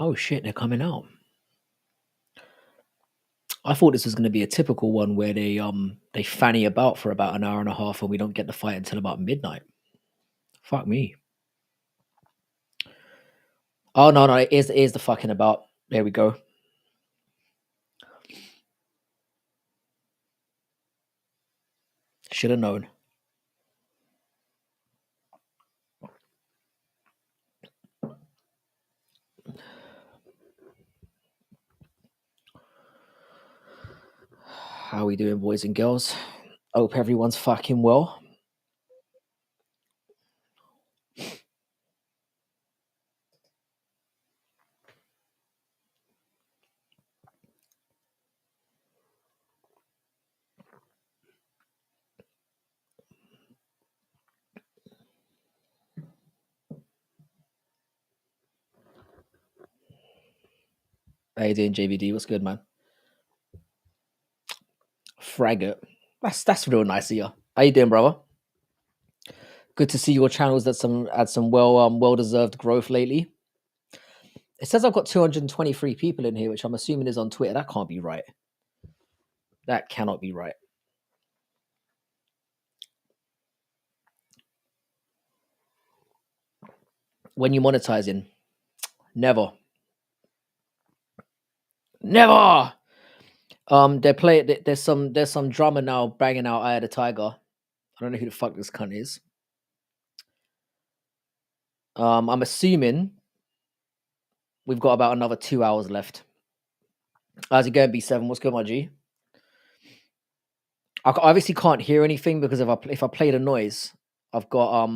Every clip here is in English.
Oh shit, they're coming out. I thought this was going to be a typical one where they fanny about for about an hour and a half and we don't get the fight until about midnight. Fuck me. Oh no, it is the fucking about. There we go. Should have known. How we doing, boys and girls? Hope everyone's fucking well. How you doing, JVD? What's good, man? Fraggot. That's real nice of you. How you doing, brother? Good to see your channels that had some well deserved growth lately. It says I've got 223 people in here, which I'm assuming is on Twitter. That can't be right. That cannot be right. When you monetizing? Never. Never. There's some drummer now banging out "Eye of the Tiger." I don't know who the fuck this cunt is. I'm assuming we've got about another 2 hours left. How's it going, B7? What's good, my G? I obviously can't hear anything because if I play the noise, I've got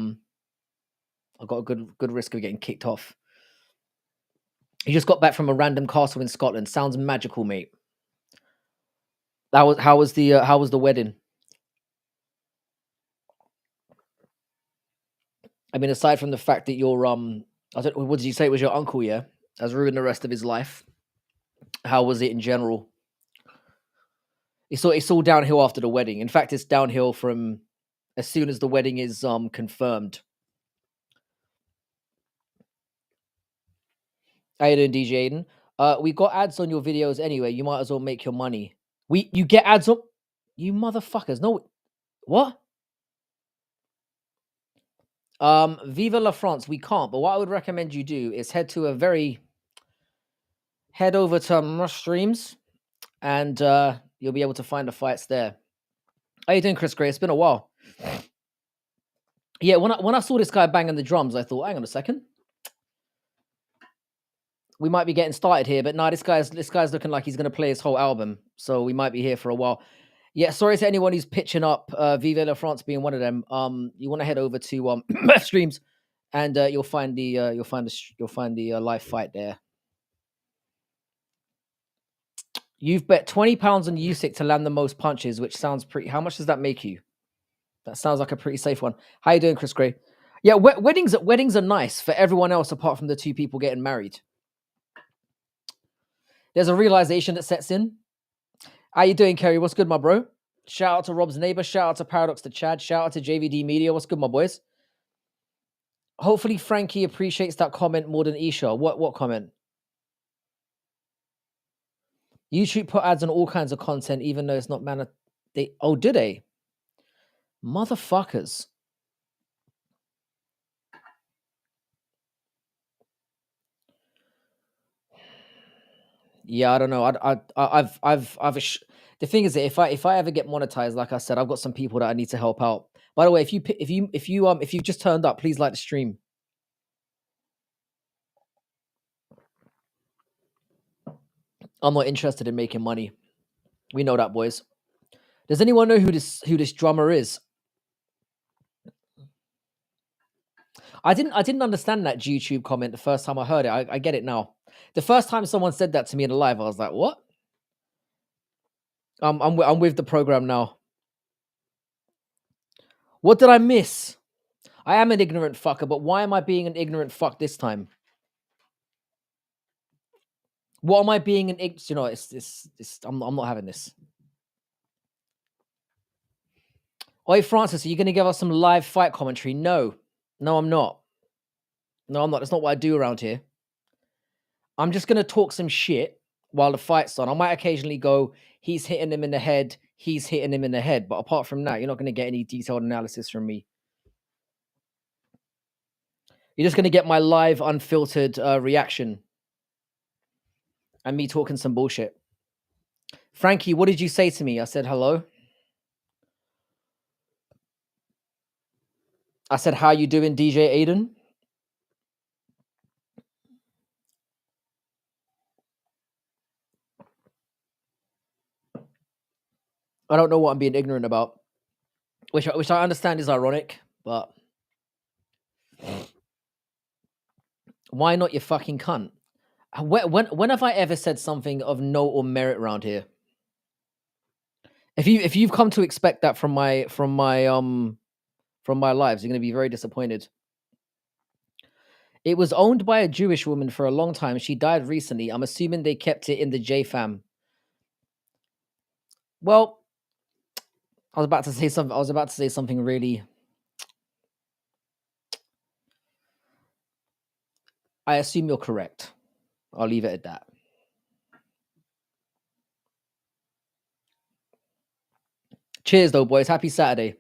a good risk of getting kicked off. He just got back from a random castle in Scotland. Sounds magical, mate. How was the wedding? I mean, aside from the fact that your what did you say it was your uncle? Yeah, has ruined the rest of his life. How was it in general? It's all downhill after the wedding. In fact, it's downhill from as soon as the wedding is confirmed. How you doing, DJ Aiden? We got ads on your videos anyway. You might as well make your money. You get ads on you motherfuckers. No, what? Viva la France. We can't. But what I would recommend you do is head over to Rush Streams, and you'll be able to find the fights there. How you doing, Chris Gray? It's been a while. Yeah, when I saw this guy banging the drums, I thought, hang on a second. We might be getting started here, but no, this guy's looking like he's going to play his whole album, so we might be here for a while. Yeah, sorry to anyone who's pitching up. Vive la France being one of them. You want to head over to streams, and you'll find the live fight there. You've bet £20 on Usyk to land the most punches, which sounds pretty. How much does that make you? That sounds like a pretty safe one. How you doing, Chris Gray? Yeah, weddings are nice for everyone else apart from the two people getting married. There's a realization that sets in. How you doing, Kerry? What's good, my bro? Shout out to Rob's neighbor. Shout out to Paradox to Chad. Shout out to JVD Media. What's good, my boys? Hopefully Frankie appreciates that comment more than Isha. What comment? YouTube put ads on all kinds of content, even though it's not did they? Motherfuckers. Yeah, I don't know. The thing is that if I ever get monetized, like I said, I've got some people that I need to help out. By the way, if you just turned up, please like the stream. I'm not interested in making money. We know that, boys. Does anyone know who this drummer is? I didn't understand that YouTube comment the first time I heard it. I get it now. The first time someone said that to me in a live, I was like, "What?" I'm with the program now. What did I miss? I am an ignorant fucker, but why am I being an ignorant fuck this time? What am I being an ignorant? You know, it's I'm not having this. Oi, Francis, are you going to give us some live fight commentary? No, I'm not. No, I'm not. That's not what I do around here. I'm just gonna talk some shit while the fight's on. I might occasionally go, he's hitting him in the head, he's hitting him in the head. But apart from that, you're not gonna get any detailed analysis from me. You're just gonna get my live, unfiltered reaction and me talking some bullshit. Frankie, what did you say to me? I said hello. I said, how you doing, DJ Aiden? I don't know what I'm being ignorant about. Which I understand is ironic, but why not, you fucking cunt? When have I ever said something of note or merit around here? If you've come to expect that from my lives, you're gonna be very disappointed. It was owned by a Jewish woman for a long time. She died recently. I'm assuming they kept it in the J fam. Well, I was about to say something really. I assume you're correct. I'll leave it at that. Cheers, though, boys. Happy Saturday.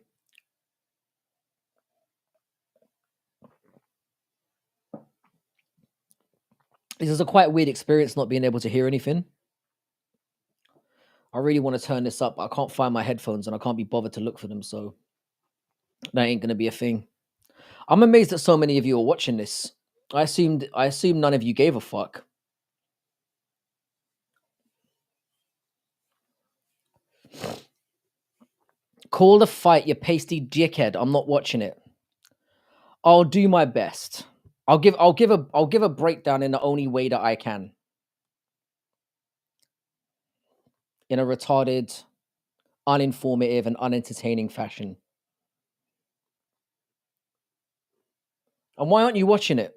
This is a quite weird experience not being able to hear anything. I really want to turn this up, but I can't find my headphones and I can't be bothered to look for them, so that ain't gonna be a thing. I'm amazed that so many of you are watching this. I assumed none of you gave a fuck. Call the fight, you pasty dickhead. I'm not watching it. I'll do my best. I'll give a breakdown in the only way that I can. In a retarded, uninformative, and unentertaining fashion. And why aren't you watching it?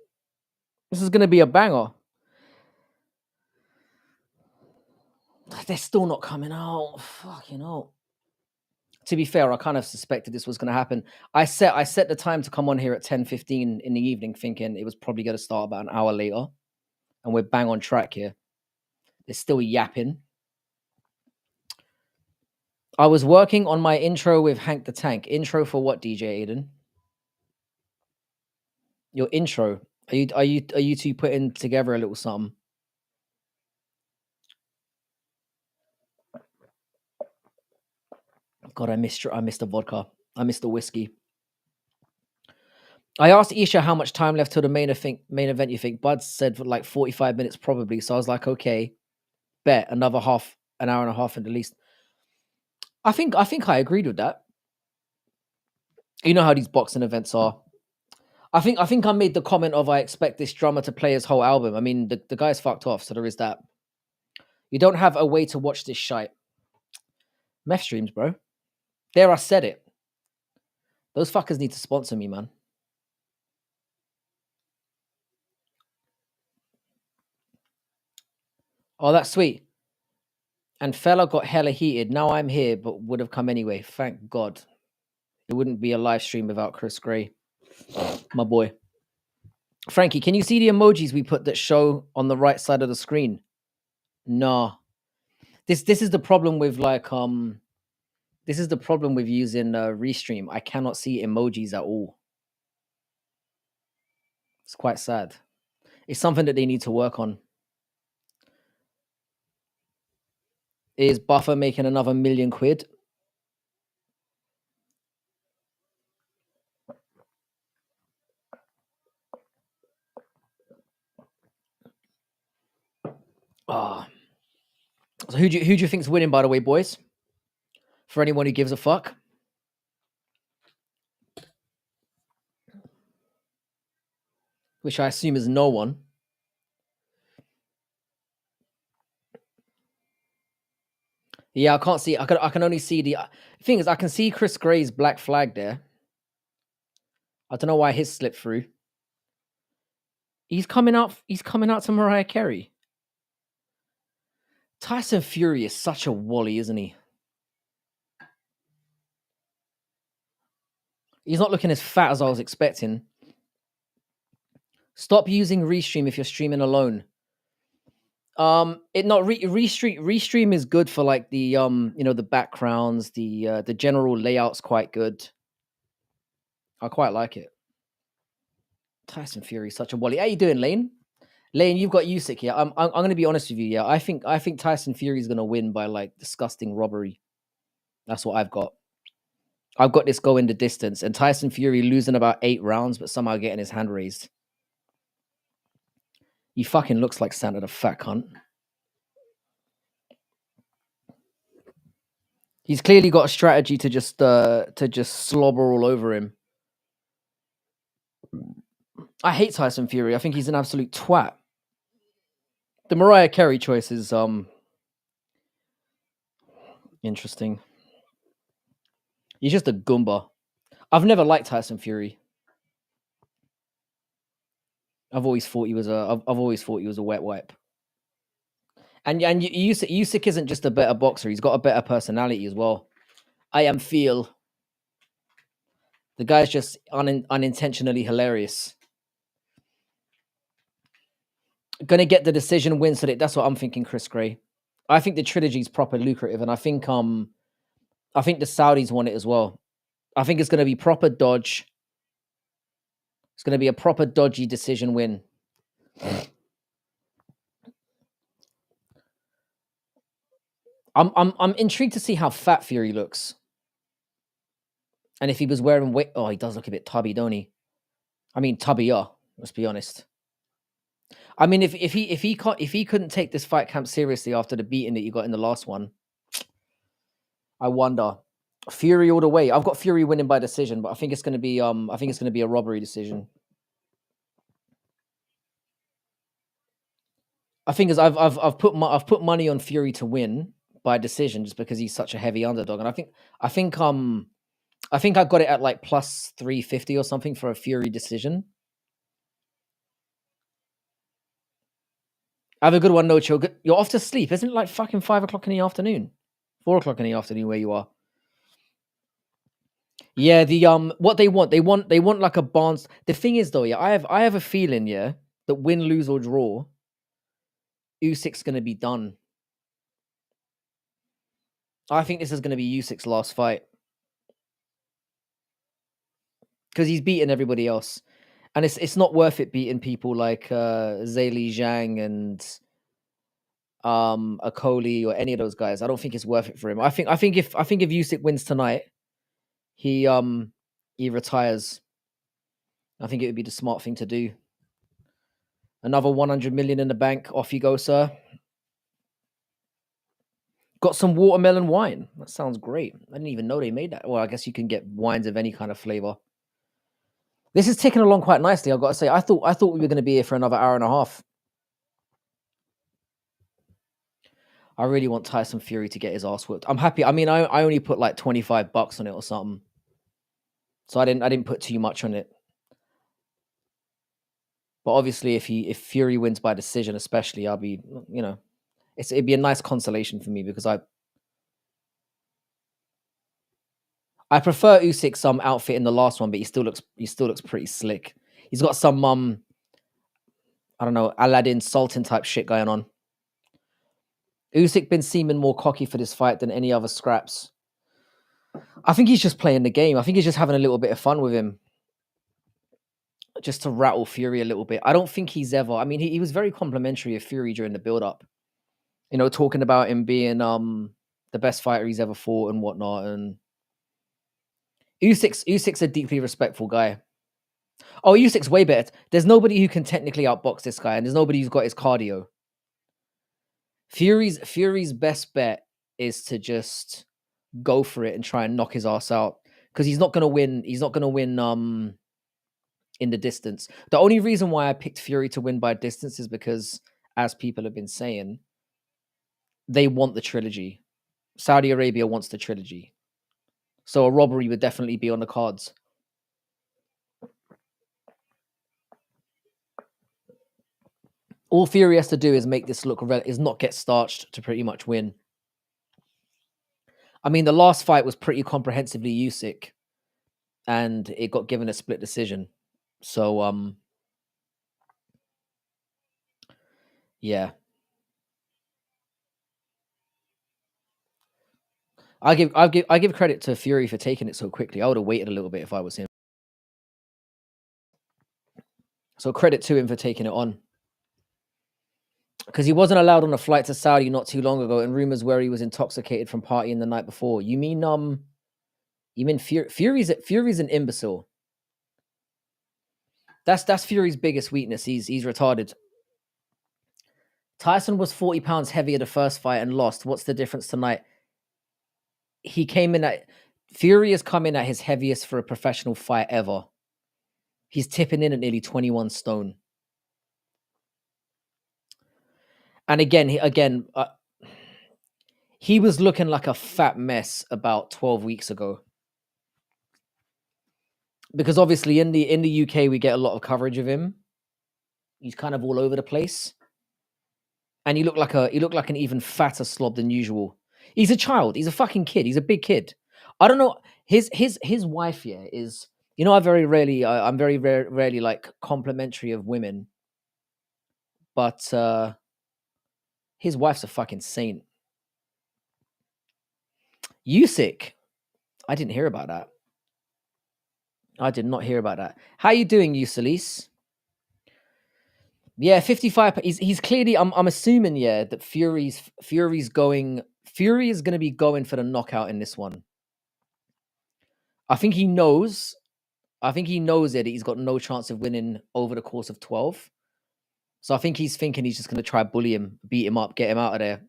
This is gonna be a banger. They're still not coming out. Fucking hell. To be fair, I kind of suspected this was going to happen. I set the time to come on here at 10:15 in the evening, thinking it was probably going to start about an hour later, and we're bang on track here. They're still yapping. I was working on my intro with Hank the Tank. Intro for what, DJ Aiden? Your intro. Are you two putting together a little something? God, I missed the vodka. I missed the whiskey. I asked Isha how much time left till the main event you think. Bud said for like 45 minutes probably. So I was like, okay, bet another an hour and a half at least. I think I agreed with that. You know how these boxing events are. I think I made the comment of I expect this drummer to play his whole album. I mean, the guy's fucked off, so there is that. You don't have a way to watch this shite. Meth streams, bro. There, I said it. Those fuckers need to sponsor me, man. Oh, that's sweet. And fella got hella heated. Now I'm here, but would have come anyway. Thank God. It wouldn't be a live stream without Chris Gray. My boy. Frankie, can you see the emojis we put that show on the right side of the screen? Nah. This is the problem with this is the problem with using Restream. I cannot see emojis at all. It's quite sad. It's something that they need to work on. Is Buffer making another £1 million? Ah. So who do you think's winning, by the way, boys? For anyone who gives a fuck. Which I assume is no one. Yeah, I can't see. I can only see the thing is I can see Chris Gray's black flag there. I don't know why his slipped through. He's coming out to Mariah Carey. Tyson Fury is such a wally, isn't he? He's not looking as fat as I was expecting. Stop using Restream if you're streaming alone. It not restream is good for like the the backgrounds, the general layout's quite good. I quite like it. Tyson Fury, such a wally. How you doing, Lane? Lane, you've got Usyk here. I'm going to be honest with you. Yeah, I think Tyson Fury is going to win by like disgusting robbery. That's what I've got. I've got this going the distance, and Tyson Fury losing about 8 rounds, but somehow getting his hand raised. He fucking looks like Santa the fat cunt. He's clearly got a strategy to just slobber all over him. I hate Tyson Fury. I think he's an absolute twat. The Mariah Carey choice is interesting. He's just a Goomba. I've never liked Tyson Fury. I've always thought he was a wet wipe. And Usyk isn't just a better boxer; he's got a better personality as well. I am feel the guy's just unintentionally hilarious. Gonna get the decision win, so that's what I'm thinking. Chris Gray. I think the trilogy is proper lucrative, and I think the Saudis want it as well. I think it's gonna be proper dodge. It's gonna be a proper dodgy decision win. I'm intrigued to see how fat Fury looks. And if he was wearing weight, oh, he does look a bit tubby, don't he? I mean, tubbier. Let's be honest. I mean, if he couldn't take this fight camp seriously after the beating that you got in the last one, I wonder. Fury all the way. I've got Fury winning by decision, but I think it's going to be a robbery decision. I think is I've put money on Fury to win by decision just because he's such a heavy underdog, and I think I got it at like plus 350 or something for a Fury decision. Have a good one, No Chill. You're off to sleep, isn't it? Like fucking 5 o'clock in the afternoon, 4 o'clock in the afternoon where you are. Yeah, the what they want like a Barnes. The thing is though, yeah, I have a feeling, yeah, that win, lose or draw, Usyk's gonna be done. I think this is gonna be Usyk's last fight because he's beaten everybody else, and it's not worth it beating people like Zhali Zhang and Akoli or any of those guys. I don't think it's worth it for him. I think if Usyk wins tonight, he retires. I think it would be the smart thing to do. Another 100 million in the bank. Off you go, sir. Got some watermelon wine. That sounds great. I didn't even know they made that. Well, I guess you can get wines of any kind of flavor. This is ticking along quite nicely. I've got to say, I thought we were going to be here for another hour and a half. I really want Tyson Fury to get his ass whipped. I'm happy. I mean, I only put like $25 on it or something, so I didn't put too much on it. But obviously, if Fury wins by decision, especially, I'll be, it'd be a nice consolation for me because I prefer Usyk's outfit in the last one, but he still looks pretty slick. He's got some I don't know, Aladdin Sultan type shit going on. Usyk been seeming more cocky for this fight than any other scraps. I think he's just playing the game. I think he's just having a little bit of fun with him, just to rattle Fury a little bit. I don't think he's ever. I mean, he was very complimentary of Fury during the build-up. Talking about him being the best fighter he's ever fought and whatnot. And Usyk's a deeply respectful guy. Oh, Usyk's way better. There's nobody who can technically outbox this guy, and there's nobody who's got his cardio. Fury's best bet is to just go for it and try and knock his ass out because he's not gonna win. He's not gonna win in the distance. The only reason why I picked Fury to win by distance is because, as people have been saying, they want the trilogy. Saudi Arabia wants the trilogy, so a robbery would definitely be on the cards. All Fury has to do is make this look is not get starched to pretty much win. I mean, the last fight was pretty comprehensively Usyk, and it got given a split decision. So, yeah. I give credit to Fury for taking it so quickly. I would have waited a little bit if I was him. So credit to him for taking it on. Because he wasn't allowed on a flight to Saudi not too long ago, and rumors where he was intoxicated from partying the night before. You mean Fury's an imbecile. That's Fury's biggest weakness. He's retarded. Tyson was 40 pounds heavier the first fight and lost. What's the difference tonight? He came in at Fury has come in at his heaviest for a professional fight ever. He's tipping in at nearly 21 stone. And again, he was looking like a fat mess about 12 weeks ago. Because obviously in the UK we get a lot of coverage of him. He's kind of all over the place. And he looked like an even fatter slob than usual. He's a child. He's a fucking kid. He's a big kid. I don't know. His wife, yeah, is, I'm very rarely like complimentary of women, but his wife's a fucking saint. Usyk, I didn't hear about that. I did not hear about that. How you doing, Usyk? Yeah, 55. He's clearly. I'm assuming, yeah, that Fury is going to be going for the knockout in this one. I think he knows it. He's got no chance of winning over the course of 12. So I think he's thinking he's just going to try bully him, beat him up, get him out of there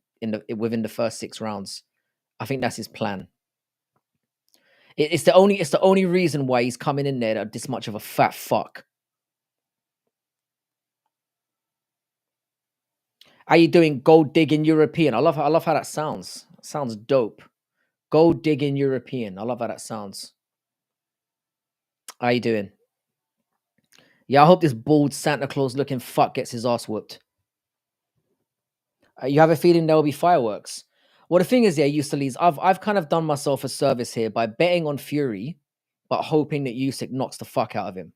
within the first 6 rounds. I think that's his plan. It's the only reason why he's coming in there this much of a fat fuck. How you doing, gold digging European? I love how that sounds. Sounds dope. Gold digging European. I love how that sounds. How you doing? Yeah, I hope this bald Santa Claus looking fuck gets his ass whooped. You have a feeling there will be fireworks. Well, the thing is, yeah, Usyk, I've kind of done myself a service here by betting on Fury, but hoping that Usyk knocks the fuck out of him.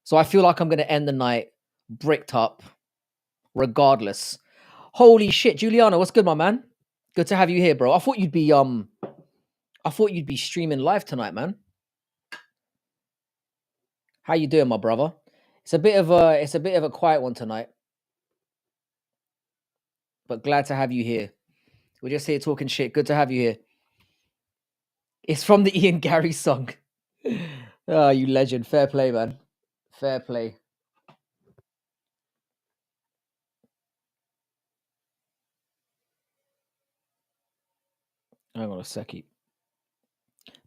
So I feel like I'm going to end the night bricked up, regardless. Holy shit, Juliana, what's good, my man? Good to have you here, bro. I thought you'd be streaming live tonight, man. How you doing, my brother? It's a bit of a quiet one tonight, but glad to have you here. We're just here talking shit. Good to have you here. It's from the Ian Gary song. Oh, you legend. Fair play, man. Fair play. Hang on a second.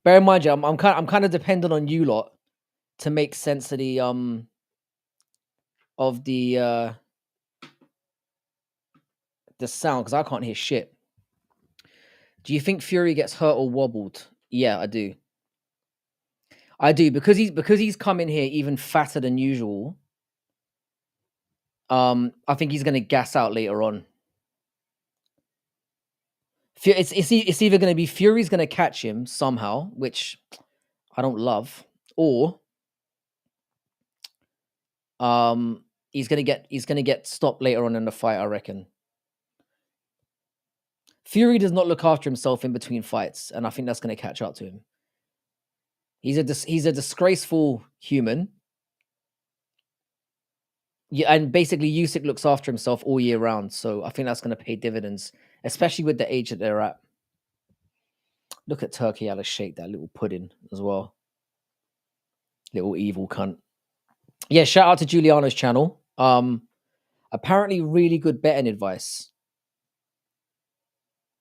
Bear in mind, yeah, I'm kind of dependent on you lot to make sense of the sound, because I can't hear shit. Do you think Fury gets hurt or wobbled? Yeah, I do. I do, because he's come in here even fatter than usual. I think he's going to gas out later on. It's either going to be Fury's going to catch him somehow, which I don't love, or he's going to get stopped later on in the fight, I reckon. Fury does not look after himself in between fights, and I think that's going to catch up to him. He's a disgraceful human. Yeah, and basically Usyk looks after himself all year round, so I think that's going to pay dividends, especially with the age that they're at. Look at Turkey, how to shake that little pudding as well. Little evil cunt. Yeah, shout out to Juliana's channel. Apparently really good betting advice.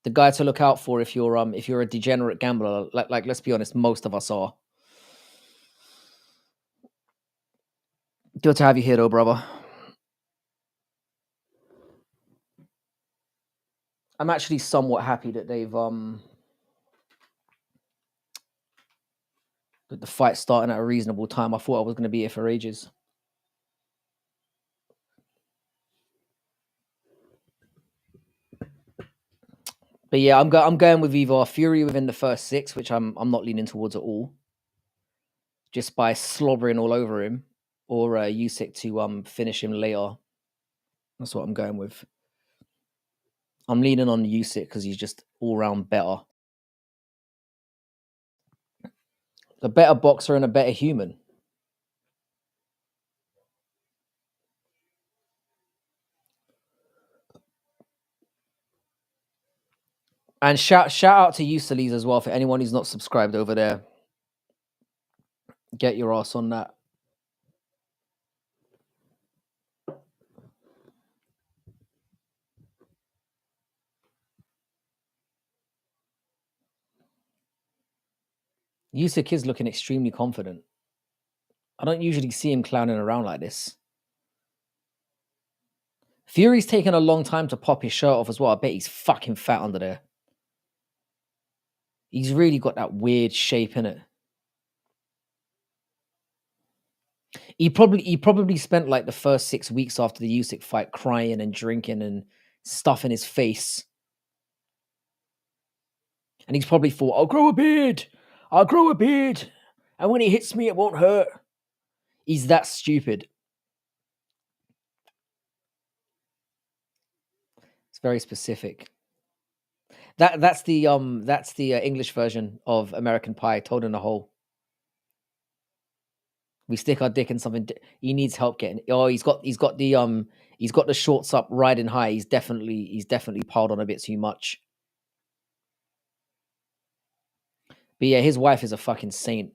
The guy to look out for if you're a degenerate gambler, like let's be honest, most of us are. Good to have you here though, brother. I'm actually somewhat happy that they've that the fight's starting at a reasonable time. I thought I was going to be here for ages. But yeah, I'm going with either Fury within the first 6, which I'm not leaning towards at all, just by slobbering all over him, or Usyk to finish him later. That's what I'm going with. I'm leaning on Usyk because he's just all round better. A better boxer and a better human. And shout out to Usyk as well for anyone who's not subscribed over there. Get your ass on that. Usyk is looking extremely confident. I don't usually see him clowning around like this. Fury's taken a long time to pop his shirt off as well. I bet he's fucking fat under there. He's really got that weird shape in it. He probably spent like the first 6 weeks after the Usyk fight crying and drinking and stuffing his face. And he's probably thought, I'll grow a beard. I'll grow a beard. And when he hits me, it won't hurt. He's that stupid. It's very specific. That's the English version of American Pie, Toad in a Hole. We stick our dick in something. He needs help getting. Oh, he's got the shorts up riding high. He's definitely piled on a bit too much. But yeah, his wife is a fucking saint.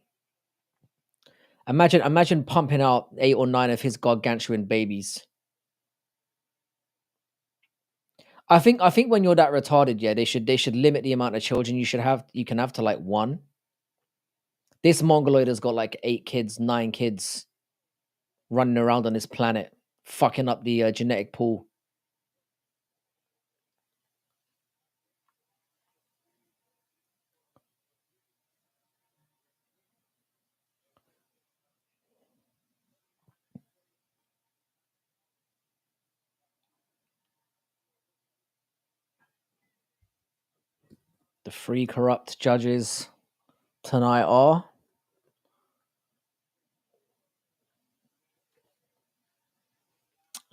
Imagine pumping out 8 or 9 of his gargantuan babies. I think when you're that retarded, yeah, they should limit the amount of children you can have to like 1. This mongoloid has got like 8 kids, 9 kids running around on this planet, fucking up the genetic pool. The 3 corrupt judges tonight are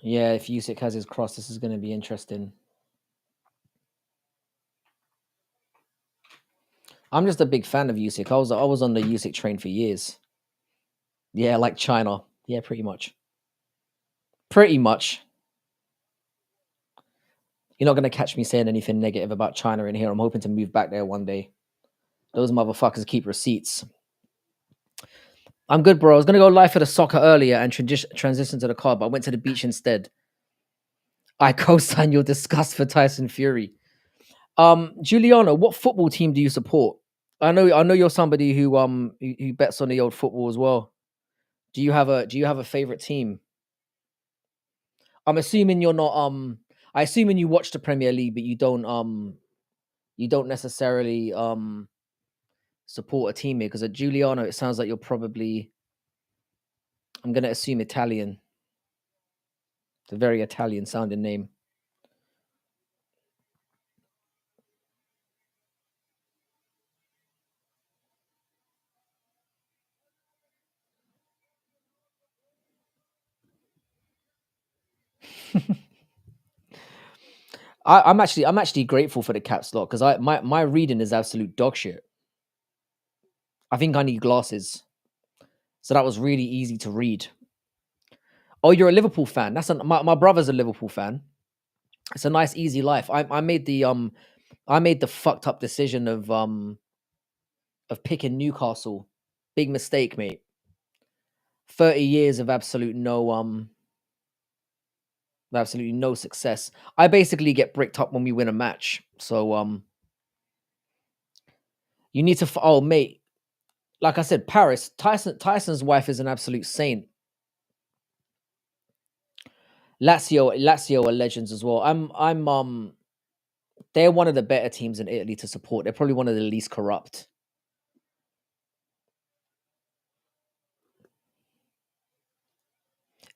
yeah. If Usyk has his cross, this is going to be interesting. I'm just a big fan of Usyk. I was on the Usyk train for years. Yeah, like China. Yeah, pretty much. Pretty much. You're not going to catch me saying anything negative about China in here. I'm hoping to move back there one day. Those motherfuckers keep receipts. I'm good, bro. I was going to go live for the soccer earlier and transition to the car, but I went to the beach instead. I co-sign your disgust for Tyson Fury. Juliana, what football team do you support? I know you're somebody who bets on the old football as well. Do you have a favorite team? I'm assuming you're not I assume you watch the Premier League, but you don't necessarily support a team here because at Giuliano it sounds like you're probably, I'm gonna assume, Italian. It's a very Italian sounding name. I'm actually grateful for the caps lock because my reading is absolute dog shit. I think I need glasses, so that was really easy to read. Oh, you're a Liverpool fan. My brother's a Liverpool fan. It's a nice easy life. I made the fucked up decision of picking Newcastle. Big mistake, mate. 30 years of absolutely no success. I basically get bricked up when we win a match. So you need to oh mate, like I said, Paris, Tyson's wife is an absolute saint. Lazio are legends as well. They're one of the better teams in Italy to support. They're probably one of the least corrupt.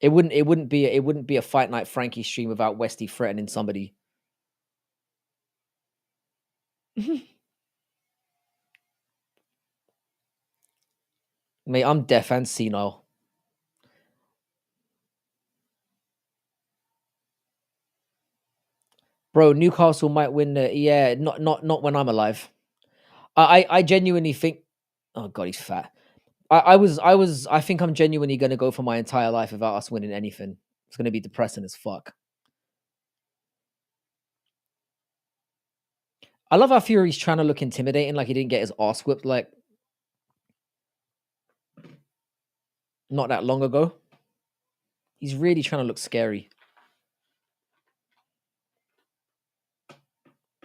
It wouldn't be a Fight Night Frankie stream without Westy threatening somebody. Mate, I'm deaf and senile. Bro, Newcastle might win the yeah, not when I'm alive. I genuinely think oh god, he's fat. I think I'm genuinely gonna go for my entire life without us winning anything. It's gonna be depressing as fuck. I love how Fury's trying to look intimidating, like he didn't get his ass whipped like not that long ago. He's really trying to look scary.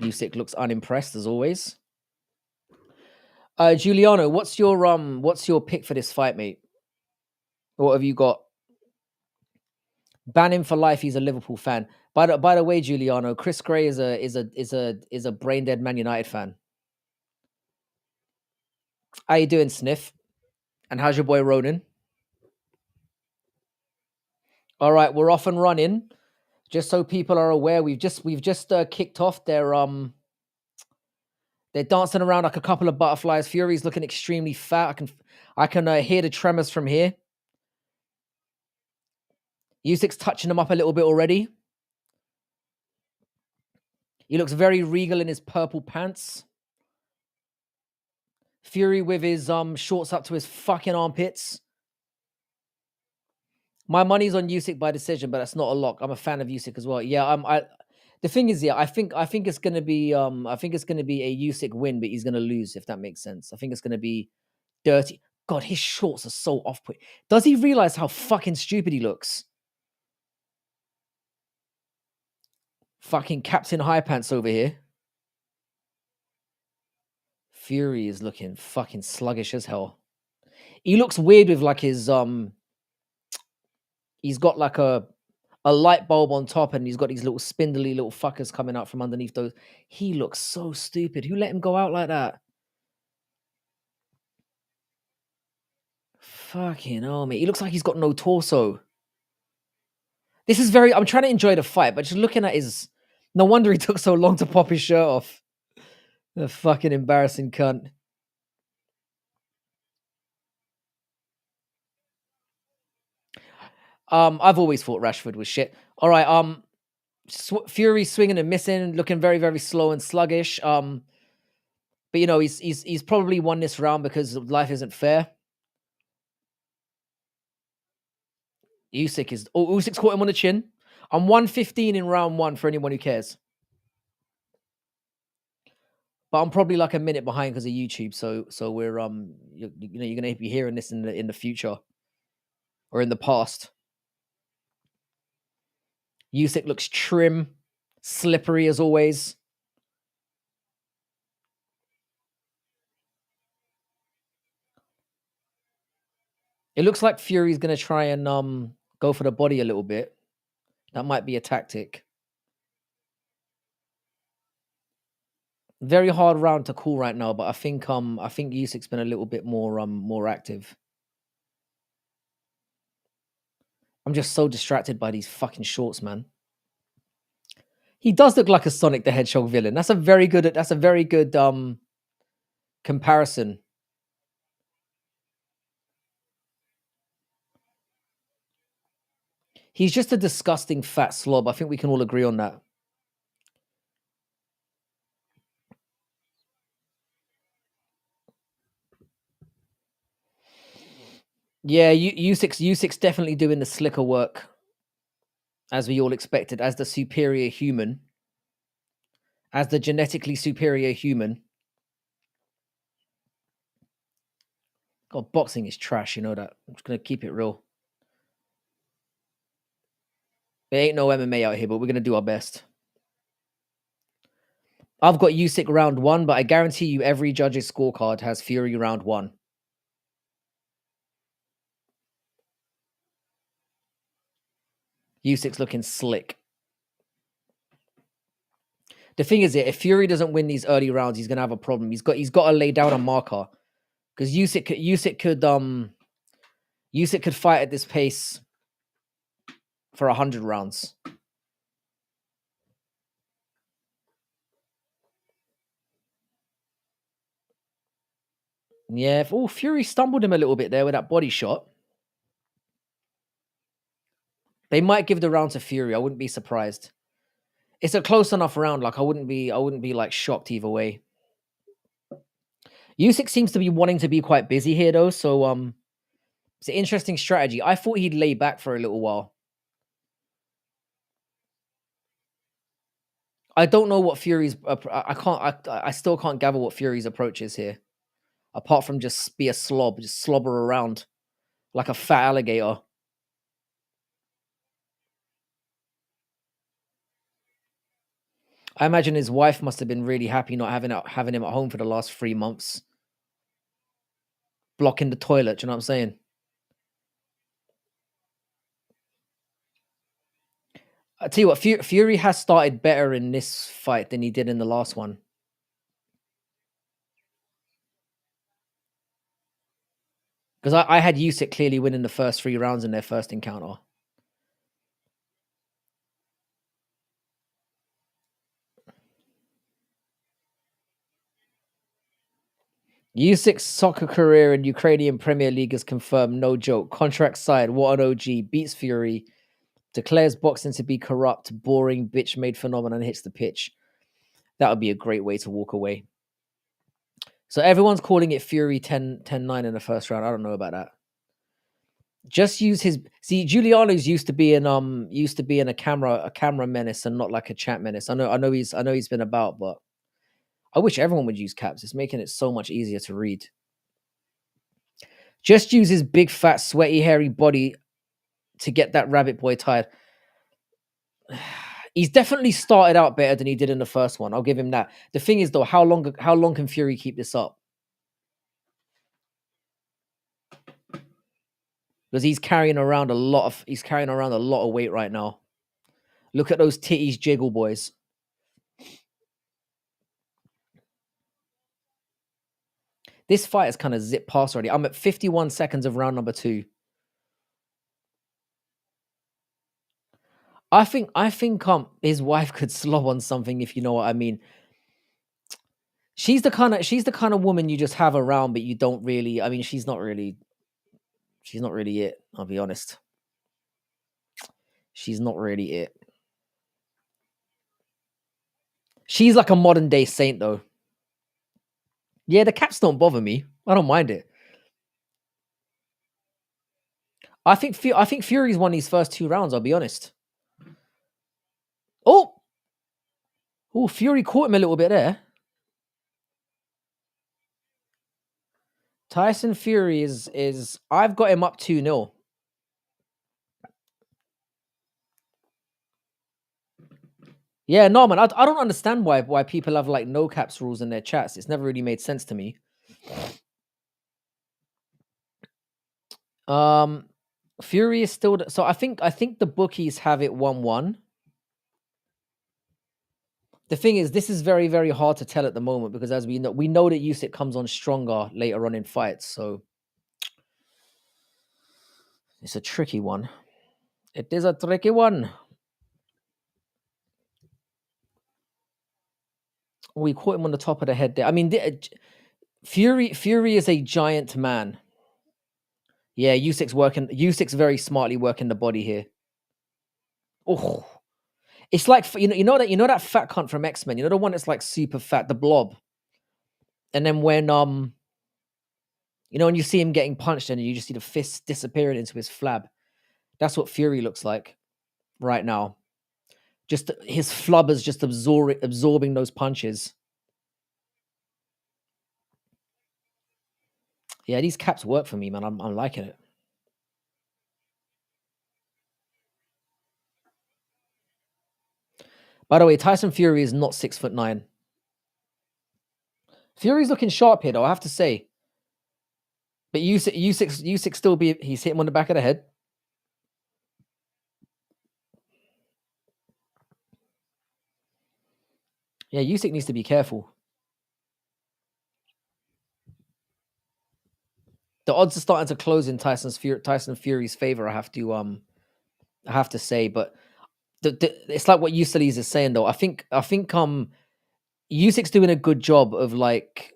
Usyk looks unimpressed as always. Giuliano, what's your pick for this fight, mate? What have you got? Ban him for life. He's a Liverpool fan. By the way, Giuliano, Chris Gray is a brain dead Man United fan. How you doing, Sniff? And how's your boy Ronan? All right, we're off and running. Just so people are aware, we've just kicked off. They're dancing around like a couple of butterflies. Fury's looking extremely fat. I can hear the tremors from here. Usyk's touching him up a little bit already. He looks very regal in his purple pants. Fury with his shorts up to his fucking armpits. My money's on Usyk by decision, but that's not a lock. I'm a fan of Usyk as well. Yeah, the thing is, yeah, I think it's gonna be a Usyk win, but he's gonna lose if that makes sense. I think it's gonna be dirty. God, his shorts are so off-put. Does he realize how fucking stupid he looks? Fucking Captain High Pants over here. Fury is looking fucking sluggish as hell. He looks weird with like his he's got like a light bulb on top and he's got these little spindly little fuckers coming out from underneath those. He looks so stupid. Who let him go out like that? Fucking hell, mate. He looks like he's got no torso. This is I'm trying to enjoy the fight, but just looking at his no wonder he took so long to pop his shirt off. The fucking embarrassing cunt. I've always thought Rashford was shit. All right, Fury swinging and missing, looking very, very slow and sluggish. But you know, he's probably won this round because life isn't fair. Usyk's caught him on the chin. I'm 115 in round one for anyone who cares. But I'm probably like a minute behind because of YouTube. So we're you're gonna be hearing this in the future or in the past. Usyk looks trim, slippery as always. It looks like Fury's gonna try and go for the body a little bit. That might be a tactic. Very hard round to call right now, but I think Usyk's been a little bit more active. I'm just so distracted by these fucking shorts, man. He does look like a Sonic the Hedgehog villain. That's a very good comparison. He's just a disgusting fat slob. I think we can all agree on that. Yeah, Usyk's definitely doing the slicker work, as we all expected, as the superior human, as the genetically superior human. God, boxing is trash, you know that. I'm just gonna keep it real. There ain't no MMA out here, but we're gonna do our best. I've got Usyk round one, but I guarantee you every judge's scorecard has Fury round one. Usyk's looking slick. The thing is, if Fury doesn't win these early rounds, he's gonna have a problem. He's got to lay down a marker because Usyk could fight at this pace for 100 rounds. Yeah. Fury stumbled him a little bit there with that body shot. They might give the round to Fury. I wouldn't be surprised. It's a close enough round. Like I wouldn't be like shocked either way. Usyk seems to be wanting to be quite busy here though, so it's an interesting strategy. I thought he'd lay back for a little while. I don't know what Fury's. I can't. I still can't gather what Fury's approach is here, apart from just be a slob, just slobber around like a fat alligator. I imagine his wife must have been really happy not having him at home for the last 3 months, blocking the toilet. Do you know what I'm saying? I tell you what, Fury has started better in this fight than he did in the last one. Because I had Usyk clearly winning the first 3 rounds in their first encounter. Usyk's soccer career in Ukrainian Premier League is confirmed, no joke. Contract side, what an OG, beats Fury, declares boxing to be corrupt, boring, bitch-made phenomenon, hits the pitch. That would be a great way to walk away. So everyone's calling it Fury 10-9 in the first round. I don't know about that. Just use his Giuliano's used to be in a camera menace and not like a chat menace. I know he's been about, but I wish everyone would use caps. It's making it so much easier to read. Just use his big, fat, sweaty, hairy body to get that rabbit boy tired. He's definitely started out better than he did in the first one. I'll give him that. The thing is, though, how long can Fury keep this up? Because he's carrying around a lot of weight right now. Look at those titties jiggle, boys. This fight has kind of zipped past already. I'm at 51 seconds of round number 2. I think his wife could slob on something, if you know what I mean. She's the kind of woman you just have around, but you don't really. I mean, she's not really it. I'll be honest. She's not really it. She's like a modern day saint, though. Yeah, the caps don't bother me. I don't mind it. I think Fury's won these first 2 rounds. I'll be honest. Oh, Fury caught him a little bit there. Tyson Fury is I've got him up 2-0. Yeah, no, man. I don't understand why people have like no caps rules in their chats. It's never really made sense to me. Fury is still so I think the bookies have it 1-1. The thing is, this is very, very hard to tell at the moment because as we know that Usyk comes on stronger later on in fights, so it's a tricky one. It is a tricky one. We caught him on the top of the head there. I mean, Fury is a giant man. Yeah, Usyk's very smartly working the body here. Oh, it's like you know that fat cunt from X-Men. You know the one that's like super fat, the Blob. And then when when you see him getting punched and you just see the fist disappearing into his flab. That's what Fury looks like right now. Just his flubbers just absorbing those punches. Yeah, these caps work for me, man. I'm liking it. By the way, Tyson Fury is not 6'9". Fury's looking sharp here, though, I have to say. But Usyk still he's hit him on the back of the head. Yeah, Usyk needs to be careful. The odds are starting to close in Tyson Fury's favor. I have to say, but it's like what Usyk is saying though. I think Usyk's doing a good job of like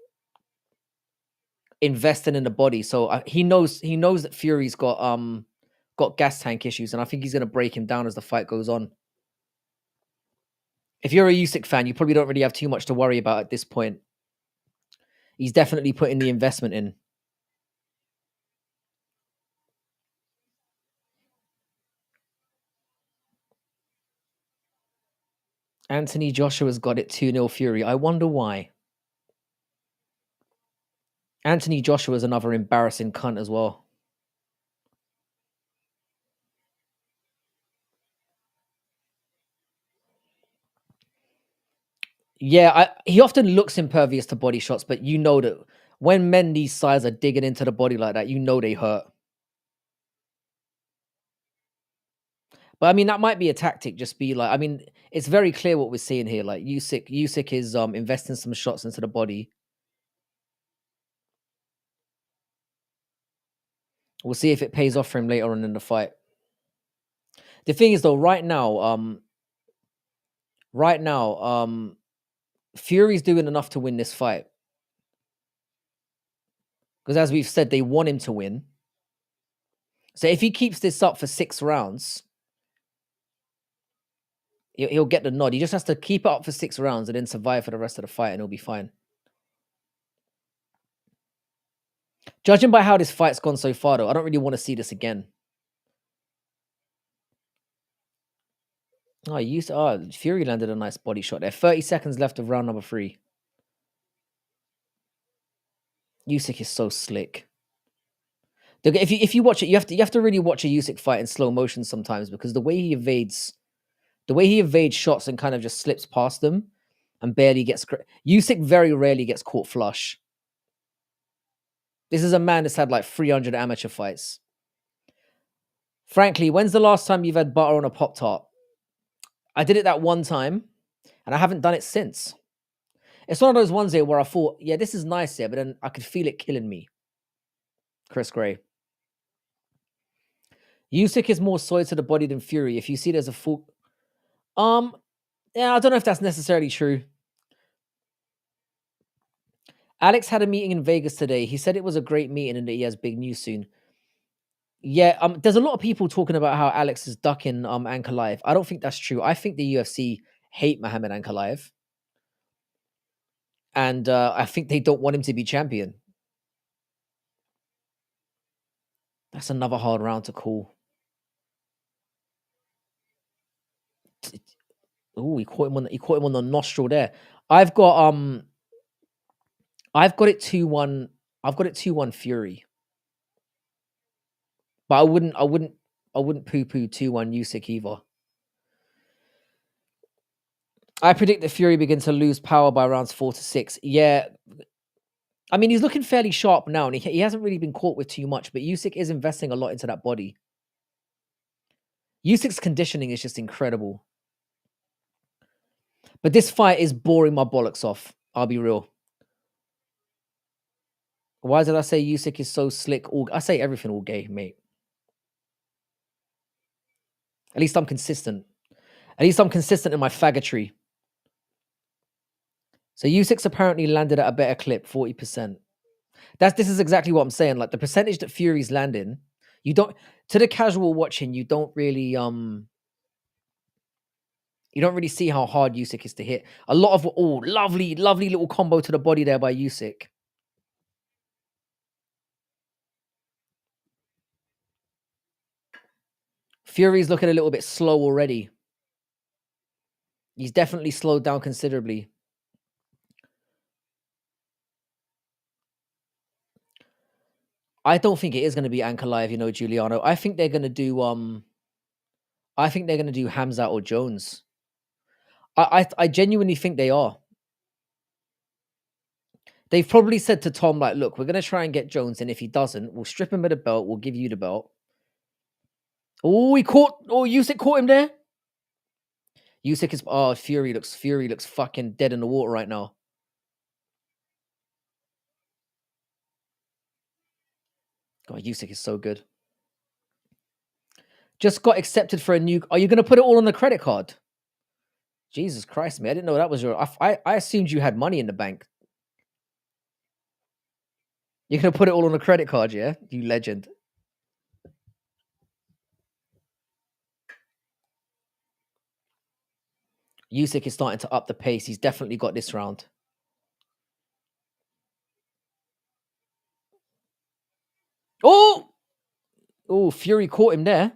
investing in the body. So he knows that Fury's got gas tank issues, and I think he's going to break him down as the fight goes on. If you're a Usyk fan, you probably don't really have too much to worry about at this point. He's definitely putting the investment in. Anthony Joshua's got it 2-0 Fury. I wonder why. Anthony Joshua's another embarrassing cunt as well. Yeah, he often looks impervious to body shots, but you know that when men these size are digging into the body like that, you know they hurt. But I mean, that might be a tactic. Just be like, I mean, it's very clear what we're seeing here. Like Usyk is investing some shots into the body. We'll see if it pays off for him later on in the fight. The thing is, though, right now, Fury's doing enough to win this fight because, as we've said, they want him to win. So if he keeps this up for 6 rounds, he'll get the nod. He just has to keep it up for 6 rounds and then survive for the rest of the fight, and he'll be fine. Judging by how this fight's gone so far, though, I don't really want to see this again. Fury landed a nice body shot there. 30 seconds left of round number 3. Usyk is so slick. If you watch it, you have to really watch a Usyk fight in slow motion sometimes, because the way he evades shots and kind of just slips past them and barely gets Usyk very rarely gets caught flush. This is a man that's had like 300 amateur fights. Frankly, when's the last time you've had butter on a Pop-Tart? I did it that one time, and I haven't done it since. It's one of those ones here where I thought, yeah, this is nice here, but then I could feel it killing me. Chris Gray. Usyk is more soy to the body than Fury. If you see there's a full... Yeah, I don't know if that's necessarily true. Alex had a meeting in Vegas today. He said it was a great meeting and that he has big news soon. Yeah, there's a lot of people talking about how Alex is ducking Ankalaev. I don't think that's true. I think the UFC hate Muhammad Ankalaev. And I think they don't want him to be champion. That's another hard round to call. Oh, he caught him on the nostril there. I've got it 2-1. I've got it 2-1 Fury. But I wouldn't poo-poo 2-1 Usyk either. I predict that Fury begins to lose power by rounds 4 to 6. Yeah. I mean, he's looking fairly sharp now, and he hasn't really been caught with too much, but Usyk is investing a lot into that body. Usyk's conditioning is just incredible. But this fight is boring my bollocks off. I'll be real. Why did I say Usyk is so slick? I say everything all gay, mate. At least I'm consistent. At least I'm consistent in my faggotry. So Usyk's apparently landed at a better clip, 40%. This is exactly what I'm saying. Like the percentage that Fury's landing, you don't, to the casual watching, you don't really see how hard Usyk is to hit. A lot of lovely little combo to the body there by Usyk. Fury's looking a little bit slow already. He's definitely slowed down considerably. I don't think it is going to be Ankalaev, Giuliano. I think they're going to do Hamzat or Jones. I genuinely think they are. They've probably said to Tom, like, look, we're going to try and get Jones, and if he doesn't, we'll strip him of the belt, we'll give you the belt. Usyk caught him there. Usyk is Fury looks fucking dead in the water right now. God, Usyk is so good. Just got accepted for a new... Are you going to put it all on the credit card? Jesus Christ, man. I didn't know that was your... I assumed you had money in the bank. You're going to put it all on a credit card, yeah? You legend. Usyk is starting to up the pace. He's definitely got this round. Oh! Oh, Fury caught him there.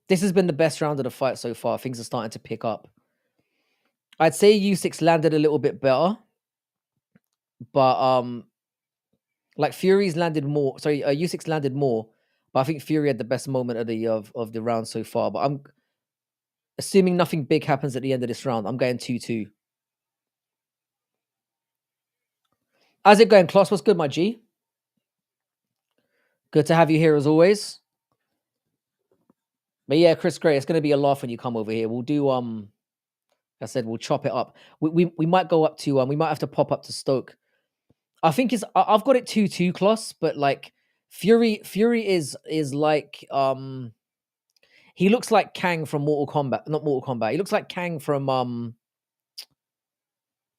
This has been the best round of the fight so far. Things are starting to pick up. I'd say Usyk's landed a little bit better, but like Fury's landed more. Sorry, Usyk's landed more, but I think Fury had the best moment of the round so far. But I'm assuming nothing big happens at the end of this round. I'm going 2-2. How's it going, Kloss? What's good, my G? Good to have you here as always. But yeah, Chris Gray, it's going to be a laugh when you come over here. We'll do like I said, we'll chop it up. We might go up to we might have to pop up to Stoke. I think I've got it 2-2, Kloss, but like Fury is like he looks like Kang from Mortal Kombat, not Mortal Kombat. He looks like Kang from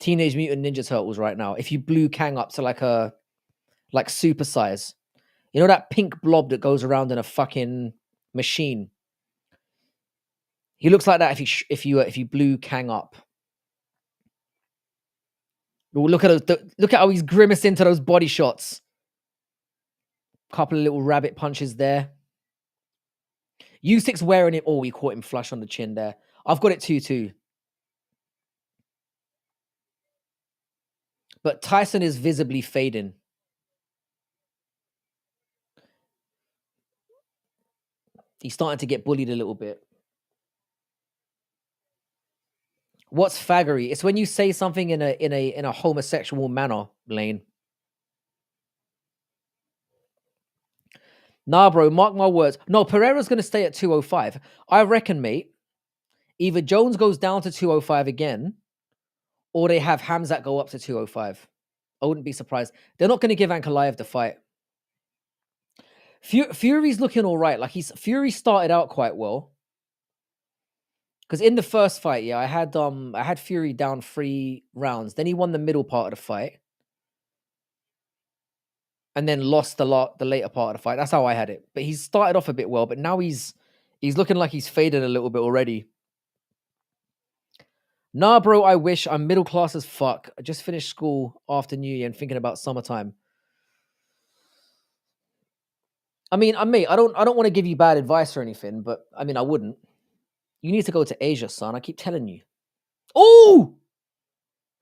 Teenage Mutant Ninja Turtles right now. If you blew Kang up to like super size. You know that pink blob that goes around in a fucking machine? He looks like that if you blew Kang up. Ooh, look at how he's grimacing to those body shots. Couple of little rabbit punches there. Usyk's wearing it. Oh, we caught him flush on the chin there. I've got it 2-2. But Tyson is visibly fading. He's starting to get bullied a little bit. What's faggery? It's when you say something in a homosexual manner, Lane. Nah, bro, mark my words. No, Pereira's going to stay at 205. I reckon, mate, either Jones goes down to 205 again, or they have Hamzat go up to 205. I wouldn't be surprised. They're not going to give Ankalaev the fight. Fury's looking all right. Like Fury started out quite well. Because in the first fight, yeah, I had Fury down 3 rounds. Then he won the middle part of the fight. And then lost the later part of the fight. That's how I had it. But he's started off a bit well, but now he's looking like he's faded a little bit already. Nah, bro, I wish. I'm middle class as fuck. I just finished school after New Year and thinking about summertime. I mean, I don't want to give you bad advice or anything, but I mean, I wouldn't. You need to go to Asia, son. I keep telling you. Oh!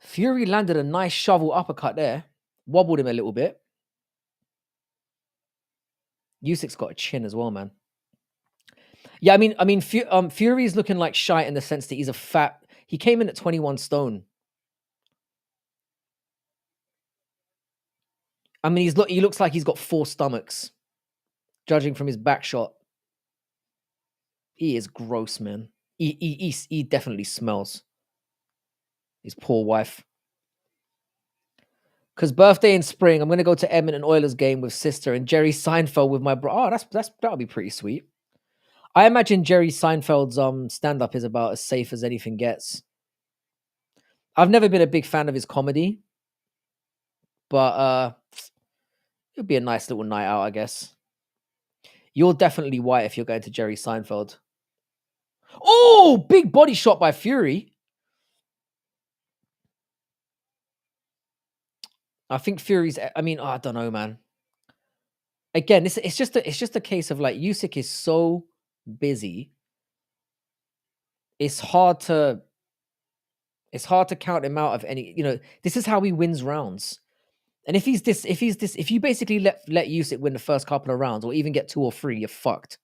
Fury landed a nice shovel uppercut there. Wobbled him a little bit. Usyk's got a chin as well, man. Yeah, I mean, Fury's looking like shite in the sense that he's a fat. He came in at 21 stone. I mean, he looks like he's got 4 stomachs, judging from his back shot. He is gross, man. He definitely smells. His poor wife. Because birthday in spring, I'm gonna go to Edmonton Oilers game with sister and Jerry Seinfeld with my bro. Oh, that'll be pretty sweet. I imagine Jerry Seinfeld's stand up is about as safe as anything gets. I've never been a big fan of his comedy, but it'd be a nice little night out, I guess. You're definitely white if you're going to Jerry Seinfeld. Oh, big body shot by Fury. I think Fury's. I mean, I don't know, man. Again, it's just a case of like Usyk is so busy. It's hard to count him out of any. You know, this is how he wins rounds. And if you basically let Usyk win the first couple of rounds, or even get 2 or 3, you're fucked.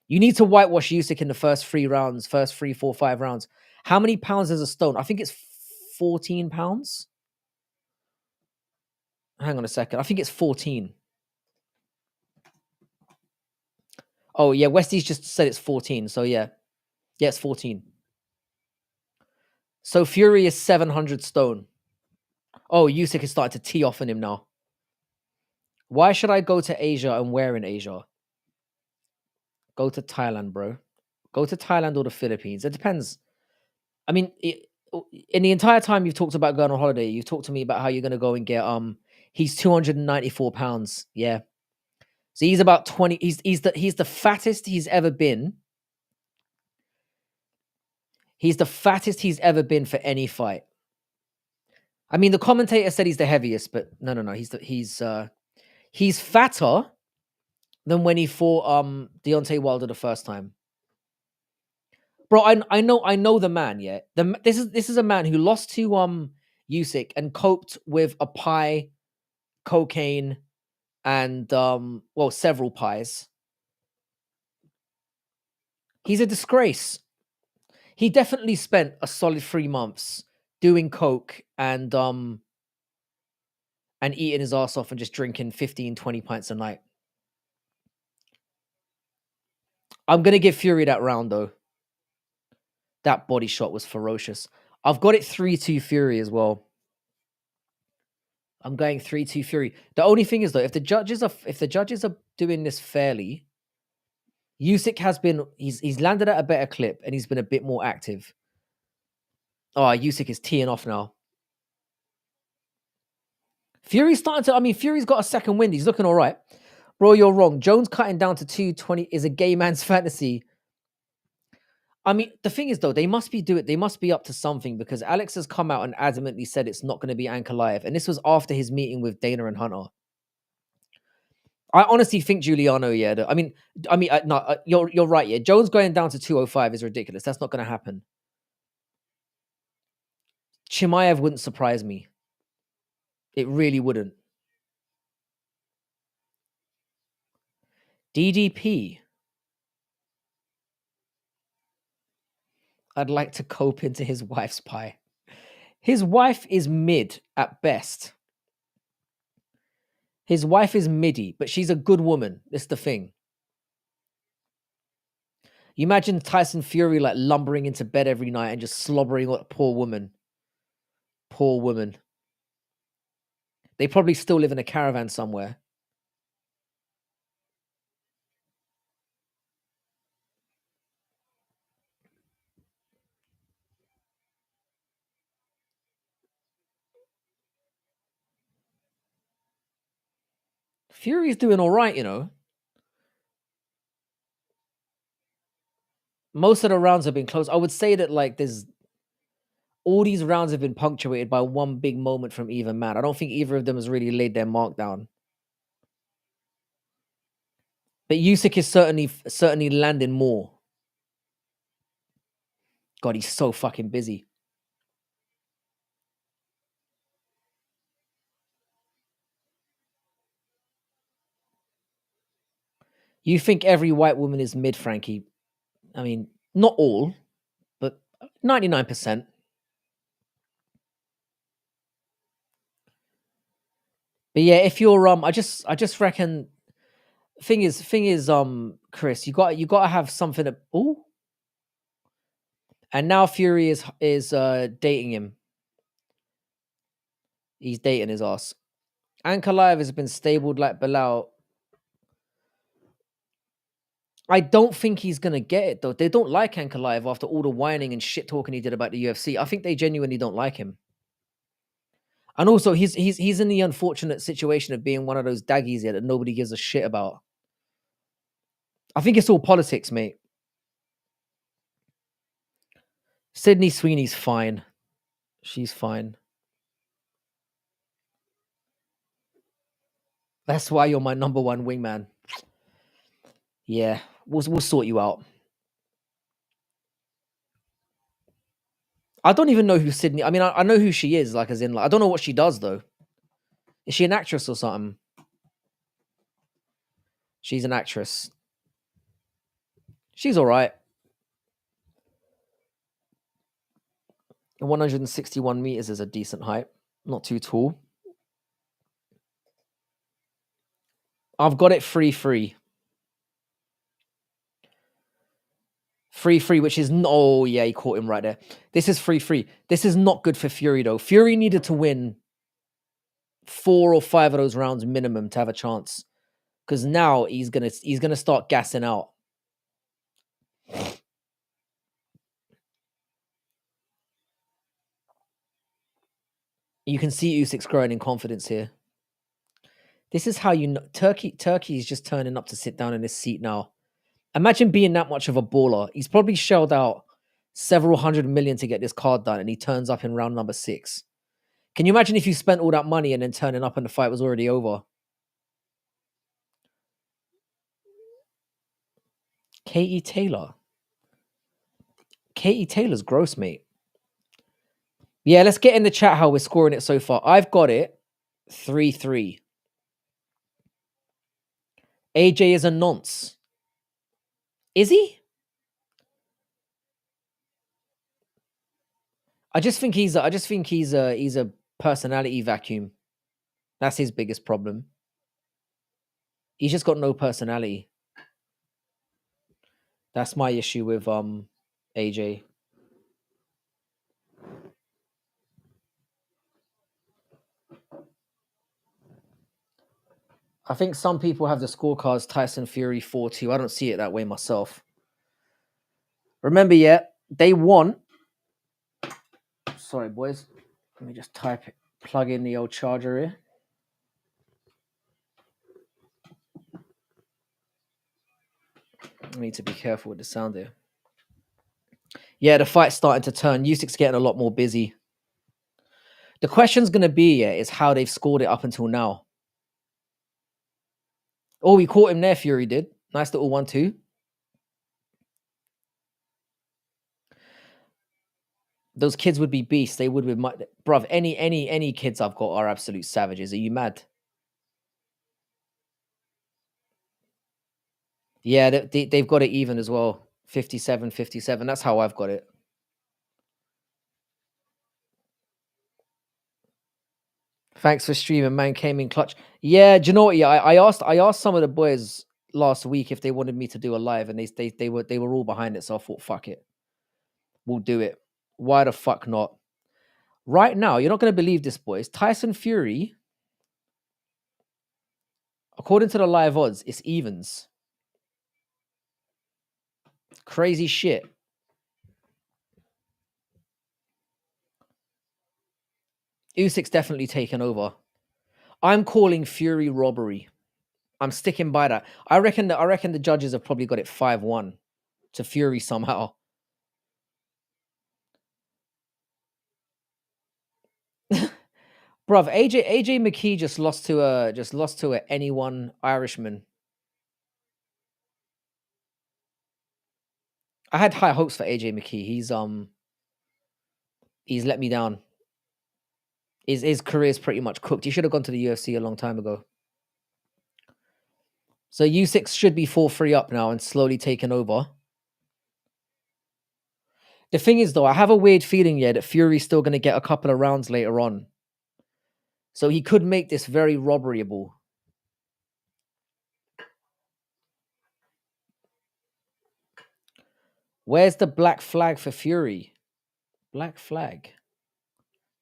You need to whitewash Usyk in the first 3 rounds, first 3, 4, 5 rounds. How many pounds is a stone? I think it's 14 pounds. Hang on a second. I think it's 14. Oh, yeah. Westies just said it's 14. So, yeah. Yeah, it's 14. So, Fury is 700 stone. Oh, Usyk is starting to tee off on him now. Why should I go to Asia and where in Asia? Go to Thailand, bro. Go to Thailand or the Philippines. It depends. I mean, in the entire time you've talked about going on holiday, you've talked to me about how you're going to go and get, he's 294 pounds. Yeah. So he's about 20. He's the fattest he's ever been. He's the fattest he's ever been for any fight. I mean, the commentator said he's the heaviest, but no. He's fatter than when he fought Deontay Wilder the first time. Bro, I know the man. Yeah, this is a man who lost to Usyk and coped with a pie, cocaine, and several pies. He's a disgrace. He definitely spent a solid 3 months doing coke and eating his ass off and just drinking 15, 20 pints a night. I'm gonna give Fury that round though. That body shot was ferocious. I've got it 3-2 Fury as well. I'm going 3-2 Fury. The only thing is though, if the judges are doing this fairly, Usyk has been he's landed at a better clip and he's been a bit more active. Oh, Usyk is teeing off now. Fury's got a second wind. He's looking all right. Bro, you're wrong. Jones cutting down to 220 is a gay man's fantasy. I mean, the thing is though, they must be up to something because Alex has come out and adamantly said it's not going to be Ankalaev, and this was after his meeting with Dana and Hunter. I honestly think Giuliano, yeah. You're right, yeah. Jones going down to 205 is ridiculous. That's not going to happen. Chimaev wouldn't surprise me. It really wouldn't. DDP. I'd like to cope into his wife's pie. His wife is mid at best. His wife is midi, but she's a good woman. That's the thing. You imagine Tyson Fury like lumbering into bed every night and just slobbering on a poor woman. Poor woman. They probably still live in a caravan somewhere. Fury's doing all right, you know. Most of the rounds have been close. I would say that like all these rounds have been punctuated by one big moment from either man. I don't think either of them has really laid their mark down. But Usyk is certainly landing more. God, he's so fucking busy. You think every white woman is mid, Frankie? I mean, not all, but 99%. But yeah, if you're I just reckon thing is Chris, you got to have something that and now Fury is dating him. He's dating his ass. Ankalaev has been stabled like Bilal. I don't think he's gonna get it though. They don't like Ankalaev after all the whining and shit talking he did about the UFC. I think they genuinely don't like him. And also, he's in the unfortunate situation of being one of those daggies here that nobody gives a shit about. I think it's all politics, mate. Sydney Sweeney's fine. She's fine. That's why you're my number one wingman. Yeah, we'll sort you out. I don't even know who Sydney. I mean, I know who she is. Like, as in, like, I don't know what she does though. Is she an actress or something? She's an actress. She's all right. 161 meters is a decent height. Not too tall. I've got it 3-3. 3-3, which is oh yeah, he caught him right there. This is 3-3. This is not good for Fury though. Fury needed to win 4 or 5 of those rounds minimum to have a chance. Because now he's gonna start gassing out. You can see Usyk's growing in confidence here. This is how you know Turkey is just turning up to sit down in his seat now. Imagine being that much of a baller. He's probably shelled out several hundred million to get this card done, and he turns up in round number 6. Can you imagine if you spent all that money and then turning up and the fight was already over? Katie Taylor. Katie Taylor's gross, mate. Yeah, let's get in the chat how we're scoring it so far. I've got it 3-3. AJ is a nonce. Is he? I just think he's a personality vacuum. That's his biggest problem. He's just got no personality. That's my issue with AJ. I think some people have the scorecards Tyson Fury 4-2. I don't see it that way myself. Remember, yeah, they want. Sorry, boys. Let me just plug in the old charger here. I need to be careful with the sound here. Yeah, the fight's starting to turn. Usyk's getting a lot more busy. The question's going to be, is how they've scored it up until now. Oh, we caught him there, Fury did. Nice little 1-2. Those kids would be beasts. They would be bruv. Any kids I've got are absolute savages. Are you mad? Yeah, they've got it even as well. 57-57. That's how I've got it. Thanks for streaming, man. Came in clutch. Yeah, do you know what? Yeah, I asked some of the boys last week if they wanted me to do a live, and they were all behind it. So I thought, fuck it, we'll do it. Why the fuck not? Right now, you're not going to believe this, boys. Tyson Fury, according to the live odds, it's evens. Crazy shit. Usyk's definitely taken over. I'm calling Fury robbery. I'm sticking by that. I reckon the judges have probably got it 5-1 to Fury somehow. Bruv, AJ McKee just lost to a anyone Irishman. I had high hopes for AJ McKee. He's let me down. His career's pretty much cooked. He should have gone to the UFC a long time ago. So Usyk should be 4-3 up now and slowly taking over. The thing is, though, I have a weird feeling, that Fury's still going to get a couple of rounds later on. So he could make this very robberyable. Where's the black flag for Fury? Black flag?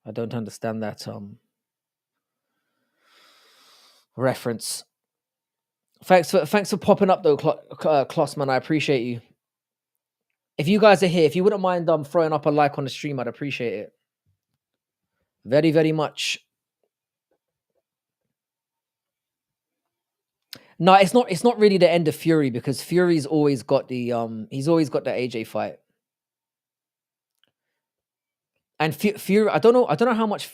I don't understand that reference. Thanks for popping up though, Klossman. I appreciate you. If you guys are here, if you wouldn't mind throwing up a like on the stream, I'd appreciate it. Very, very much. No, it's not really the end of Fury because Fury's always got the he's always got the AJ fight. And Fury, I don't know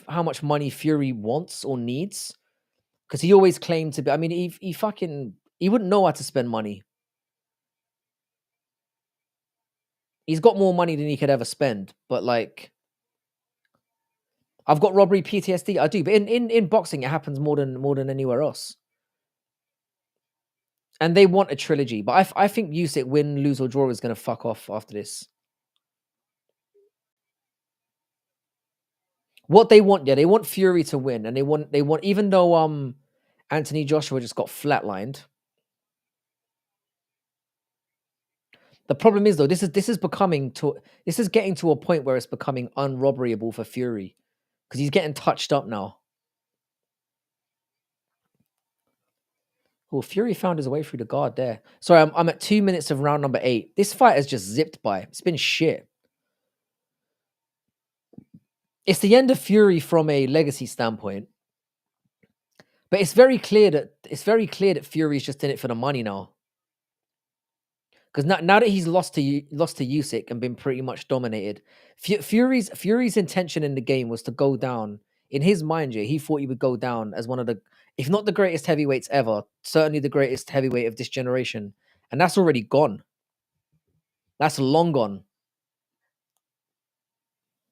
how much money Fury wants or needs, because he always claimed to be. I mean, he wouldn't know how to spend money. He's got more money than he could ever spend, but like, I've got robbery PTSD. I do, but in boxing, it happens more than anywhere else. And they want a trilogy, but I think Usyk win, lose or draw is going to fuck off after this. What they want, they want Fury to win, and they want even though Anthony Joshua just got flatlined. The problem is though, this is getting to a point where it's becoming unrobberyable for Fury because he's getting touched up now. Oh, Fury found his way through the guard there. Sorry, I'm at 2 minutes of round number 8. This fight has just zipped by. It's been shit. It's the end of Fury from a legacy standpoint. But it's very clear that Fury's just in it for the money now. Because now that he's lost to Usyk and been pretty much dominated, Fury's intention in the game was to go down. In his mind, yeah, he thought he would go down as one of the, if not the greatest heavyweights ever, certainly the greatest heavyweight of this generation, and that's already gone. That's long gone.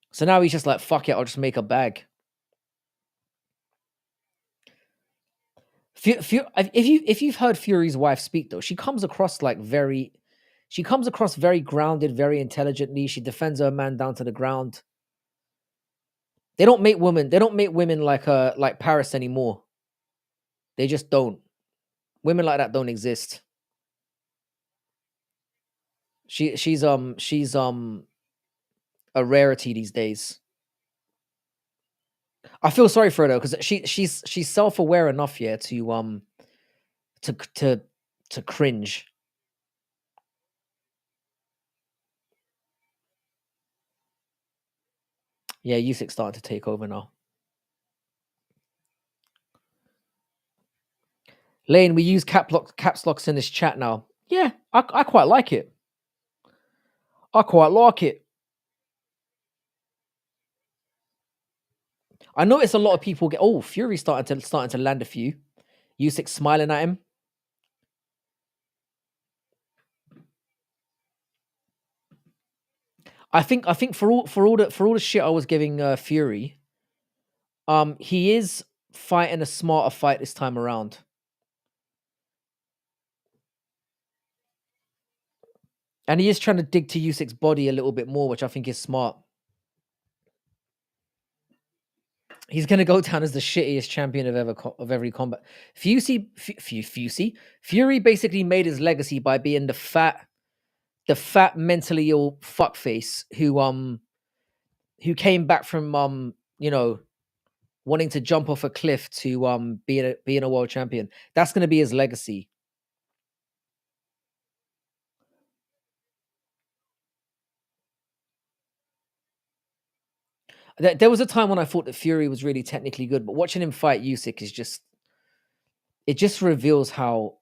So now he's just like, fuck it, I'll just make a bag. If you've heard Fury's wife speak though, she comes across very grounded, very intelligently. She defends her man down to the ground. They don't make women like Paris anymore. They just don't. Women like that don't exist. She's a rarity these days. I feel sorry for her though, because she's self-aware enough, yeah, to to to cringe. Yeah, Usyk's starting to take over now. Lane, we use caps locks in this chat now. Yeah, I quite like it. I quite like it. I notice a lot of people get, oh, Fury starting to land a few. Usyk smiling at him. I think for all the shit I was giving Fury, he is fighting a smarter fight this time around. And he is trying to dig to Usyk's body a little bit more, which I think is smart. He's going to go down as the shittiest champion of every combat. Fury basically made his legacy by being the fat mentally ill fuckface who came back from wanting to jump off a cliff to being a world champion. That's going to be his legacy. There was a time when I thought that Fury was really technically good, but watching him fight Usyk just reveals how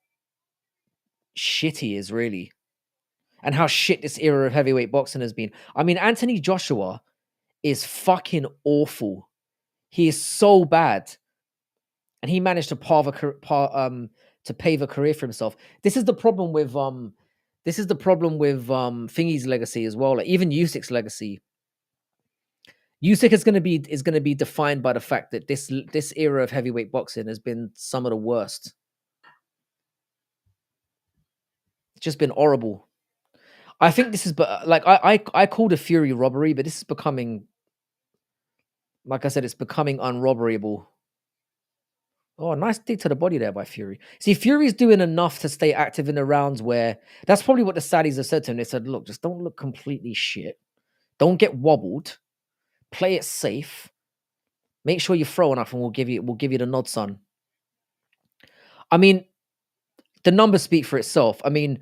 shit he is, really, and how shit this era of heavyweight boxing has been. I mean, Anthony Joshua is fucking awful. He is so bad, and he managed to pave a career for himself. This is the problem with Thingy's legacy as well. Like even Usyk's legacy. Usyk is going to be defined by the fact that this era of heavyweight boxing has been some of the worst. It's just been horrible. I think this is, but like I called a Fury robbery, but this is becoming, like I said, it's becoming unrobberable. Oh, nice dig to the body there by Fury. See, Fury's doing enough to stay active in the rounds where that's probably what the Saudis have said to him. They said, look, just don't look completely shit. Don't get wobbled. Play it safe. Make sure you throw enough and we'll give you the nod, son. I mean, the numbers speak for itself. I mean,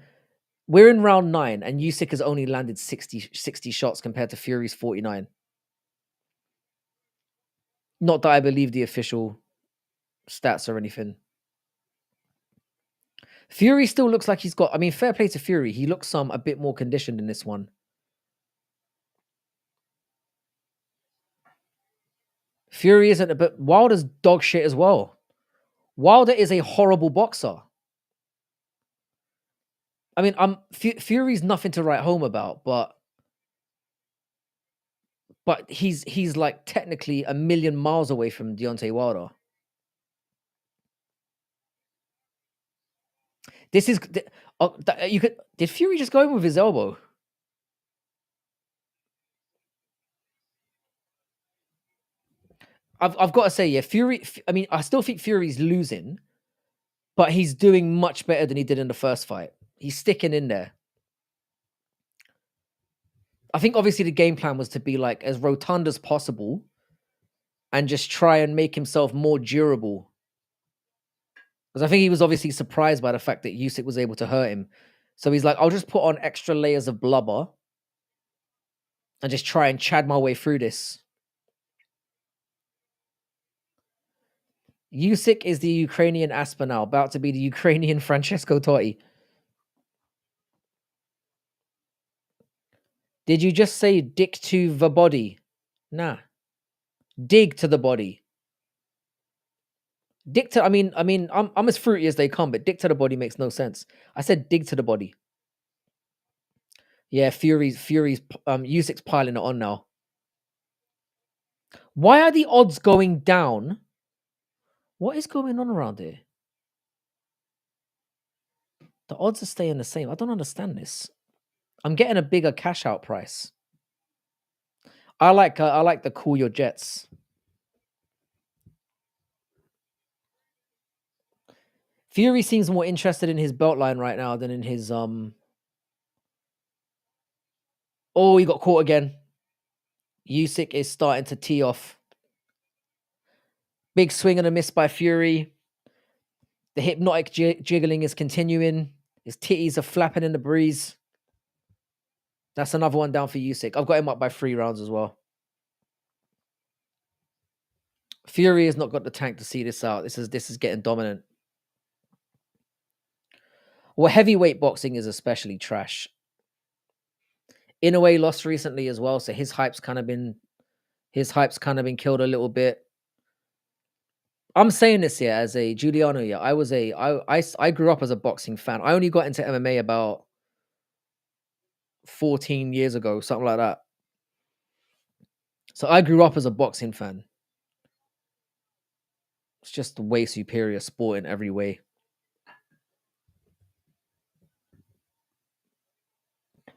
we're in round 9 and Usyk has only landed 60 shots compared to Fury's 49. Not that I believe the official stats or anything. Fury still looks like he's got, I mean, fair play to Fury. He looks a bit more conditioned in this one. Fury isn't a bit, Wilder's dog shit as well. Wilder is a horrible boxer. I mean, Fury's nothing to write home about, but he's like technically a million miles away from Deontay Wilder. This is did Fury just go in with his elbow? I've got to say, yeah, Fury. I mean, I still think Fury's losing, but he's doing much better than he did in the first fight. He's sticking in there. I think obviously the game plan was to be like as rotund as possible and just try and make himself more durable. Because I think he was obviously surprised by the fact that Usyk was able to hurt him. So he's like, I'll just put on extra layers of blubber and just try and chad my way through this. Usyk is the Ukrainian Aspinall, about to be the Ukrainian Francesco Totti. Did you just say dick to the body? Nah. Dig to the body. Dick to I'm as fruity as they come, but dick to the body makes no sense. I said dig to the body. Yeah, Fury's Usyk's piling it on now. Why are the odds going down? What is going on around here? The odds are staying the same. I don't understand this. I'm getting a bigger cash out price. I like the cool your jets. Fury seems more interested in his belt line right now than in his Oh, he got caught again. Usyk is starting to tee off. Big swing and a miss by Fury. The hypnotic jiggling is continuing. His titties are flapping in the breeze. That's another one down for Usyk. I've got him up by 3 rounds as well. Fury has not got the tank to see this out. This is getting dominant. Well, heavyweight boxing is especially trash. Inoue lost recently as well, so his hype's kind of been killed a little bit. I'm saying this here as a Giuliano. Yeah, I grew up as a boxing fan. I only got into MMA about 14 years ago, something like that. So I grew up as a boxing fan. It's just a way superior sport in every way.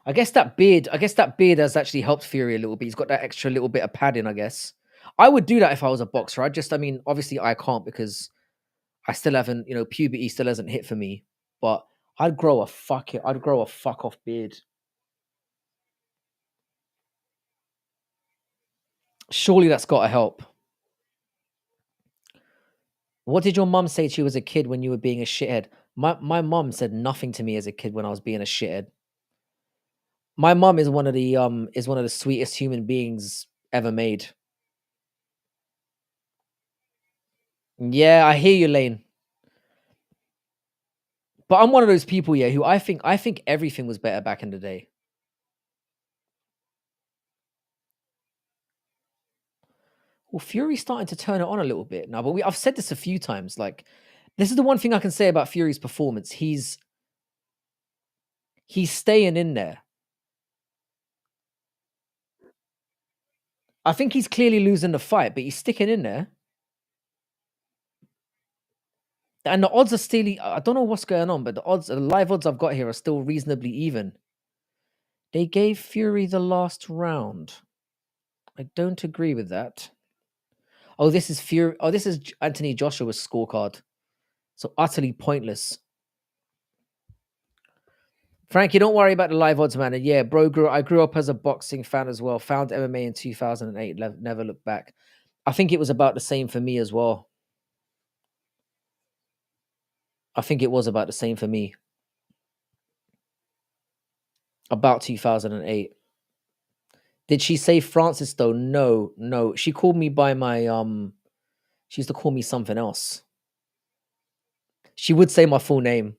I guess that beard has actually helped Fury a little bit. He's got that extra little bit of padding, I guess. I would do that if I was a boxer. Obviously I can't because I still haven't, puberty still hasn't hit for me. But I'd grow a fuck off beard. Surely that's got to help. What did your mum say to you as a kid when you were being a shithead? My mum said nothing to me as a kid when I was being a shithead. My mum is one of the sweetest human beings ever made. Yeah, I hear you, Lane. But I'm one of those people, yeah, who I think everything was better back in the day. Well, Fury's starting to turn it on a little bit now, but I've said this a few times. Like, this is the one thing I can say about Fury's performance. He's staying in there. I think he's clearly losing the fight, but he's sticking in there. And the odds are still, I don't know what's going on, but the live odds I've got here are still reasonably even. They gave Fury the last round. I don't agree with that. Oh, this is Fury. Oh, this is Anthony Joshua's scorecard. So utterly pointless. Frankie, don't worry about the live odds, man. And yeah, bro, I grew up as a boxing fan as well. Found MMA in 2008. Never looked back. I think it was about the same for me as well. I think it was about the same for me. About 2008. Did she say Francis though? No. She called me by my she used to call me something else. She would say my full name.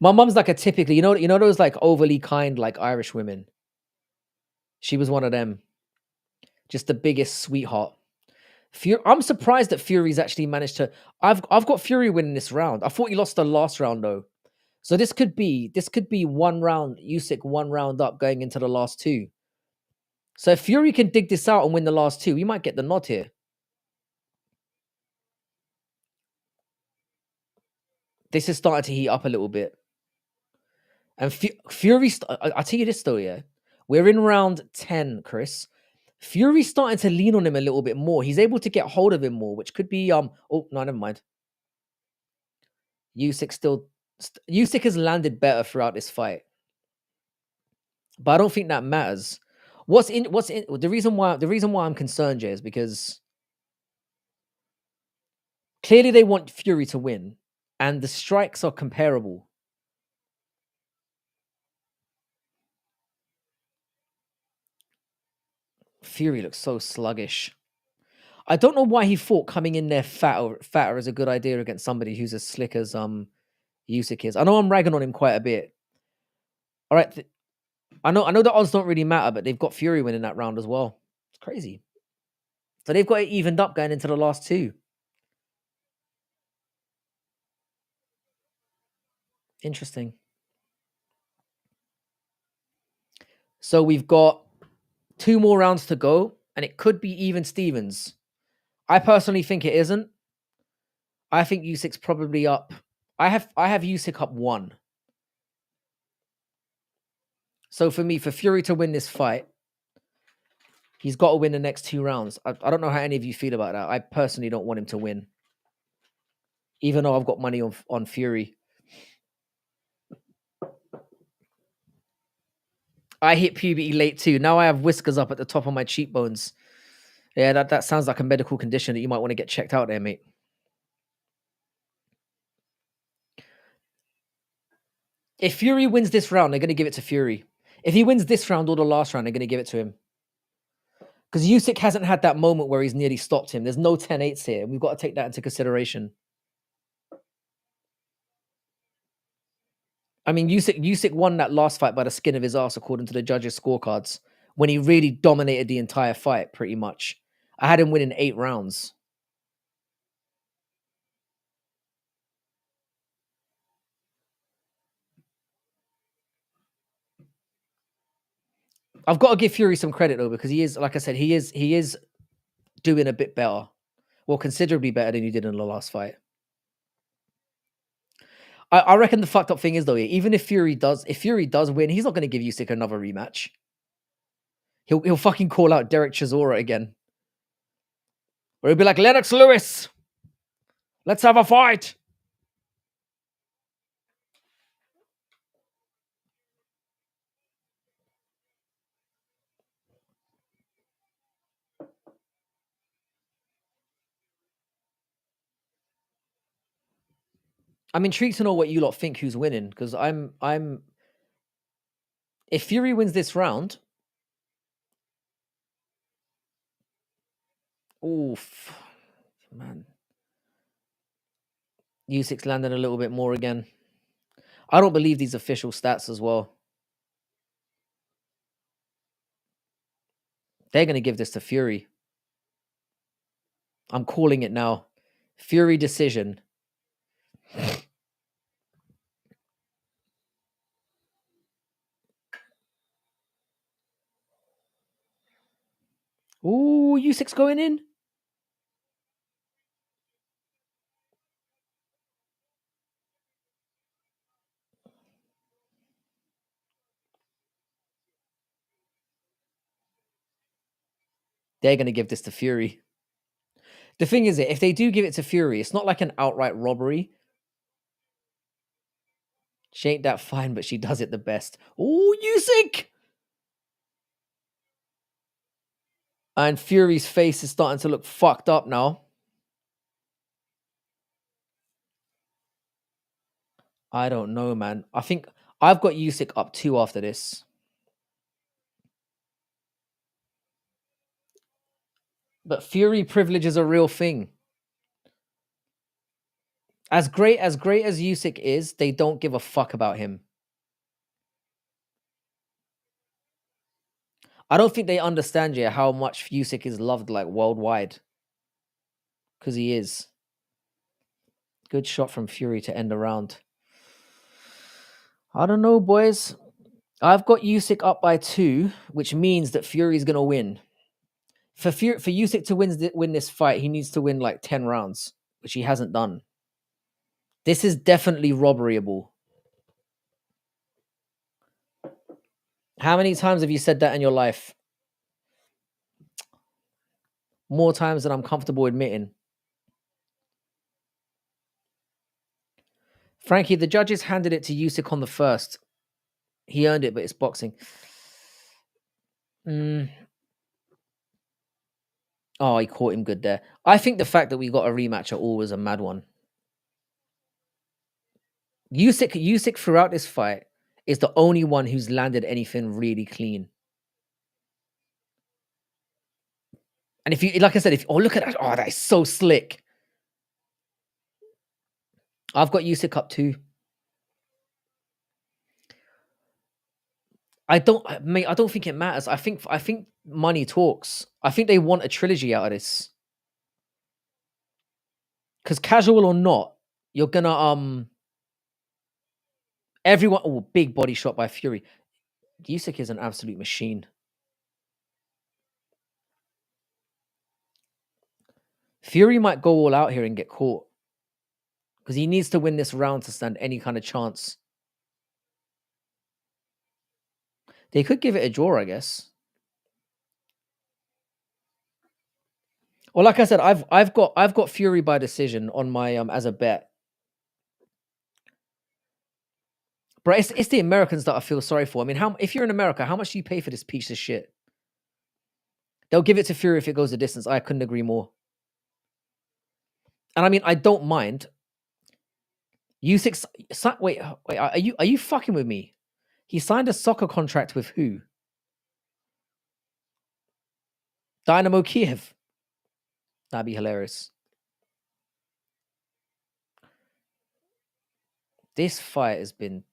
My mum's like a typically, those like overly kind, like Irish women. She was one of them. Just the biggest sweetheart. I'm surprised that Fury's actually managed to. I've got Fury winning this round. I thought he lost the last round though. So this could be 1 round, Usyk 1 round up going into the last 2. So if Fury can dig this out and win the last 2, we might get the nod here. This is starting to heat up a little bit. And Fury, I'll tell you this though, yeah. We're in round 10, Chris. Fury's starting to lean on him a little bit more. He's able to get hold of him more, which could be oh no, never mind. Usyk has landed better throughout this fight. But I don't think that matters. The reason why I'm concerned, Jay, is because clearly they want Fury to win, and the strikes are comparable. Fury looks so sluggish. I don't know why he thought coming in there fatter is a good idea against somebody who's as slick as Usyk is. I know I'm ragging on him quite a bit. All right, I know the odds don't really matter, but they've got Fury winning that round as well. It's crazy. So they've got it evened up going into the last two. Interesting. So we've got 2 more rounds to go, and it could be even Stevens. I personally think it isn't. I think Usyk's probably up. I have Usyk up 1. So for me, for Fury to win this fight, he's got to win the next 2 rounds. I don't know how any of you feel about that. I personally don't want him to win, even though I've got money on Fury. I hit puberty late too. Now I have whiskers up at the top of my cheekbones. Yeah, that sounds like a medical condition that you might want to get checked out there, mate. If Fury wins this round, they're going to give it to Fury. If he wins this round or the last round, they're going to give it to him. Because Usyk hasn't had that moment where he's nearly stopped him. There's no 10-8s here. We've got to take that into consideration. I mean, Usyk won that last fight by the skin of his ass, according to the judges' scorecards, when he really dominated the entire fight, pretty much. I had him winning 8 rounds. I've got to give Fury some credit though, because he is, like I said, he is doing a bit better. Well, considerably better than he did in the last fight. I reckon the fucked up thing is though, even if Fury does win, he's not going to give Usyk another rematch. He'll fucking call out Derek Chisora again, or he'll be like, Lennox Lewis, let's have a fight. I'm intrigued to know what you lot think who's winning, because I'm. If Fury wins this round, oof, man, Usyk's landing a little bit more again. I don't believe these official stats as well. They're going to give this to Fury. I'm calling it now. Fury decision. Ooh, Usyk's going in. They're going to give this to Fury. The thing is, if they do give it to Fury, it's not like an outright robbery. She ain't that fine, but she does it the best. Ooh, Usyk! And Fury's face is starting to look fucked up now. I don't know, man. I think I've got Usyk up 2 after this. But Fury privilege is a real thing. As great as Usyk is, they don't give a fuck about him. I don't think they understand yet how much Usyk is loved like worldwide. Because he is. Good shot from Fury to end the round. I don't know, boys. I've got Usyk up by 2, which means that Fury's going to win. For Usyk to win this fight, he needs to win like 10 rounds, which he hasn't done. This is definitely robberyable. How many times have you said that in your life? More times than I'm comfortable admitting. Frankie, the judges handed it to Usyk on the first. He earned it, but it's boxing. Oh, he caught him good there. I think the fact that we got a rematch at all was a mad one. Usyk throughout this fight is the only one who's landed anything really clean. And if you, like I said, look at that. Oh, that is so slick. I've got Usyk up too. Mate, I don't think it matters. I think money talks. I think they want a trilogy out of this. Because casual or not, you're gonna everyone. Oh, big body shot by Fury. Usyk is an absolute machine. Fury might go all out here and get caught because he needs to win this round to stand any kind of chance. They could give it a draw, I guess. Well, like I said, I've got Fury by decision on my as a bet. But it's the Americans that I feel sorry for. I mean, if you're in America, how much do you pay for this piece of shit? They'll give it to Fury if it goes the distance. I couldn't agree more. And I mean, I don't mind. Usyk, wait, are you fucking with me? He signed a soccer contract with who? Dynamo Kiev. That'd be hilarious. This fight has been.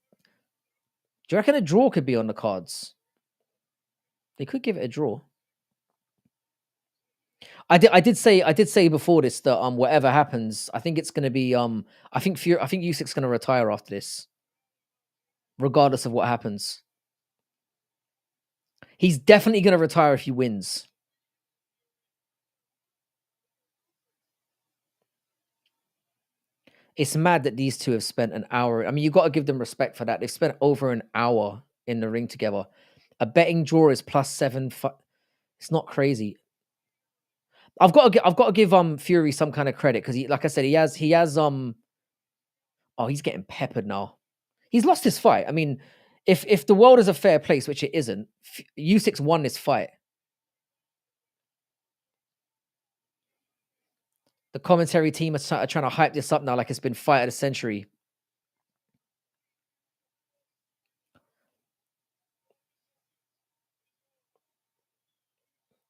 Do you reckon a draw could be on the cards? They could give it a draw. I did say before this that whatever happens, I think it's gonna be I think Usyk's gonna retire after this, regardless of what happens. He's definitely gonna retire if he wins. It's mad that these two have spent an hour. I mean, you got to give them respect for that. They've spent over an hour in the ring together. A betting draw is +7. It's not crazy. I've got to give Fury some kind of credit because like I said, he has oh, he's getting peppered now. He's lost his fight. I mean, if the world is a fair place, which it isn't, Usyk's won this fight. The commentary team are trying to hype this up now like it's been fight of the century.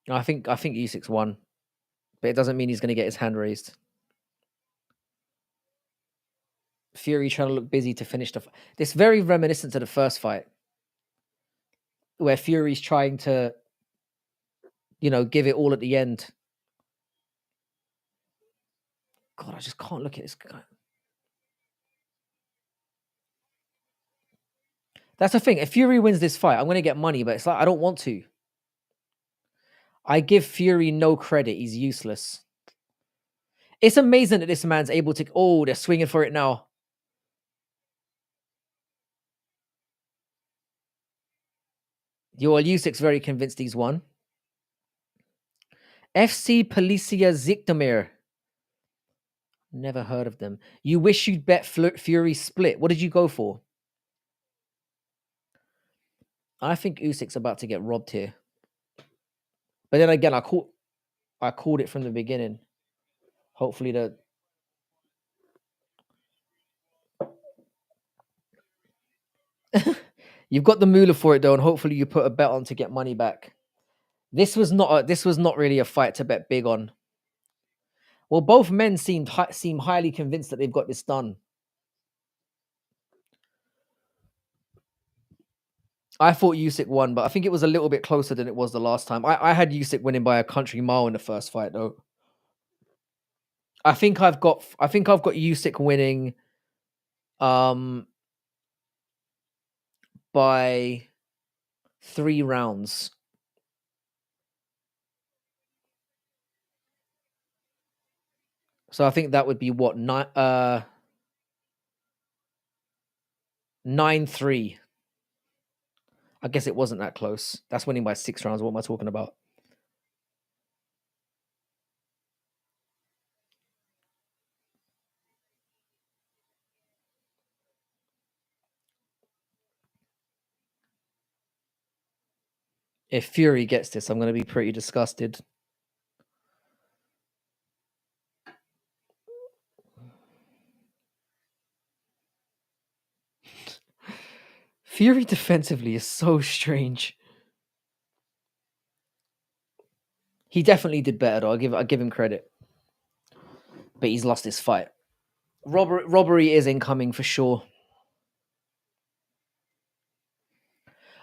I think Usyk's won, but it doesn't mean he's going to get his hand raised. Fury trying to look busy to finish the fight. This very reminiscent to the first fight, where Fury's trying to, give it all at the end. God, I just can't look at this guy. That's the thing. If Fury wins this fight, I'm going to get money, but it's like I don't want to. I give Fury no credit. He's useless. It's amazing that this man's able to. Oh, they're swinging for it now. Usyk's very convinced he's won. FC Policia Zikdomir. Never heard of them. You wish you'd bet Fury split. What did you go for? I think Usyk's about to get robbed here. But then again, I called it from the beginning. Hopefully you've got the moolah for it though, and hopefully you put a bet on to get money back. This was not really a fight to bet big on. Well, both men seem highly convinced that they've got this done. I thought Usyk won, but I think it was a little bit closer than it was the last time. I had Usyk winning by a country mile in the first fight, though. I think I've got Usyk winning, by 3 rounds. So I think that would be what 9-3. I guess it wasn't that close. That's winning by 6 rounds. What am I talking about? If Fury gets this, I'm going to be pretty disgusted. Fury defensively is so strange. He definitely did better though. I give him credit, but he's lost this fight. Robbery is incoming for sure.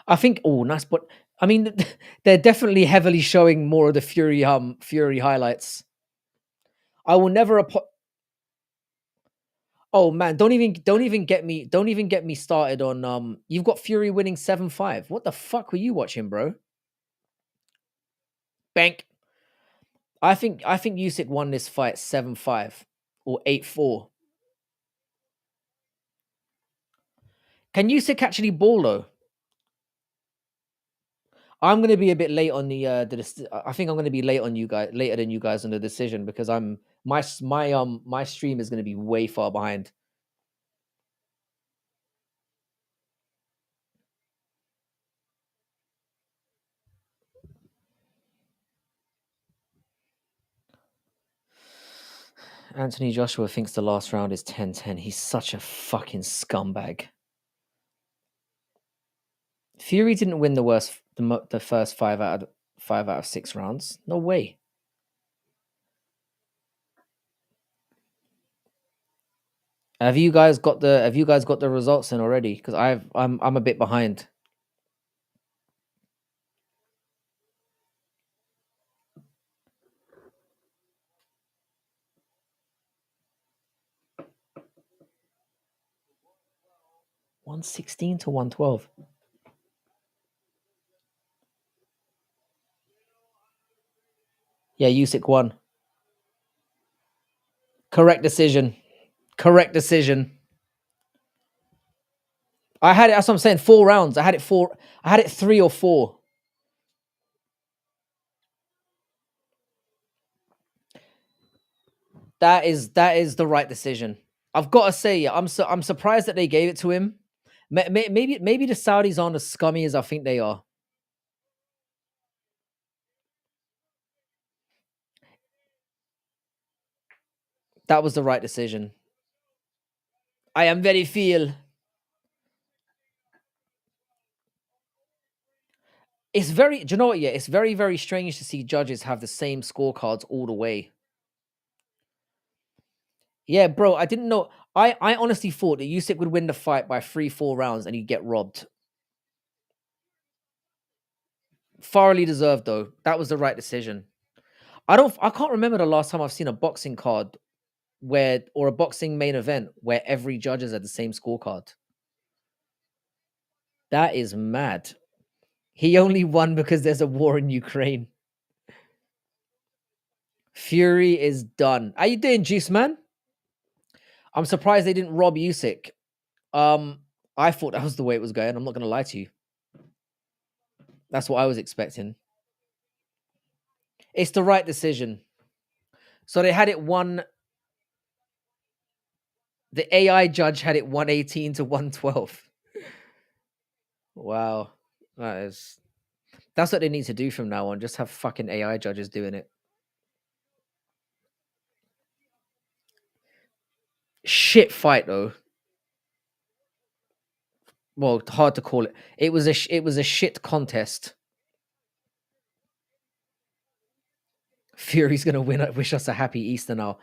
I think. Oh, nice, but I mean, they're definitely heavily showing more of the Fury highlights. I will never. Oh man, don't even get me started on you've got Fury winning 7-5. What the fuck were you watching, bro? Bank. I think Usyk won this fight 7-5 or 8-4. Can Usyk actually ball though? I'm gonna be a bit late on I think I'm gonna be late on you guys, later than you guys on the decision because my stream is gonna be way far behind. Anthony Joshua thinks the last round is 10-10. He's such a fucking scumbag. Fury didn't win the first 5 out of 6 rounds. No way. Have you guys got the results in already? Because I'm a bit behind. $116 to $112. Yeah, Usyk won. Correct decision. Correct decision. I had it. That's what I'm saying. 4 rounds. I had it 3 or 4. That is the right decision. I've got to say, I'm surprised that they gave it to him. Maybe the Saudis aren't as scummy as I think they are. That was the right decision. I am very feel. It's very. Do you know what? Yeah, it's very very strange to see judges have the same scorecards all the way. Yeah, bro, I didn't know. I honestly thought that Usyk would win the fight by 3-4 rounds and he'd get robbed. Thoroughly deserved though. That was the right decision. I can't remember the last time I've seen a boxing card or a boxing main event where every judge has had the same scorecard. That is mad. He only won because there's a war in Ukraine. Fury is done. How you doing, Juice Man? I'm surprised they didn't rob Usyk. I thought that was the way it was going. I'm not gonna lie to you. That's what I was expecting. It's the right decision. So they had it one. The AI judge had it 118 to 112. Wow. That's what they need to do from now on. Just have fucking AI judges doing it. Shit fight though. Well, hard to call it. It was a shit contest. Fury's gonna win. Wish us a happy Easter now.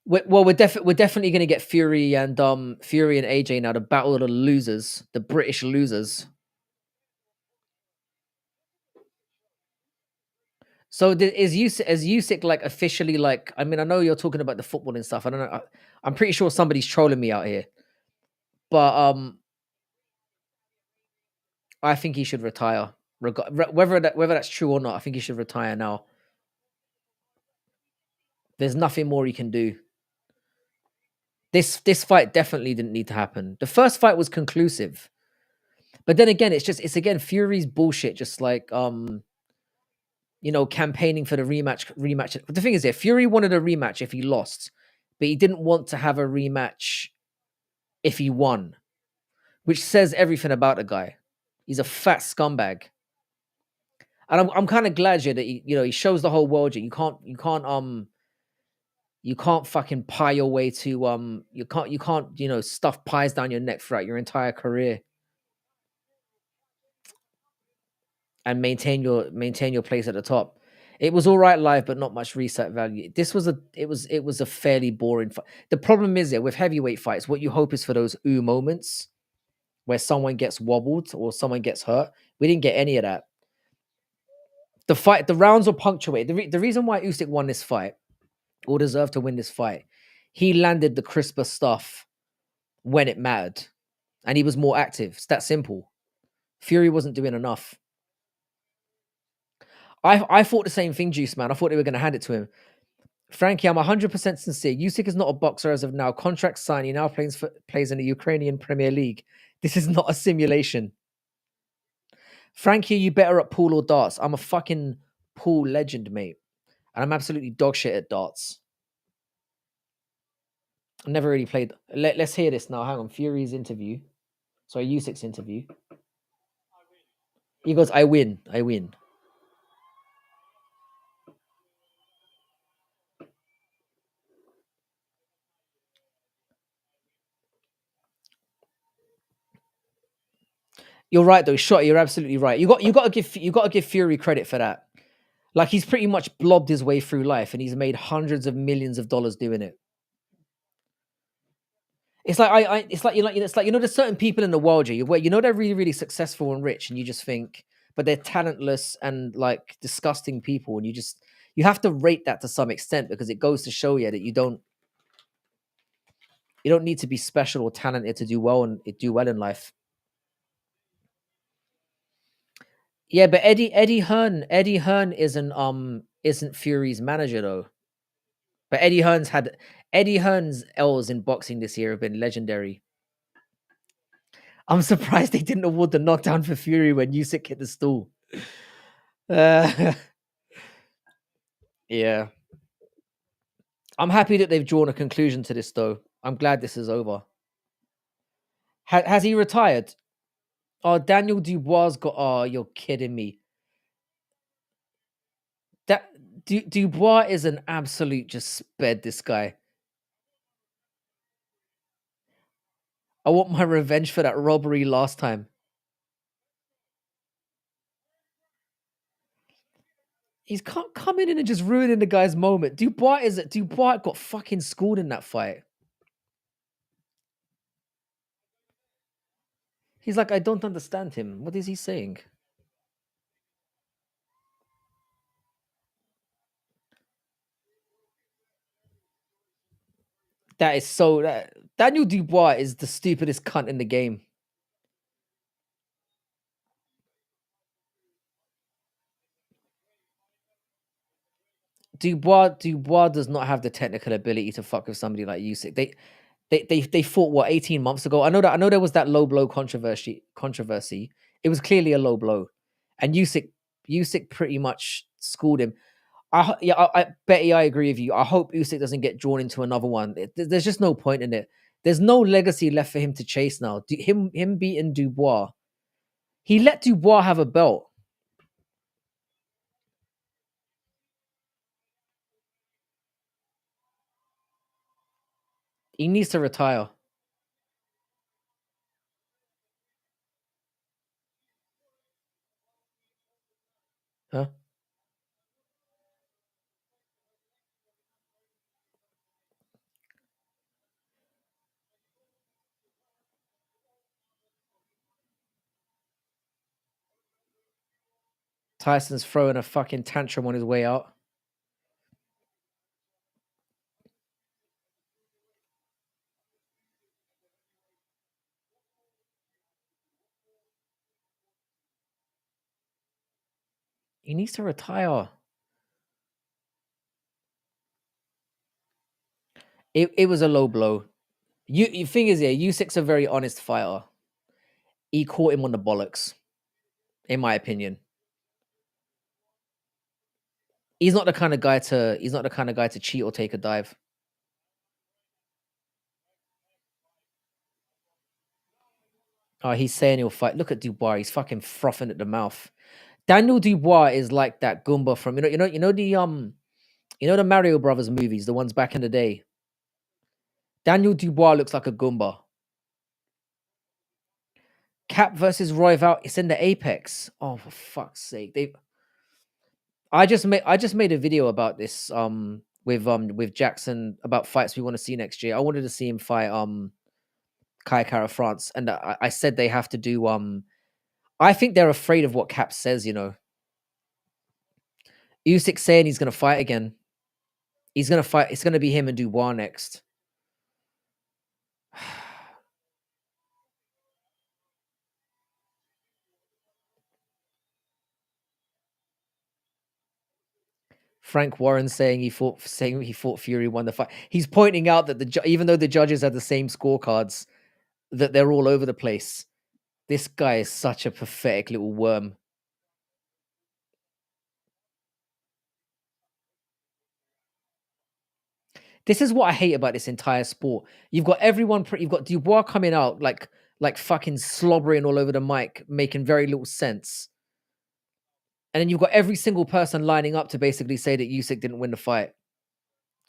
We're definitely gonna get Fury and AJ now to battle the losers, the British losers. So is Usyk like officially like? I mean, I know you're talking about the football and stuff. I don't know. I'm pretty sure somebody's trolling me out here, but I think he should retire. Whether that's true or not, I think he should retire now. There's nothing more he can do. This fight definitely didn't need to happen. The first fight was conclusive, but then again, it's again Fury's bullshit. Just like campaigning for the rematch. But the thing is, Fury wanted a rematch if he lost, but he didn't want to have a rematch if he won, which says everything about the guy. He's a fat scumbag, and I'm kind of glad that he shows the whole world you can't fucking pie your way to you can't stuff pies down your neck throughout your entire career and maintain your place at the top. It was all right live, but not much reset value. This was a fairly boring fight. The problem is with heavyweight fights, what you hope is for those ooh moments where someone gets wobbled or someone gets hurt. We didn't get any of that. The rounds were punctuated. The reason why Usyk won this fight or deserved to win this fight, he landed the crisper stuff when it mattered, and he was more active. It's that simple. Fury wasn't doing enough. I thought the same thing, Juice Man. I thought they were going to hand it to him. Frankie, I'm 100% sincere. Usyk is not a boxer as of now. Contract signed. He now plays in the Ukrainian Premier League. This is not a simulation. Frankie, you better at pool or darts? I'm a fucking pool legend, mate. And I'm absolutely dog shit at darts. I never really played. Let's hear this now. Hang on. Fury's interview. Sorry, Usyk's interview. He goes, I win. I win. You're right though, shot. You're absolutely right. You got to give Fury credit for that. Like he's pretty much blobbed his way through life, and he's made hundreds of millions of dollars doing it. It's like it's like there's certain people in the world where they're really really successful and rich, and you just think, but they're talentless and like disgusting people, and you have to rate that to some extent because it goes to show you that you don't need to be special or talented to do well in life. Yeah, but Eddie Hearn isn't Fury's manager though. But Eddie Hearn's L's in boxing this year have been legendary. I'm surprised they didn't award the knockdown for Fury when Usyk hit the stool. Yeah. I'm happy that they've drawn a conclusion to this though. I'm glad this is over. Has he retired? Oh, Daniel Dubois got. Oh, you're kidding me. That Dubois is an absolute just sped. This guy. I want my revenge for that robbery last time. He's coming in and just ruining the guy's moment. Dubois got fucking schooled in that fight. He's like, I don't understand him. What is he saying? That is so. Daniel Dubois is the stupidest cunt in the game. Dubois does not have the technical ability to fuck with somebody like Usyk. They fought what 18 months ago. I know there was that low blow controversy. It was clearly a low blow, and Usyk pretty much schooled him. I Betty, I agree with you. I hope Usyk doesn't get drawn into another one. There's just no point in it. There's no legacy left for him to chase now. Him beating Dubois, he let Dubois have a belt. He needs to retire. Huh? Tyson's throwing a fucking tantrum on his way out. He needs to retire. It was a low blow. You thing is, Usyk's a very honest fighter. He caught him on the bollocks, in my opinion. He's not the kind of guy to cheat or take a dive. Oh, he's saying he'll fight. Look at Dubois. He's fucking frothing at the mouth. Daniel Dubois is like that Goomba from the Mario Brothers movies, the ones back in the day. Daniel Dubois looks like a Goomba. Cap versus Royval. It's in the Apex. Oh, for fuck's sake! I just made a video about this with Jackson about fights we want to see next year. I wanted to see him fight Kai Kara France, and I said they have to do I think they're afraid of what Cap says. Usyk saying he's gonna fight again. He's gonna fight. It's gonna be him and Dubois next. Frank Warren saying he fought Fury, won the fight. He's pointing out that even though the judges had the same scorecards, that they're all over the place. This guy is such a pathetic little worm. This is what I hate about this entire sport. You've got everyone. You've got Dubois coming out like fucking slobbering all over the mic, making very little sense. And then you've got every single person lining up to basically say that Usyk didn't win the fight.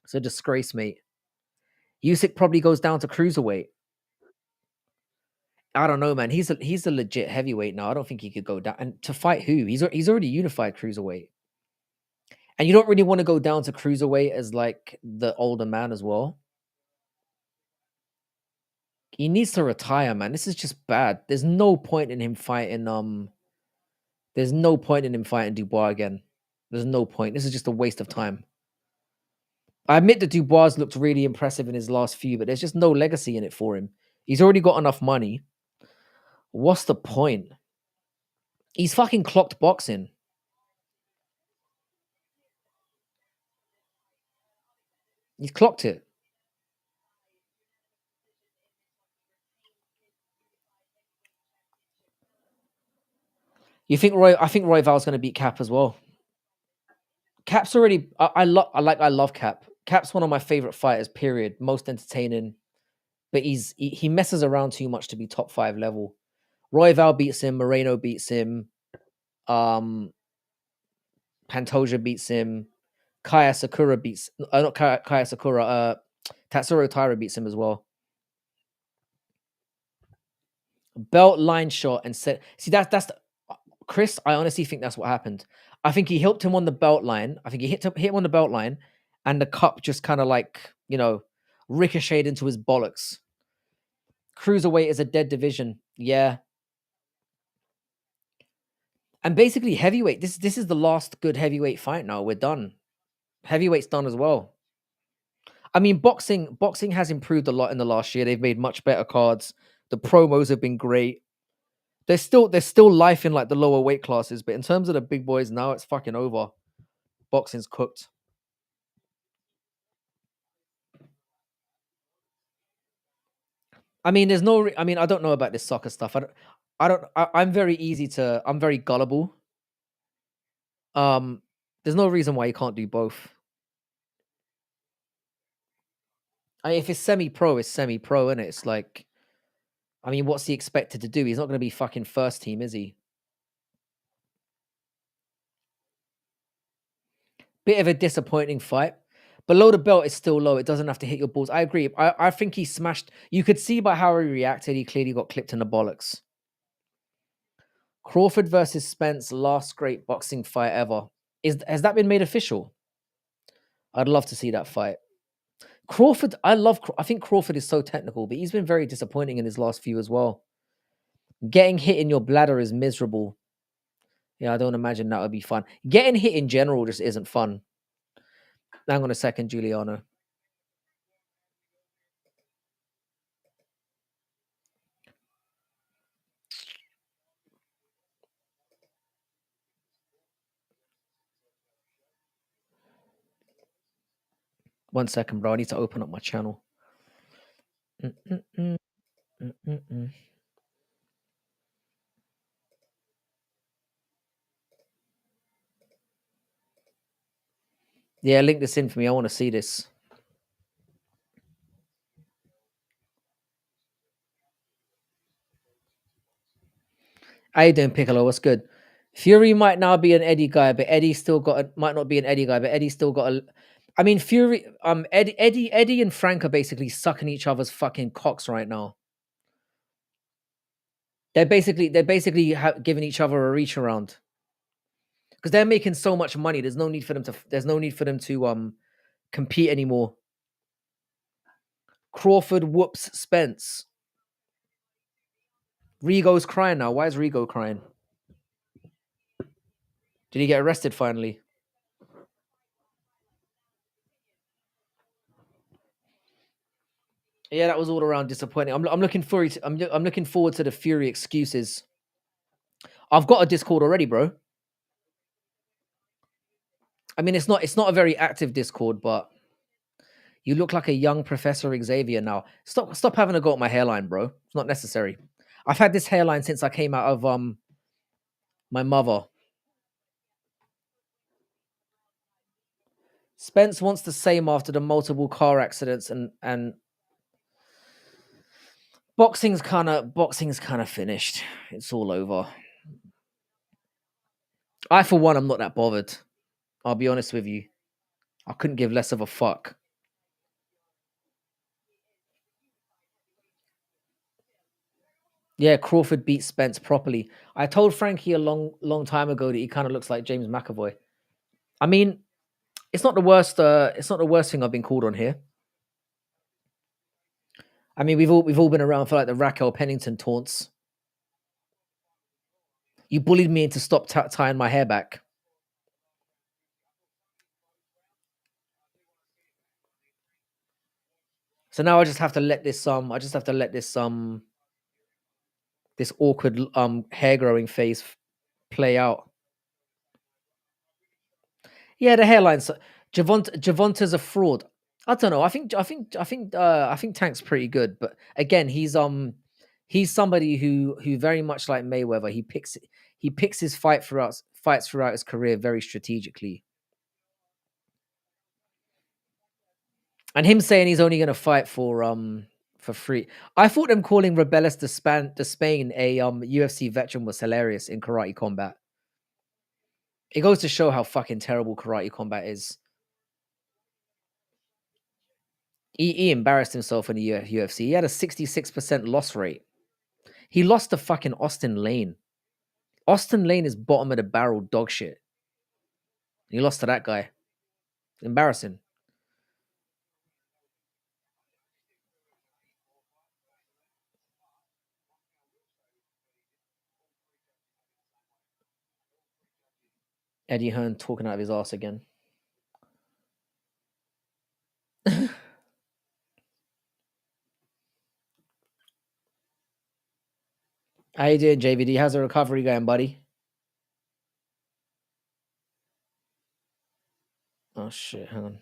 It's a disgrace, mate. Usyk probably goes down to cruiserweight. I don't know, man. He's a legit heavyweight now. I don't think he could go down. And to fight who? He's already unified cruiserweight. And you don't really want to go down to cruiserweight as like the older man as well. He needs to retire, man. This is just bad. There's no point in him fighting. There's no point in him fighting Dubois again. There's no point. This is just a waste of time. I admit that Dubois looked really impressive in his last few, but there's just no legacy in it for him. He's already got enough money. What's the point? He's fucking clocked boxing. He's clocked it. You think Roy? I think Royval's going to beat Cap as well. Cap's already. I love Cap. Cap's one of my favorite fighters. Period. Most entertaining, but he messes around too much to be top 5 level. Royval beats him. Moreno beats him. Pantoja beats him. Kaya Sakura beats. Not Kaya Sakura. Tatsuro Taira beats him as well. Belt line shot and set. See that's Chris. I honestly think that's what happened. I think he helped him on the belt line. I think he hit him on the belt line, and the cup just kind of like ricocheted into his bollocks. Cruiserweight is a dead division. Yeah. And basically heavyweight. This is the last good heavyweight fight now. We're done. Heavyweight's done as well. I mean, boxing has improved a lot in the last year. They've made much better cards. The promos have been great. There's still life in like the lower weight classes, but in terms of the big boys now, it's fucking over. Boxing's cooked. I mean, there's no. I mean, I don't know about this soccer stuff. I'm very easy to. I'm very gullible. Um, there's no reason why you can't do both. If it's semi-pro, it's semi-pro, and it's like, I mean, what's he expected to do? He's not going to be fucking first team, is he? Bit of a disappointing fight. Below the belt is still low. It doesn't have to hit your balls. I agree. I think he smashed. You could see by how he reacted. He clearly got clipped in the bollocks. Crawford versus Spence, last great boxing fight ever. Has that been made official? I'd love to see that fight. Crawford, I think Crawford is so technical, but he's been very disappointing in his last few as well. Getting hit in your bladder is miserable. Yeah, I don't imagine that would be fun. Getting hit in general just isn't fun. Hang on a second, Giuliano. One second, bro. I need to open up my channel. Mm-mm-mm. Mm-mm-mm. Yeah, link this in for me. I want to see this. How you doing, Piccolo? What's good? Fury might now be an Eddie guy, but Eddie still might not be an Eddie guy, but Eddie still got a. I mean, Fury, Eddie, and Frank are basically sucking each other's fucking cocks right now. They're basically giving each other a reach around. because they're making so much money. There's no need for them to. There's no need for them to compete anymore. Crawford whoops Spence. Rigo's crying now. Why is Rigo crying? Did he get arrested finally? Yeah, that was all around disappointing. I'm looking forward. I'm looking forward to the Fury excuses. I've got a Discord already, bro. I mean, it's not a very active Discord, but you look like a young Professor Xavier now. Stop having a go at my hairline, bro. It's not necessary. I've had this hairline since I came out of my mother. Spence wants the same after the multiple car accidents and boxing's kind of finished. It's all over. I for one, I'm not that bothered. I'll be honest with you. I couldn't give less of a fuck. Yeah, Crawford beat Spence properly. I told Frankie a long time ago that he kind of looks like James McAvoy. I mean, it's not the worst. It's not the worst thing I've been called on here. I mean, we've all been around for like the Raquel Pennington taunts. You bullied me into stop tying my hair back. So now I just have to let this this awkward hair growing phase play out. Yeah, the hairline's Javonta's a fraud. I don't know. I think Tank's pretty good, but again, he's somebody who very much like Mayweather. He picks his fights throughout his career very strategically. And him saying he's only going to fight for free. I thought them calling Rebellis de Spain a UFC veteran was hilarious in Karate Combat. It goes to show how fucking terrible Karate Combat is. He embarrassed himself in the UFC. He had a 66% loss rate. He lost to fucking Austin Lane. Austin Lane is bottom of the barrel dog shit. He lost to that guy. Embarrassing. Eddie Hearn talking out of his ass again. How you doing, JVD? How's the recovery going, buddy? Oh shit, hang on.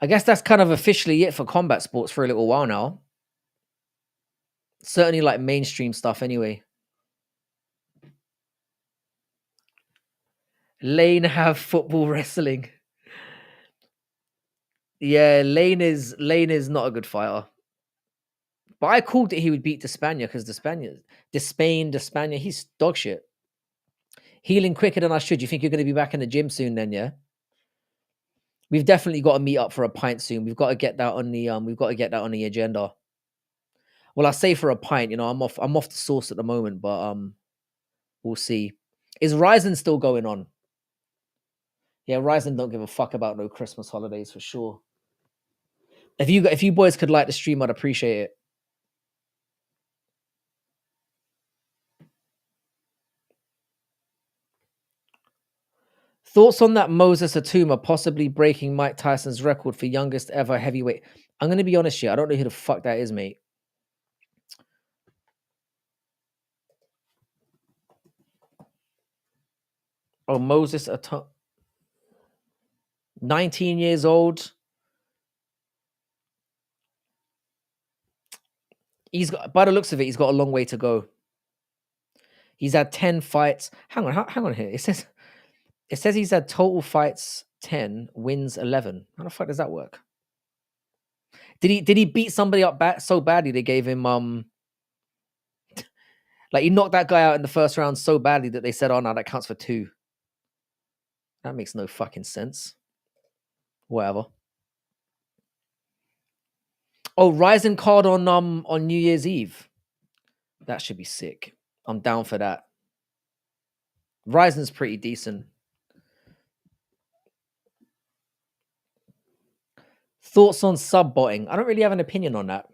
I guess that's kind of officially it for combat sports for a little while now. Certainly like mainstream stuff anyway. Lane have football wrestling. Yeah, Lane is not a good fighter. But I called that he would beat Despania because Despania, he's dog shit. Healing quicker than I should. You think you're going to be back in the gym soon then, yeah? We've definitely got to meet up for a pint soon. We've got to get that on the agenda. Well, I say for a pint, I'm off the sauce at the moment, but we'll see. Is Ryzen still going on? Yeah, Ryzen don't give a fuck about no Christmas holidays for sure. If you boys could like the stream, I'd appreciate it. Thoughts on that Moses Atuma possibly breaking Mike Tyson's record for youngest ever heavyweight? I'm going to be honest here. I don't know who the fuck that is, mate. Oh, Moses Atuma. 19 years old. He's got, by the looks of it, he's got a long way to go. He's had 10 fights. Hang on here. It says he's had total fights 10, wins 11. How the fuck does that work? Did he beat somebody up so badly they gave him like he knocked that guy out in the first round so badly that they said, "Oh no, that counts for 2." That makes no fucking sense. Whatever. Oh, Rising card on New Year's Eve. That should be sick. I'm down for that. Rising's pretty decent. Thoughts on sub botting? I don't really have an opinion on that.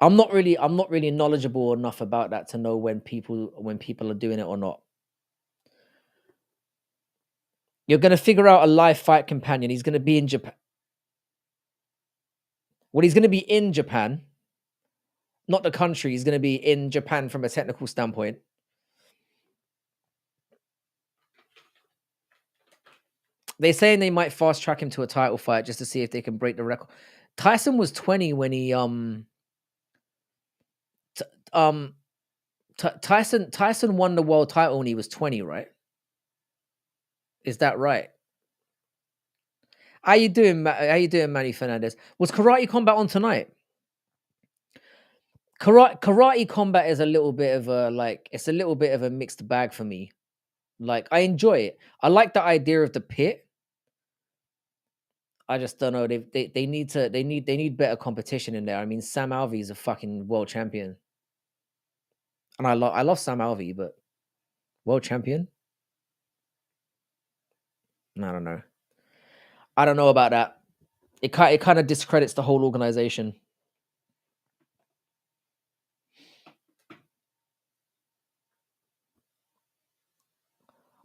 I'm not really knowledgeable enough about that to know when people are doing it or not. You're gonna figure out a live fight companion. He's gonna be in Japan. Well, he's gonna be in Japan, not the country. He's gonna be in Japan from a technical standpoint. They're saying they might fast track him to a title fight just to see if they can break the record. Tyson was 20 when he Tyson won the world title when he was 20, right? Is that right? How you doing, how you doing, Manny Fernandez? Was Karate Combat on tonight? Karate Combat is a little bit of a it's a little bit of a mixed bag for me. Like, I enjoy it. I like the idea of the pit. I just don't know. They need better competition in there. I mean, Sam Alvey is a fucking world champion, and I love Sam Alvey, but world champion. I don't know. I don't know about that. It kind of discredits the whole organization.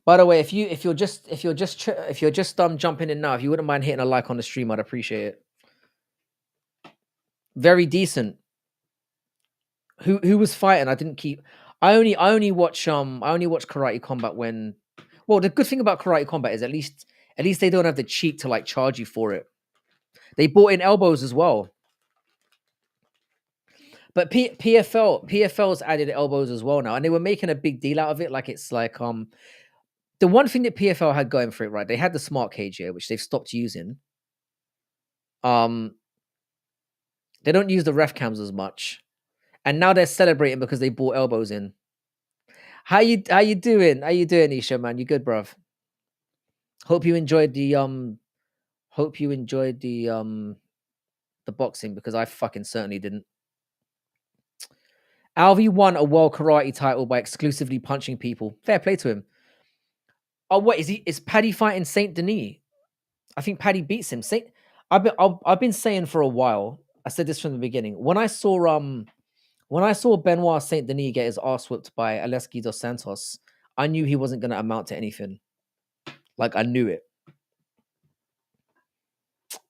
By the way, if you're just jumping in now, if you wouldn't mind hitting a like on the stream, I'd appreciate it. Very decent. Who was fighting? I didn't keep. I only watch Karate Combat when. Well, the good thing about Karate Combat is at least they don't have the cheek to like charge you for it. They bought in elbows as well. But PFL's added elbows as well now, and they were making a big deal out of it. Like, it's like the one thing that PFL had going for it, right? They had the smart cage here, which they've stopped using. They don't use the ref cams as much, and now they're celebrating because they bought elbows in. How you doing? How you doing, Isha, man? You good, bruv? Hope you enjoyed the boxing, because I fucking certainly didn't. Alvey won a world karate title by exclusively punching people. Fair play to him. Oh, what is Paddy fighting Saint Denis? I think Paddy beats him. I've been saying for a while. I said this from the beginning. When I saw Benoit Saint Denis get his ass whipped by Aleski dos Santos, I knew he wasn't going to amount to anything. Like, I knew it.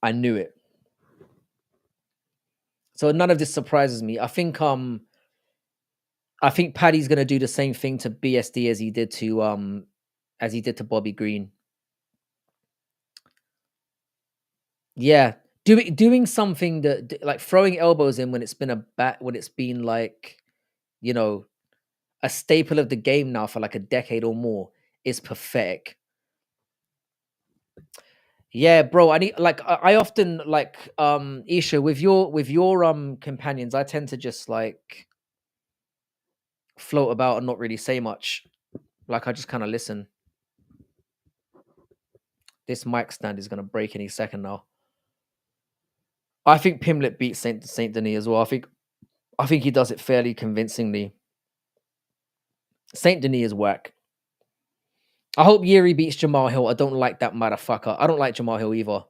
I knew it. So none of this surprises me. I think Paddy's going to do the same thing to BSD as he did to Bobby Green. Yeah, doing something that, like, throwing elbows in when it's been like, you know, a staple of the game now for like a decade or more is pathetic. Yeah, bro. I need, like, I often, like, Isha, with your companions, I tend to just like float about and not really say much. Like, I just kind of listen. This mic stand is gonna break any second now. I think Pimlet beats Saint Denis as well. I think he does it fairly convincingly. Saint Denis is whack. I hope Yuri beats Jamal Hill. I don't like that motherfucker. I don't like Jamal Hill either.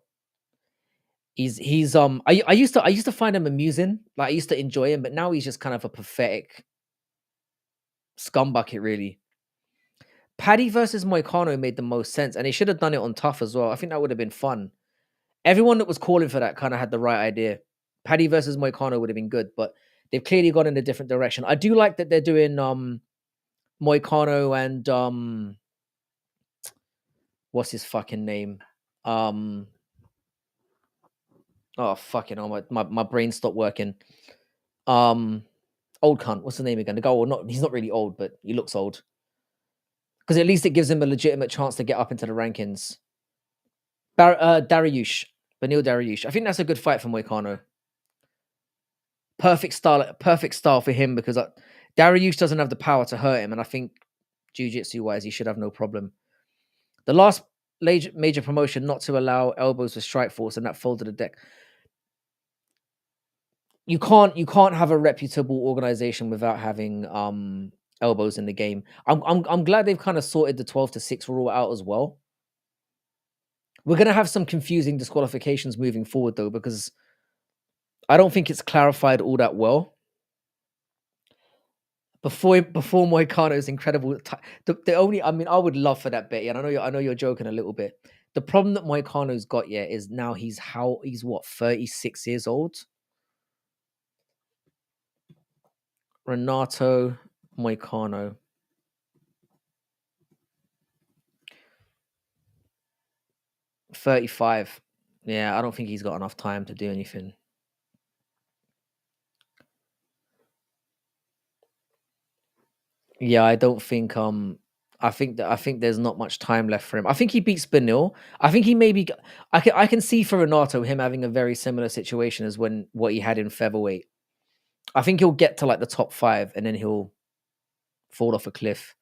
He's I used to find him amusing. Like, I used to enjoy him, but now he's just kind of a pathetic scumbucket, really. Paddy versus Moicano made the most sense, and they should have done it on Tough as well. I think that would have been fun. Everyone that was calling for that kind of had the right idea. Paddy versus Moicano would have been good, but they've clearly gone in a different direction. I do like that they're doing Moicano and what's his fucking name? Oh, fucking hell, my brain stopped working. Old cunt. What's the name again? The guy, well, not, he's not really old, but he looks old. Because at least it gives him a legitimate chance to get up into the rankings. Dariush. Benil Dariush. I think that's a good fight for Moicano. Perfect style for him, because Dariush doesn't have the power to hurt him, and I think jiu-jitsu wise he should have no problem. The last major promotion not to allow elbows with strike force, and that folded the deck. You can't have a reputable organization without having elbows in the game. I'm glad they've kind of sorted the 12-6 rule out as well. We're gonna have some confusing disqualifications moving forward though, because I don't think it's clarified all that well. Before Moicano's incredible the only, I mean, I would love for that bet, and I know you're joking a little bit. The problem that Moicano's got, yeah, is now he's what, 36 years old? Renato Moicano. 35. Yeah, I don't think he's got enough time to do anything. Yeah, I don't think I think there's not much time left for him. I think he beats Benil. I think he maybe I can see for Renato him having a very similar situation as what he had in featherweight. I think he'll get to like the top 5 and then he'll fall off a cliff.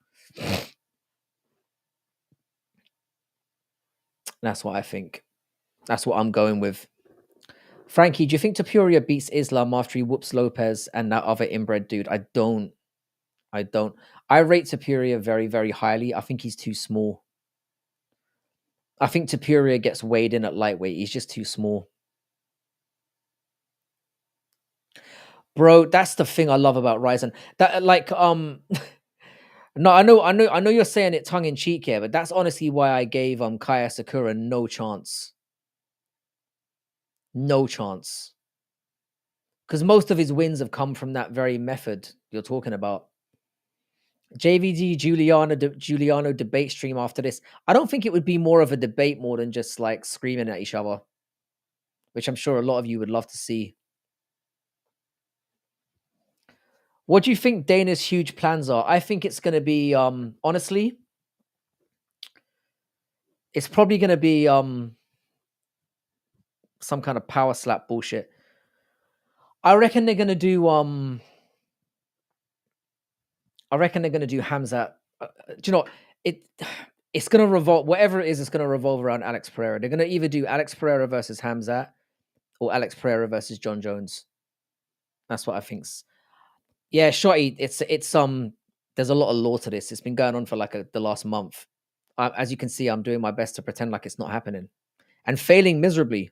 That's what I think. That's what I'm going with. Frankie, do you think Tapuria beats Islam after he whoops Lopez and that other inbred dude? I don't. I rate Tapuria very, very highly. I think he's too small. I think Tapuria gets weighed in at lightweight. He's just too small. Bro, that's the thing I love about Ryzen. That like no, I know you're saying it tongue in cheek here, but that's honestly why I gave Kaya Sakura no chance. No chance. Because most of his wins have come from that very method you're talking about. JVD Giuliano debate stream after this. I don't think it would be more of a debate more than just like screaming at each other, which I'm sure a lot of you would love to see. What do you think Dana's huge plans are? I think it's going to be honestly, it's probably going to be some kind of power slap bullshit. I reckon they're going to do Hamzat. Do you know it's going to revolve, whatever it is, it's going to revolve around Alex Pereira. They're going to either do Alex Pereira versus Hamzat or Alex Pereira versus John Jones. That's what I think. Yeah, Shotty, it's there's a lot of lore to this. It's been going on for like the last month. As you can see, I'm doing my best to pretend like it's not happening and failing miserably.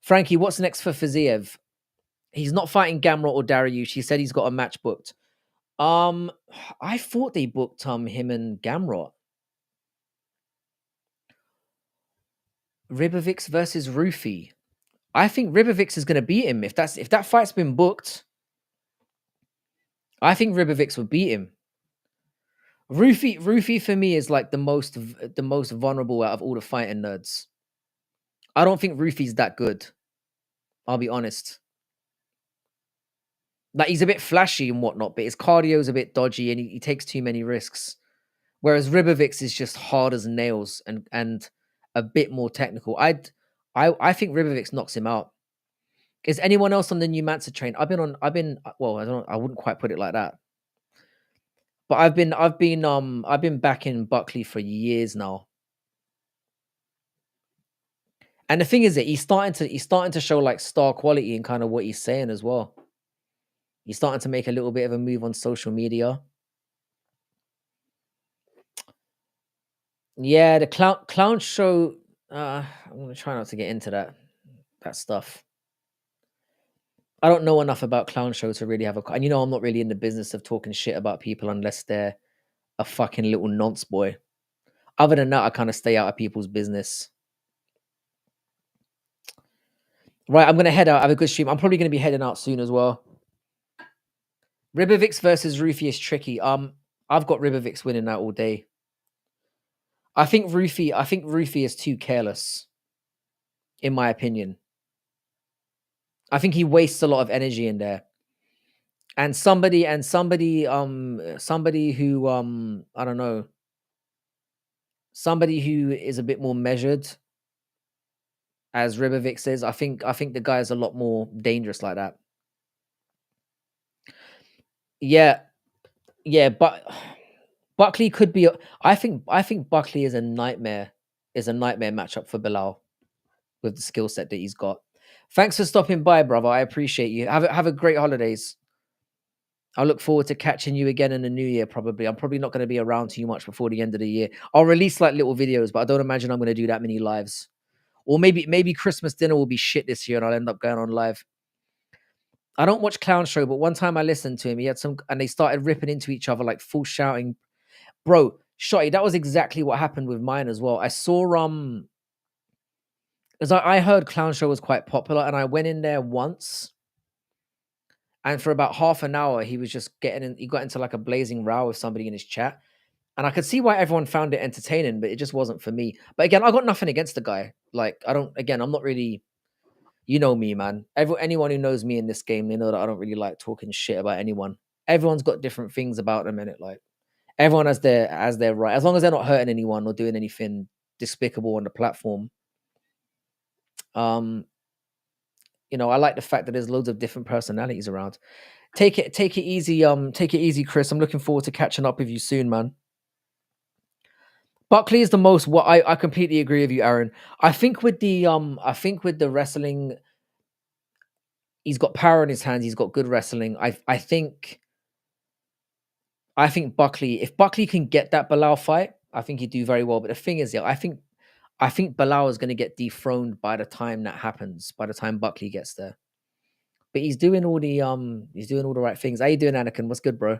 Frankie, what's next for Fiziev? He's not fighting Gamrot or Dariush. He said he's got a match booked. I thought they booked him and Gamrot. Ribovics versus Rufi. I think Ribovics is going to beat him if that fight's been booked. I think Ribovics would beat him. Rufi for me is like the most vulnerable out of all the fighting nerds. I don't think Rufi's that good. I'll be honest. Like, he's a bit flashy and whatnot, but his cardio's a bit dodgy and he takes too many risks. Whereas Ribovics is just hard as nails and a bit more technical. I think Ribovics knocks him out. Is anyone else on the new Mansa train? I've been well, I wouldn't quite put it like that. But I've been backing Buckley for years now. And the thing is that he's starting to show like star quality in kind of what he's saying as well. He's starting to make a little bit of a move on social media. Yeah, the clown show. I'm gonna try not to get into that stuff. I don't know enough about clown show to really have and I'm not really in the business of talking shit about people unless they're a fucking little nonce boy. Other than that, I kind of stay out of people's business. Right, I'm gonna head out. Have a good stream. I'm probably gonna be heading out soon as well. Ribovics versus Rufi is tricky. I've got Ribovics winning that all day. I think Rufi is too careless, in my opinion. I think he wastes a lot of energy in there. And somebody who I don't know, somebody who is a bit more measured, as Ribovics is, I think the guy is a lot more dangerous like that. Yeah, but Buckley could be. I think Buckley is a nightmare is a nightmare matchup for Bilal with the skill set that he's got. Thanks for stopping by, brother. I appreciate you. Have a great holidays. I look forward to catching you again in the new year. Probably, I'm probably not going to be around too much before the end of the year. I'll release like little videos, but I don't imagine I'm going to do that many lives. Or maybe Christmas dinner will be shit this year, and I'll end up going on live. I don't watch Clown Show, but one time I listened to him. He had some, and they started ripping into each other like full shouting. Bro, Shotty, that was exactly what happened with mine as well. I saw because I heard Clown Show was quite popular, and I went in there once, and for about half an hour, he was just getting in. He got into like a blazing row with somebody in his chat, and I could see why everyone found it entertaining, but it just wasn't for me. But again, I got nothing against the guy. Like, I don't. Again, I'm not really. You know me, man. Anyone who knows me in this game, they know that I don't really like talking shit about anyone. Everyone's got different things about them in it. Like, everyone has their right, as long as they're not hurting anyone or doing anything despicable on the platform. Um, I like the fact that there's loads of different personalities around. Take it easy, Chris. I'm looking forward to catching up with you soon, man. Buckley is the most. What I completely agree with you, Aaron. I think with the wrestling, he's got power in his hands. He's got good wrestling. I think Buckley, if Buckley can get that Bilal fight, I think he'd do very well. But the thing is, yeah, I think Bilal is going to get dethroned by the time that happens. By the time Buckley gets there, but he's doing all the right things. How you doing, Anakin? What's good, bro?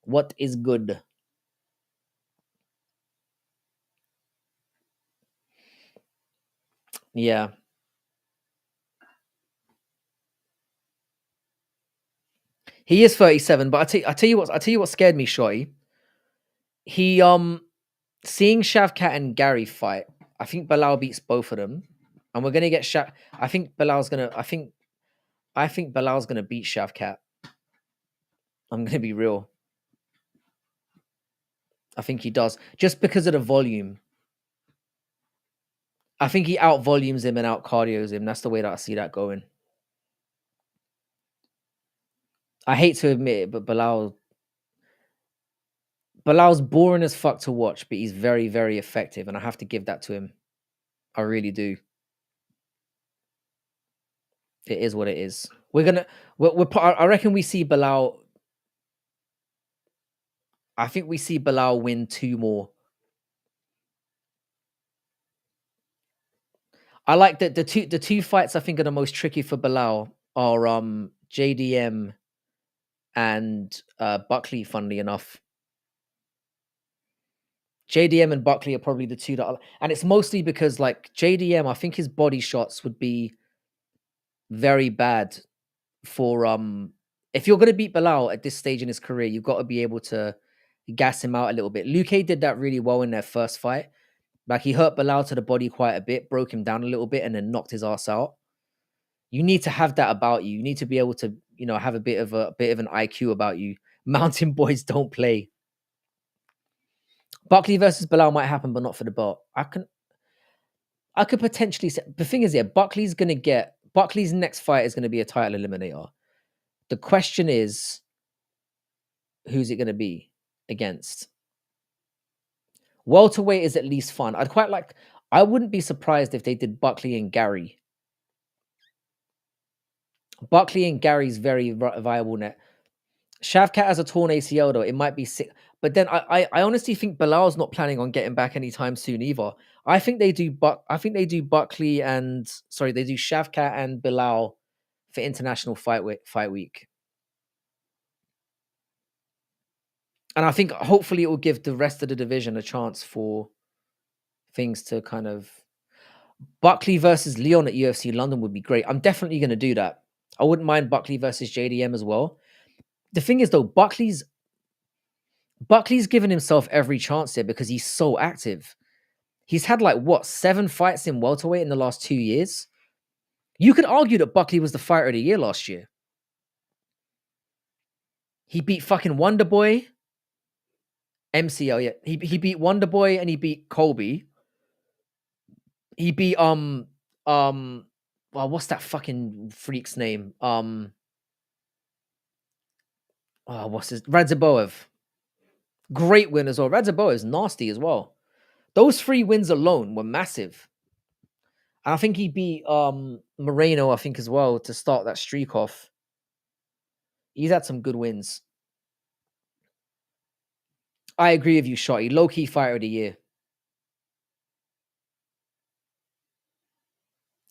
What is good? Yeah, he is 37. But I tell you what scared me, Shorty. He seeing Shavkat and Gary fight. I think Bilal beats both of them, and we're gonna get Shav. I think Bilal's gonna. I think Bilal's gonna beat Shavkat. I'm gonna be real. I think he does just because of the volume. I think he out volumes him and out cardios him. That's the way that I see that going. I hate to admit it, but Bilal's boring as fuck to watch, but he's very, very effective, and I have to give that to him. I really do. It is what it is. We're gonna. I reckon we see Bilal. I think we see Bilal win two more. I like the two fights I think are the most tricky for Bilal are JDM and Buckley. Funnily enough, JDM and Buckley are probably the two and it's mostly because like JDM, I think his body shots would be very bad for if you're gonna beat Bilal at this stage in his career, you've got to be able to gas him out a little bit. Luke did that really well in their first fight. Like he hurt Bilal to the body quite a bit, broke him down a little bit, and then knocked his ass out. You need to have that about you. You need to be able to, have a bit of an IQ about you. Mountain boys don't play. Buckley versus Bilal might happen, but not for the belt. I could potentially say the thing is, yeah, Buckley's next fight is gonna be a title eliminator. The question is, who's it gonna be against? Welterweight is at least fun. I wouldn't be surprised if they did Buckley and Gary. Buckley and Gary's very viable net. Shavkat has a torn ACL though. It might be sick. But then I honestly think Bilal's not planning on getting back anytime soon either. I think they do Buckley and they do Shavkat and Bilal for international fight week. And I think hopefully it will give the rest of the division a chance for things to kind of Buckley versus Leon at UFC London would be great. I'm definitely going to do that. I wouldn't mind Buckley versus JDM as well. The thing is though, Buckley's given himself every chance here because he's so active. He's had 7 fights in welterweight in the last 2 years. You could argue that Buckley was the fighter of the year last year. He beat fucking Wonderboy, MCL. Yeah, he beat Wonderboy and he beat Colby. He beat well, what's that fucking freak's name? What's his Radziboev. Great win as well. Radziboev is nasty as well. Those 3 wins alone were massive. And I think he beat Moreno, I think, as well, to start that streak off. He's had some good wins. I agree with you, Shotty. Low-key fighter of the year.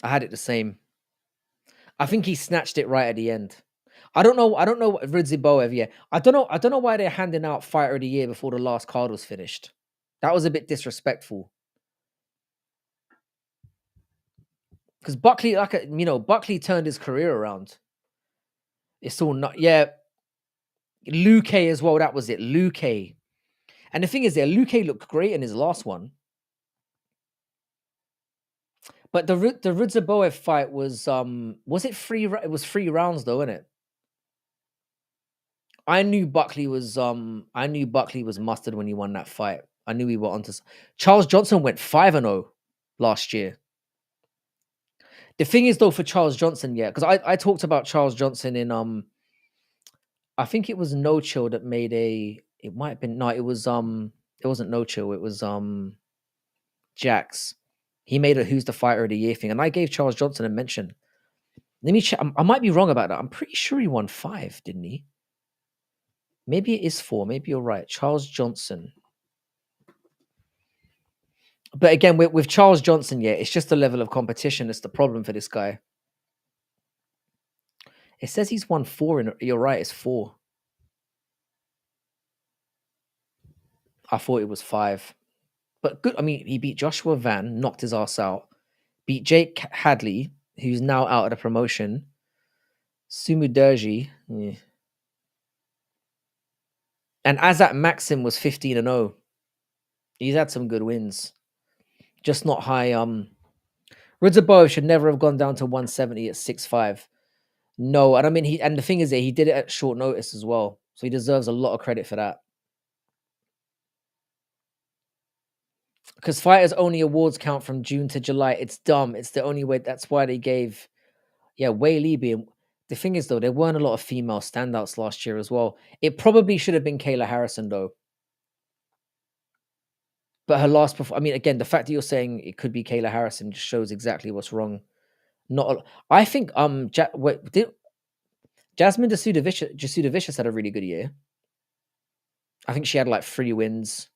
I had it the same. I think he snatched it right at the end. I don't know what Rudziboev, yeah. I don't know why they're handing out fighter of the year before the last card was finished. That was a bit disrespectful. Because Buckley, Buckley turned his career around. It's all not, yeah. Luke as well, that was it. Luke. And the thing is, Luke looked great in his last one. But the Rudziboev fight was it 3? It was 3 rounds though, wasn't it? I knew Buckley was mustard when he won that fight. I knew we were onto. Charles Johnson went 5-0 last year. The thing is though, for Charles Johnson, yeah, because I talked about Charles Johnson in I think it was No Chill that made it might have been, no, it wasn't No Chill, it was Jax. He made a Who's the Fighter of the Year thing, and I gave Charles Johnson a mention. Let me check. I might be wrong about that. I'm pretty sure he won 5, didn't he? Maybe it is 4. Maybe you're right. Charles Johnson. But again, with Charles Johnson, yeah, it's just the level of competition that's the problem for this guy. It says he's won 4 you're right, it's 4. I thought it was 5. But good. I mean, he beat Joshua Van, knocked his ass out. Beat Jake Hadley, who's now out of the promotion. Sumu Derji. Yeah. And Azat Maxim was 15-0. He's had some good wins. Just not high. Rudziboev should never have gone down to 170 at 6'5". No, and I mean and the thing is that he did it at short notice as well. So he deserves a lot of credit for that. Because fighters only awards count from June to July. It's dumb. It's the only way. That's why they gave Wei Li being. The thing is though, there weren't a lot of female standouts last year as well. It probably should have been Kayla Harrison though. But her last I mean, again, the fact that you're saying it could be Kayla Harrison just shows exactly what's wrong. I think Jasmine Jasudavicius had a really good year. I think she had like 3 wins.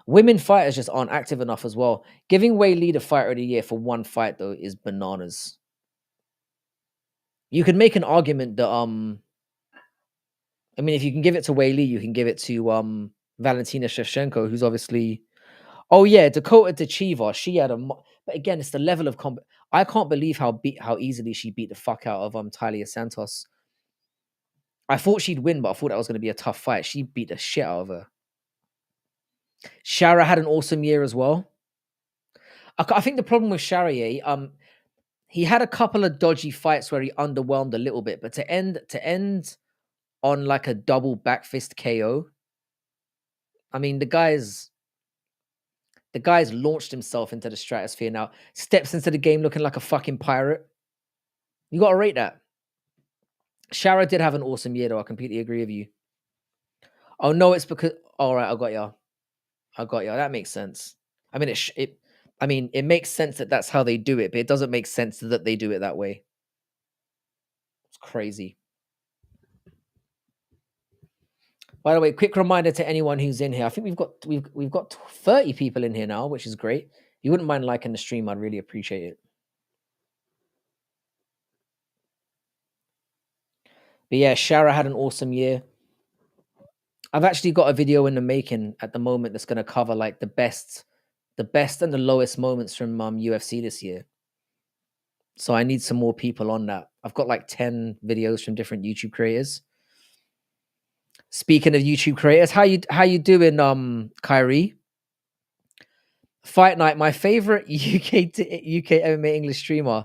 Women fighters just aren't active enough as well. Giving Wei Li the fighter of the year for 1 fight though is bananas. You could make an argument that I mean, if you can give it to Wei Li, you can give it to Valentina Shevchenko, who's obviously. Oh yeah, Dakota Dechiva. She had but again, it's the level of I can't believe how easily she beat the fuck out of Talia Santos. I thought she'd win, but I thought that was going to be a tough fight. She beat the shit out of her. Shara had an awesome year as well. I think the problem with Shara, he had a couple of dodgy fights where he underwhelmed a little bit, but to end on like a double back fist KO. I mean, the guy's launched himself into the stratosphere now. Steps into the game looking like a fucking pirate. You got to rate that. Shara did have an awesome year, though. I completely agree with you. Oh no, it's because. All right, I got you. That makes sense. I mean, it makes sense that that's how they do it, but it doesn't make sense that they do it that way. It's crazy. By the way, quick reminder to anyone who's in here. I think we've got 30 people in here now, which is great. If you wouldn't mind liking the stream, I'd really appreciate it. But yeah, Shara had an awesome year. I've actually got a video in the making at the moment that's going to cover like the best and the lowest moments from UFC this year. So I need some more people on that. I've got like 10 videos from different YouTube creators. Speaking of YouTube creators, how you doing, Kyrie? Fight Night, my favorite UK MMA English streamer.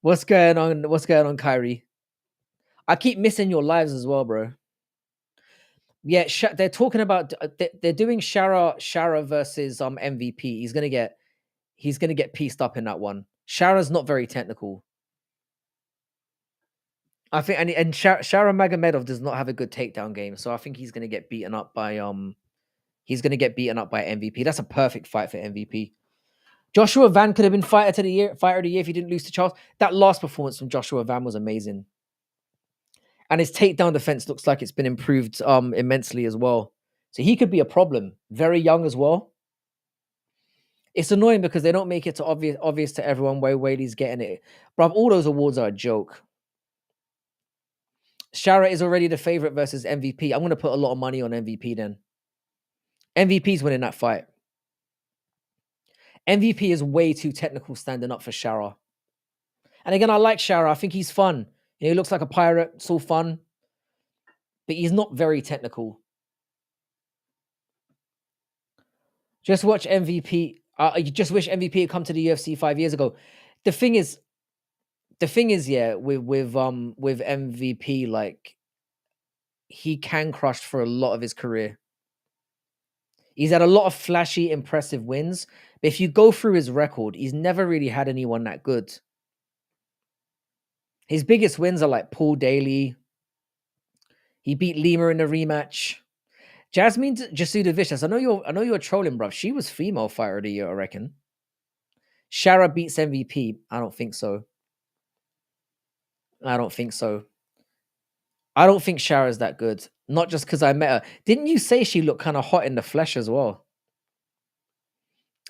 What's going on, Kyrie? I keep missing your lives as well, bro. Yeah, they're talking about they're doing Shara versus MVP. He's gonna get pieced up in that one. Shara's not very technical. I think, and Shara Magomedov does not have a good takedown game, so I think he's gonna get beaten up by He's going to get beaten up by MVP. That's a perfect fight for MVP. Joshua Van could have been fighter of the year if he didn't lose to Charles. That last performance from Joshua Van was amazing. And his takedown defense looks like it's been improved immensely as well. So he could be a problem. Very young as well. It's annoying because they don't make it to obvious to everyone why Whaley's getting it. Bruv, all those awards are a joke. Shara is already the favorite versus MVP. I'm going to put a lot of money on MVP then. MVP's winning that fight. MVP is way too technical standing up for Shara. And again, I like Shara. I think he's fun. You know, he looks like a pirate. It's all fun. But he's not very technical. Just watch MVP. You just wish MVP had come to the UFC 5 years ago. The thing is, yeah, with MVP, like, he can crush for a lot of his career. He's had a lot of flashy, impressive wins. But if you go through his record, he's never really had anyone that good. His biggest wins are like Paul Daly. He beat Lima in the rematch. Jasmine Jasuda Vicious. I know you're trolling, bruv. She was female fighter of the year, I reckon. Shara beats MVP. I don't think so. I don't think Shara's that good. Not just because I met her. Didn't you say she looked kind of hot in the flesh as well?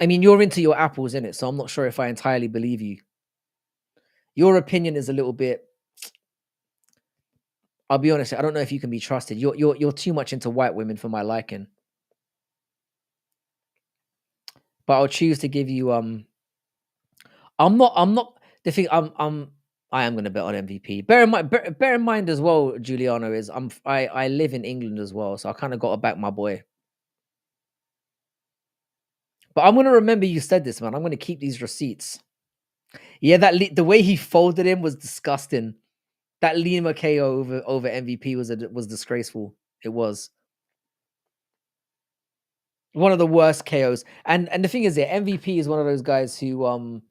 I mean, you're into your apples, innit? So I'm not sure if I entirely believe you. Your opinion is a little bit. I'll be honest. I don't know if you can be trusted. You're too much into white women for my liking. But I'll choose to give you. I'm not. The thing. I am going to bet on MVP. Bear in mind as well, Giuliano, is I live in England as well, so I kind of got to back my boy. But I'm going to remember you said this, man. I'm going to keep these receipts. Yeah, the way he folded him was disgusting. That Lima KO over MVP was disgraceful. It was one of the worst KOs. And the thing is, MVP is one of those guys who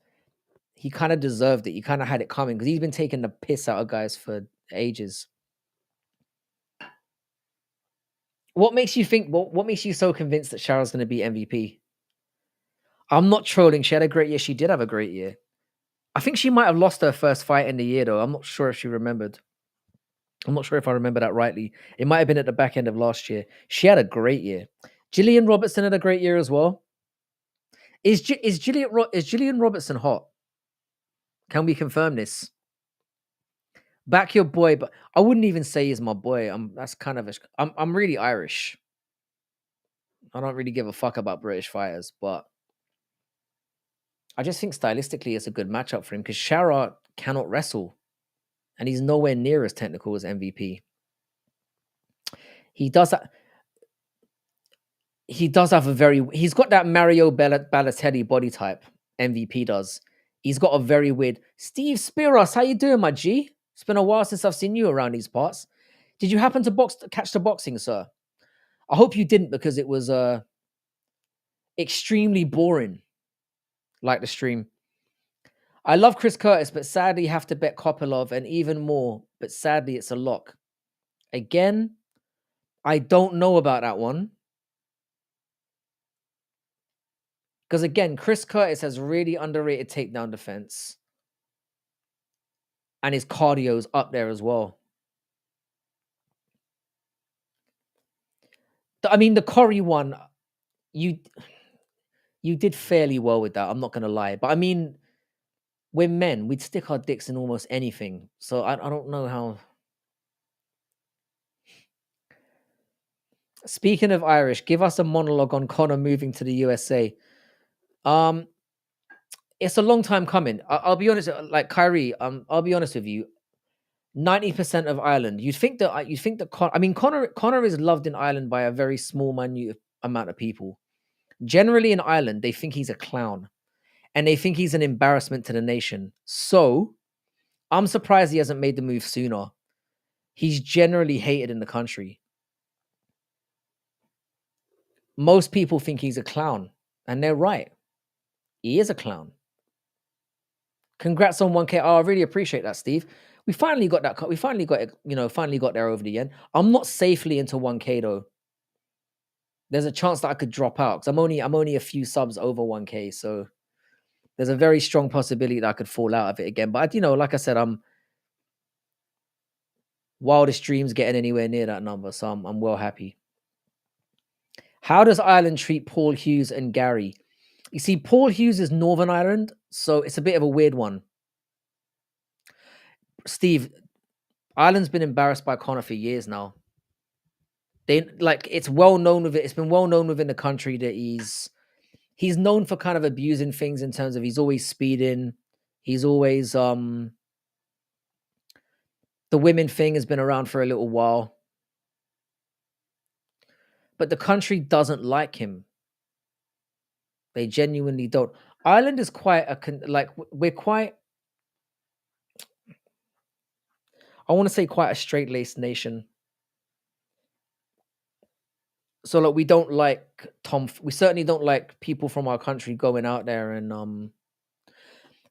he kind of deserved it. He kind of had it coming because he's been taking the piss out of guys for ages. What makes you think? What makes you so convinced that Shara's going to be MVP? I'm not trolling. She had a great year. She did have a great year. I think she might have lost her first fight in the year, though. I'm not sure if she remembered. I'm not sure if I remember that rightly. It might have been at the back end of last year. She had a great year. Gillian Robertson had a great year as well. Is Gillian Robertson hot? Can we confirm this? Back your boy, but I wouldn't even say he's my boy. I'm really Irish. I don't really give a fuck about British fighters, but I just think stylistically it's a good matchup for him because Shara cannot wrestle, and he's nowhere near as technical as MVP. He does have he's got that Mario Balotelli body type. MVP does. He's got a very weird. Steve Spiros, how you doing, my G? It's been a while since I've seen you around these parts. Did you happen to catch the boxing, sir? I hope you didn't because it was extremely boring. Like the stream. I love Chris Curtis, but sadly have to bet Kopylov and even more. But sadly, it's a lock. Again, I don't know about that one. Because again, Chris Curtis has really underrated takedown defense. And his cardio's up there as well. I mean, the Corey one, you did fairly well with that. I'm not going to lie. But I mean, we're men. We'd stick our dicks in almost anything. So I don't know how... Speaking of Irish, give us a monologue on Conor moving to the USA. It's a long time coming. I'll be honest, like Kyrie. I'll be honest with you. 90% of Ireland. You'd think that Conor is loved in Ireland by a very small, minute amount of people. Generally, in Ireland, they think he's a clown, and they think he's an embarrassment to the nation. So, I'm surprised he hasn't made the move sooner. He's generally hated in the country. Most people think he's a clown, and they're right. He is a clown. Congrats on 1K. Oh, I really appreciate that, Steve. We finally got that. We finally got it, finally got there over the end. I'm not safely into 1K though. there's a chance that I could drop out because I'm only a few subs over 1K, so there's a very strong possibility that I could fall out of it again. But like I said, I'm wildest dreams getting anywhere near that number, so I'm well happy. How does Ireland treat Paul Hughes and Gary? You see, Paul Hughes is Northern Ireland, so it's a bit of a weird one. Steve, Ireland's been embarrassed by Conor for years now. It's well known with it. It's been well known within the country that he's known for kind of abusing things in terms of he's always speeding. He's always the women thing has been around for a little while. But the country doesn't like him. They genuinely don't. Ireland is quite we're quite, I want to say, quite a straight-laced nation. So like we don't like we certainly don't like people from our country going out there and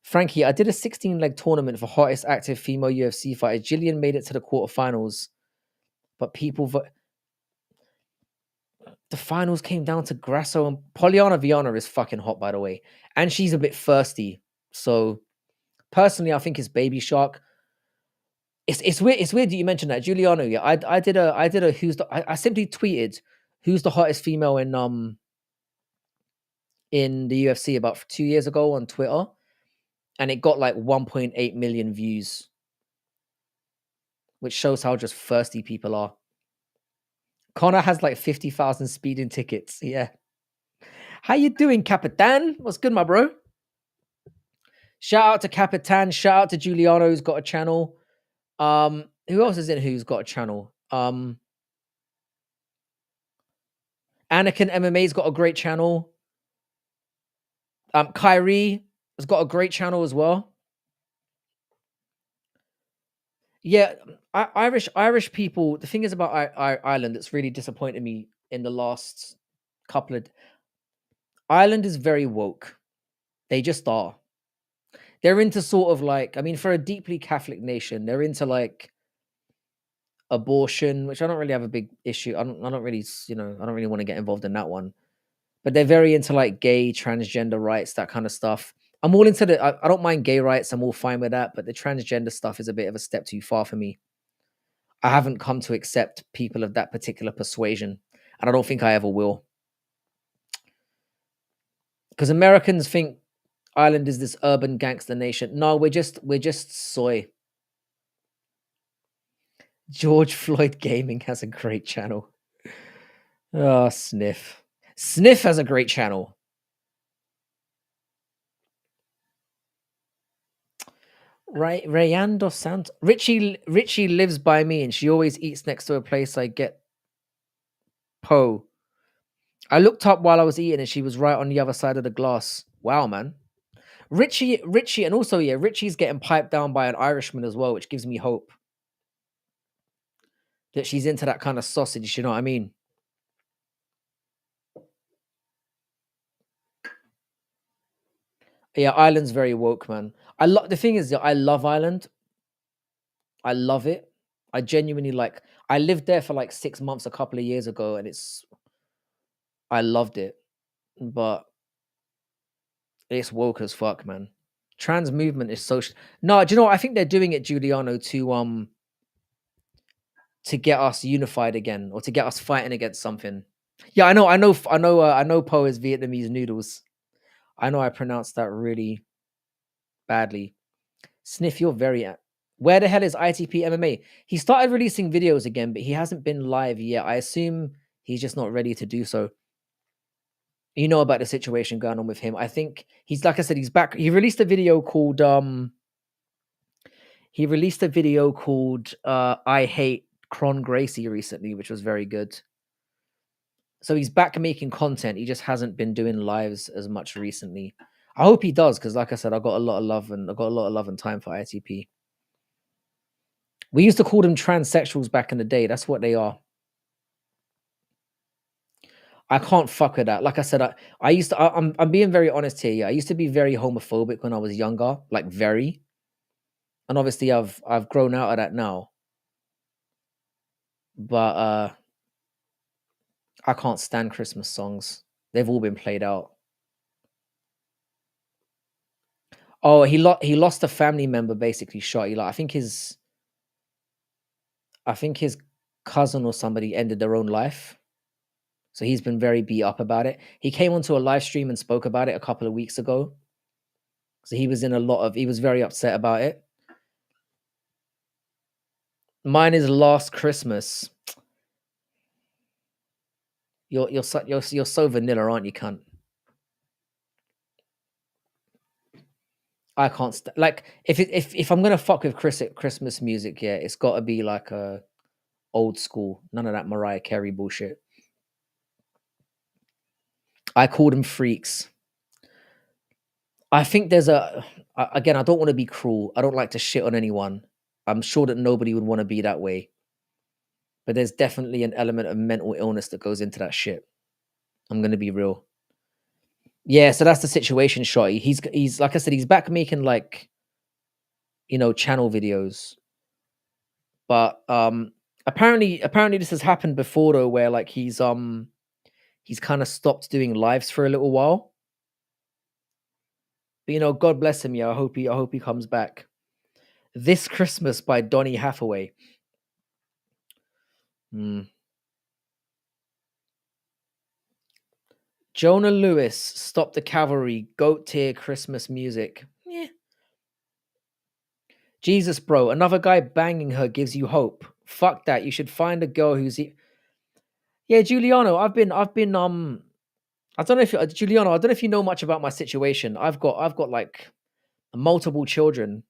Frankie, I did a 16-leg tournament for hottest active female UFC fighter. Jillian made it to the quarterfinals, but the finals came down to Grasso and Poliana Viana is fucking hot, by the way, and she's a bit thirsty. So personally, I think it's Baby Shark. It's weird. It's weird that you mentioned that, Giuliano. Yeah, I did a I simply tweeted who's the hottest female in the UFC about 2 years ago on Twitter, and it got like 1.8 million views, which shows how just thirsty people are. Connor has like 50,000 speeding tickets. Yeah. How you doing, Capitan? What's good, my bro? Shout out to Capitan. Shout out to Giuliano, who's got a channel. Who else is in who's got a channel? Anakin MMA's got a great channel. Kyrie has got a great channel as well. Yeah, Irish people. The thing is about Ireland that's really disappointed me in the last couple of. Ireland is very woke. They just are. They're into sort of like, I mean, for a deeply Catholic nation, they're into like abortion, which I don't really have a big issue. I don't really, I don't really want to get involved in that one. But they're very into like gay, transgender rights, that kind of stuff. I'm all into I don't mind gay rights. I'm all fine with that. But the transgender stuff is a bit of a step too far for me. I haven't come to accept people of that particular persuasion. And I don't think I ever will. Because Americans think Ireland is this urban gangster nation. No, we're just soy. George Floyd Gaming has a great channel. Oh, Sniff. Sniff has a great channel. Right, Rayanne Dos Santos. Richie lives by me, and she always eats next to a place I get Poe. I looked up while I was eating, and she was right on the other side of the glass. Wow, man. Richie, and also Richie's getting piped down by an Irishman as well, which gives me hope that she's into that kind of sausage. You know what I mean? Yeah, Ireland's very woke, man. The thing is, I love Ireland. I love it. I genuinely like. I lived there for like 6 months a couple of years ago, and I loved it, but it's woke as fuck, man. Trans movement is social. No, do you know what? I think they're doing it, Giuliano, to get us unified again or to get us fighting against something. Yeah, I know Po is Vietnamese noodles. I know I pronounced that really badly. Sniff, you're very where the hell is ITP MMA? He started releasing videos again, but he hasn't been live yet. I assume he's just not ready to do so. You know about the situation going on with him. I think he's, like I said, he's back. He released a video called I Hate Cron Gracie recently, which was very good. So he's back making content. He just hasn't been doing lives as much recently. I hope he does, because like I said, I got a lot of love and time for ITP. We used to call them transsexuals back in the day. That's what they are. I can't fuck with that. Like I said, I'm being very honest here. Yeah, I used to be very homophobic when I was younger, like very. And obviously I've grown out of that now. But I can't stand Christmas songs. They've all been played out. Oh, he lost a family member basically shot. He like I think his cousin or somebody ended their own life. So he's been very beat up about it. He came onto a live stream and spoke about it a couple of weeks ago. So he was very upset about it. Mine is Last Christmas. You're so vanilla, aren't you, cunt? I can't like if I'm gonna fuck with Christmas music, yeah, it's got to be like a old school. None of that Mariah Carey bullshit. I call them freaks. I think again. I don't want to be cruel. I don't like to shit on anyone. I'm sure that nobody would want to be that way, but there's definitely an element of mental illness that goes into that shit. I'm gonna be real. Yeah, so that's the situation, Shotty. He's like I said, he's back making like channel videos, but apparently this has happened before though, where like he's kind of stopped doing lives for a little while. But God bless him. Yeah, I hope he comes back. This Christmas by Donny Hathaway. Hmm. Jonah Lewis, Stop the Cavalry, Goat Tier Christmas music. Yeah. Jesus, bro, another guy banging her gives you hope. Fuck that. You should find a girl yeah, Giuliano. I don't know if Giuliano. I don't know if you know much about my situation. I've got like multiple children,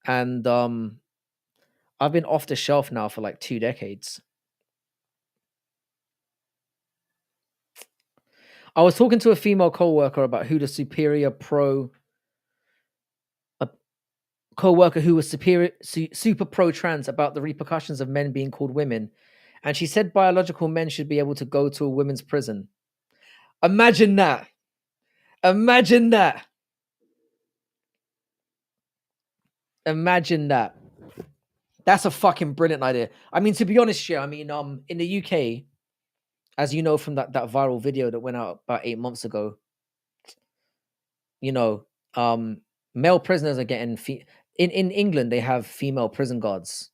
and I've been off the shelf now for like 2 decades. I was talking to a female coworker about who the superior pro a coworker who was super pro trans about the repercussions of men being called women, and she said biological men should be able to go to a women's prison. Imagine that. Imagine that. Imagine that. That's a fucking brilliant idea. I mean, to be honest, yeah. I mean, in the UK, as you know from that viral video that went out about 8 months ago, you know, male prisoners are getting in England they have female prison guards.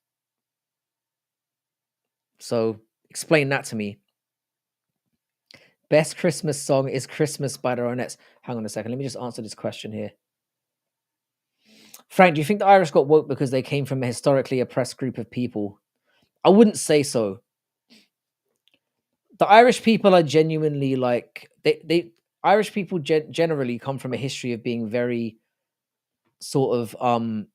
So explain that to me. Best Christmas song is Christmas by the Ronettes. Hang on a second. Let me just answer this question here. Frank, do you think the Irish got woke because they came from a historically oppressed group of people? I wouldn't say so. The Irish people are genuinely like they Irish people generally come from a history of being very sort of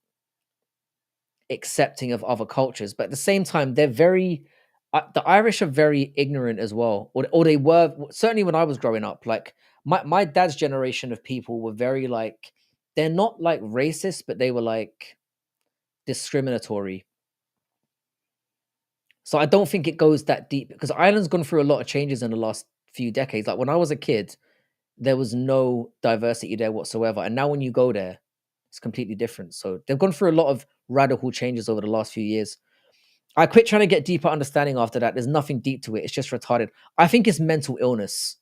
accepting of other cultures, but at the same time they're very the Irish are very ignorant as well, or they were certainly when I was growing up. Like my dad's generation of people were very like they're not like racist, but they were like discriminatory. So I don't think it goes that deep because Ireland's gone through a lot of changes in the last few decades. Like when I was a kid, there was no diversity there whatsoever, and now when you go there, it's completely different. So they've gone through a lot of radical changes over the last few years. I quit trying to get deeper understanding after that. There's nothing deep to it. It's just retarded. I think it's mental illness.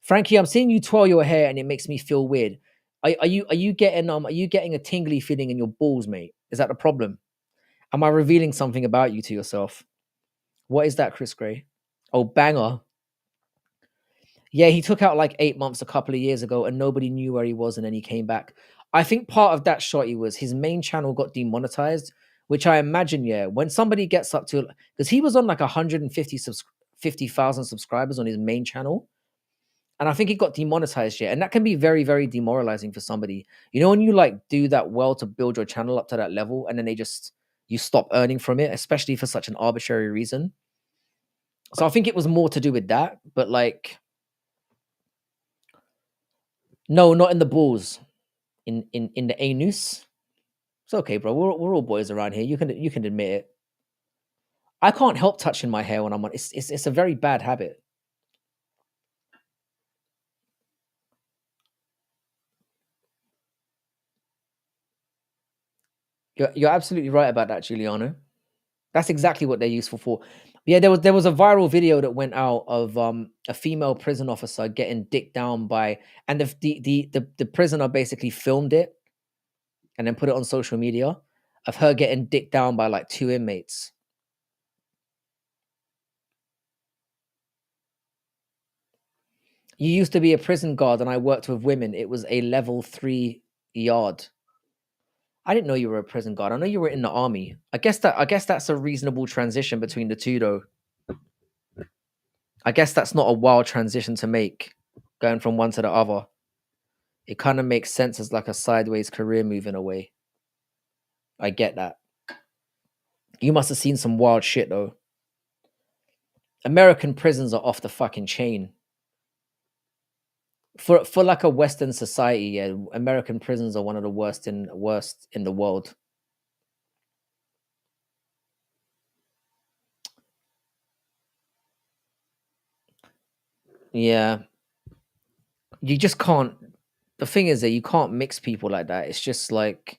Frankie, I'm seeing you twirl your hair and it makes me feel weird. Are you getting a tingly feeling in your balls, mate? Is that the problem? Am I revealing something about you to yourself? What is that, Chris Gray? Oh, banger. Yeah, he took out like 8 months a couple of years ago and nobody knew where he was and then he came back. I think part of that shotty was his main channel got demonetized, which I imagine, yeah, when somebody gets up to because he was on like 50,000 subscribers on his main channel. And I think it got demonetized, yeah. And that can be very, very demoralizing for somebody. When you like do that well to build your channel up to that level and then you stop earning from it, especially for such an arbitrary reason. So I think it was more to do with that, but like no, not in the balls. In the anus. It's okay, bro. We're all boys around here. You can admit it. I can't help touching my hair when I'm on. It's a very bad habit. You're absolutely right about that, Giuliano. That's exactly what they're useful for. Yeah, there was a viral video that went out of a female prison officer getting dicked down by, and the prisoner basically filmed it and then put it on social media of her getting dicked down by like two inmates. You used to be a prison guard and I worked with women. It was a level 3 yard. I didn't know you were a prison guard. I know you were in the army. I guess that's a reasonable transition between the two though. I guess that's not a wild transition to make, going from one to the other. It kind of makes sense as like a sideways career move in a way. I get that. You must have seen some wild shit though. American prisons are off the fucking chain. For like a Western society, yeah, American prisons are one of the worst in the world. Yeah, you just can't. The thing is that you can't mix people like that. It's just like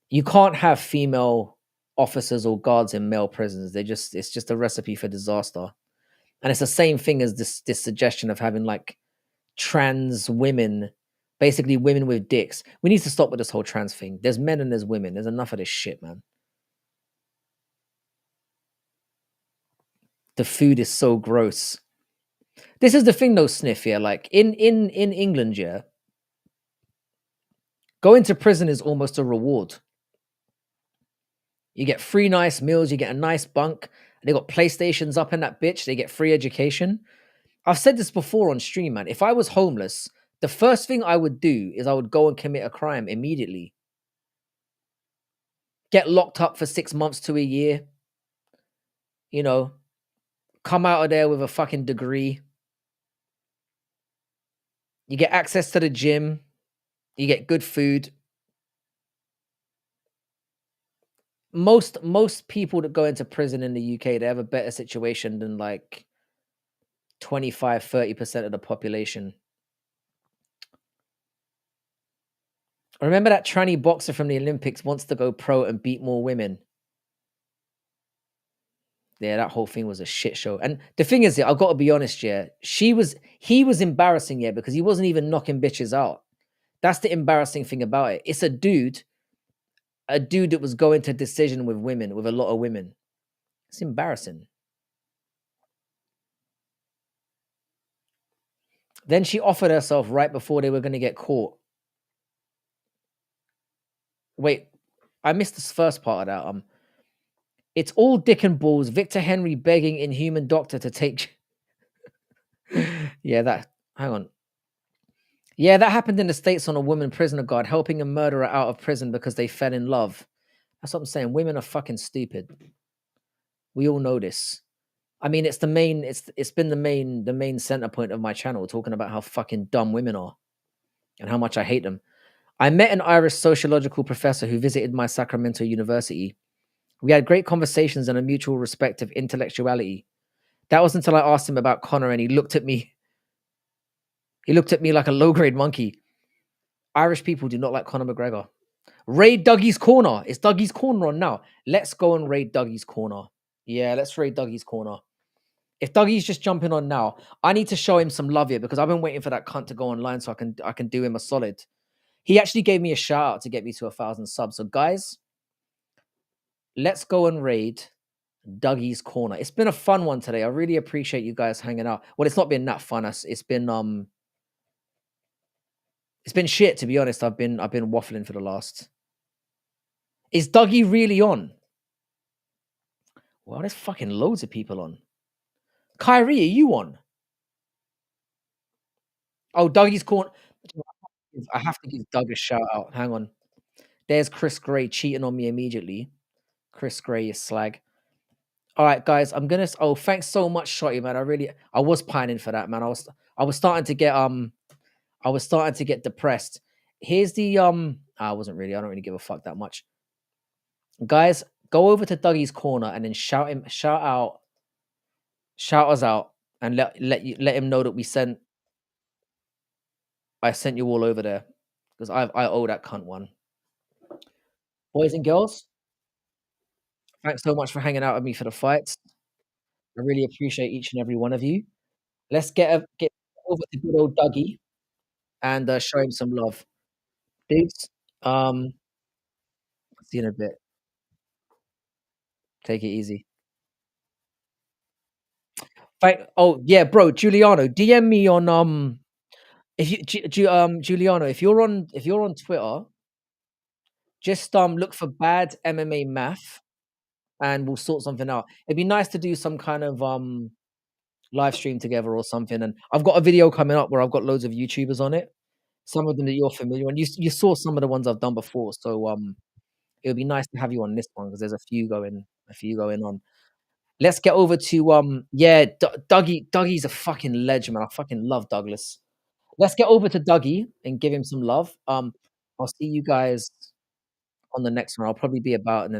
you can't have female officers or guards in male prisons. It's just a recipe for disaster. And it's the same thing as this suggestion of having like trans women, basically women with dicks. We need to stop with this whole trans thing. There's men and there's women. There's enough of this shit, man. The food is so gross. This is the thing though, Sniff, yeah. Like in England, yeah, going to prison is almost a reward. You get free nice meals, you get a nice bunk. They got PlayStations up in that bitch. They get free education. I've said this before on stream, man. If I was homeless, the first thing I would do is I would go and commit a crime immediately. Get locked up for 6 months to a year, you know, come out of there with a fucking degree. You get access to the gym, you get good food. Most people that go into prison in the UK, they have a better situation than like 25-30% of the population. Remember that tranny boxer from the Olympics wants to go pro and beat more women. Yeah, that whole thing was a shit show. And the thing is, yeah, I've got to be honest, yeah, he was embarrassing, yeah, because he wasn't even knocking bitches out. That's the embarrassing thing about it. It's a dude that was going to decision with women, with a lot of women. It's embarrassing. Then she offered herself right before they were going to get caught. Wait, I missed this first part of that. It's all dick and balls. Victor Henry begging Inhuman Doctor to take. Yeah, that. Hang on. Yeah, that happened in the States on a woman prisoner guard helping a murderer out of prison because they fell in love. That's what I'm saying. Women are fucking stupid. We all know this. I mean, it's the main. It's been the main center point of my channel, talking about how fucking dumb women are and how much I hate them. I met an Irish sociological professor who visited my Sacramento university. We had great conversations and a mutual respect of intellectuality. That was until I asked him about Connor, and he looked at me. He looked at me like a low grade monkey. Irish people do not like Conor McGregor. Raid Dougie's Corner. It's Dougie's Corner on now. Let's go and raid Dougie's Corner. Yeah, let's raid Dougie's Corner. If Dougie's just jumping on now, I need to show him some love here because I've been waiting for that cunt to go online so I can do him a solid. He actually gave me a shout out to get me to 1,000 subs. So guys, let's go and raid Dougie's Corner. It's been a fun one today. I really appreciate you guys hanging out. Well, it's not been that fun. It's been shit, to be honest. I've been waffling for the last. Is Dougie really on? Well, there's fucking loads of people on. Kyrie, are you on? Oh, Dougie's Corner. I have to give Doug a shout out. Hang on. There's Chris Gray cheating on me immediately. Chris Gray is slag. All right, guys, I'm gonna. Oh, thanks so much, Shotty, man. I was pining for that, man. I was starting to get I was starting to get depressed. Here's the I wasn't really. I don't really give a fuck that much. Guys, go over to Dougie's Corner and then shout us out, and let him know that I sent you all over there because I owe that cunt one. Boys and girls, Thanks so much for hanging out with me for the fights. I really appreciate each and every one of you. Let's get over to good old Dougie and, show him some love. Dudes, um, see you in a bit. Take it easy. Oh, yeah, bro, Giuliano, DM me on, if you Giuliano, if you're on Twitter, just, look for Bad MMA Math, and we'll sort something out. It'd be nice to do some kind of, live stream together or something, and I've got a video coming up where I've got loads of YouTubers on it. Some of them that you're familiar and you saw some of the ones I've done before, so, it would be nice to have you on this one because there's a few going on. Let's get over to, yeah, Dougie's a fucking legend, man. I fucking love Douglas. Let's get over to Dougie and give him some love. I'll see you guys on the next one. I'll probably be about in the next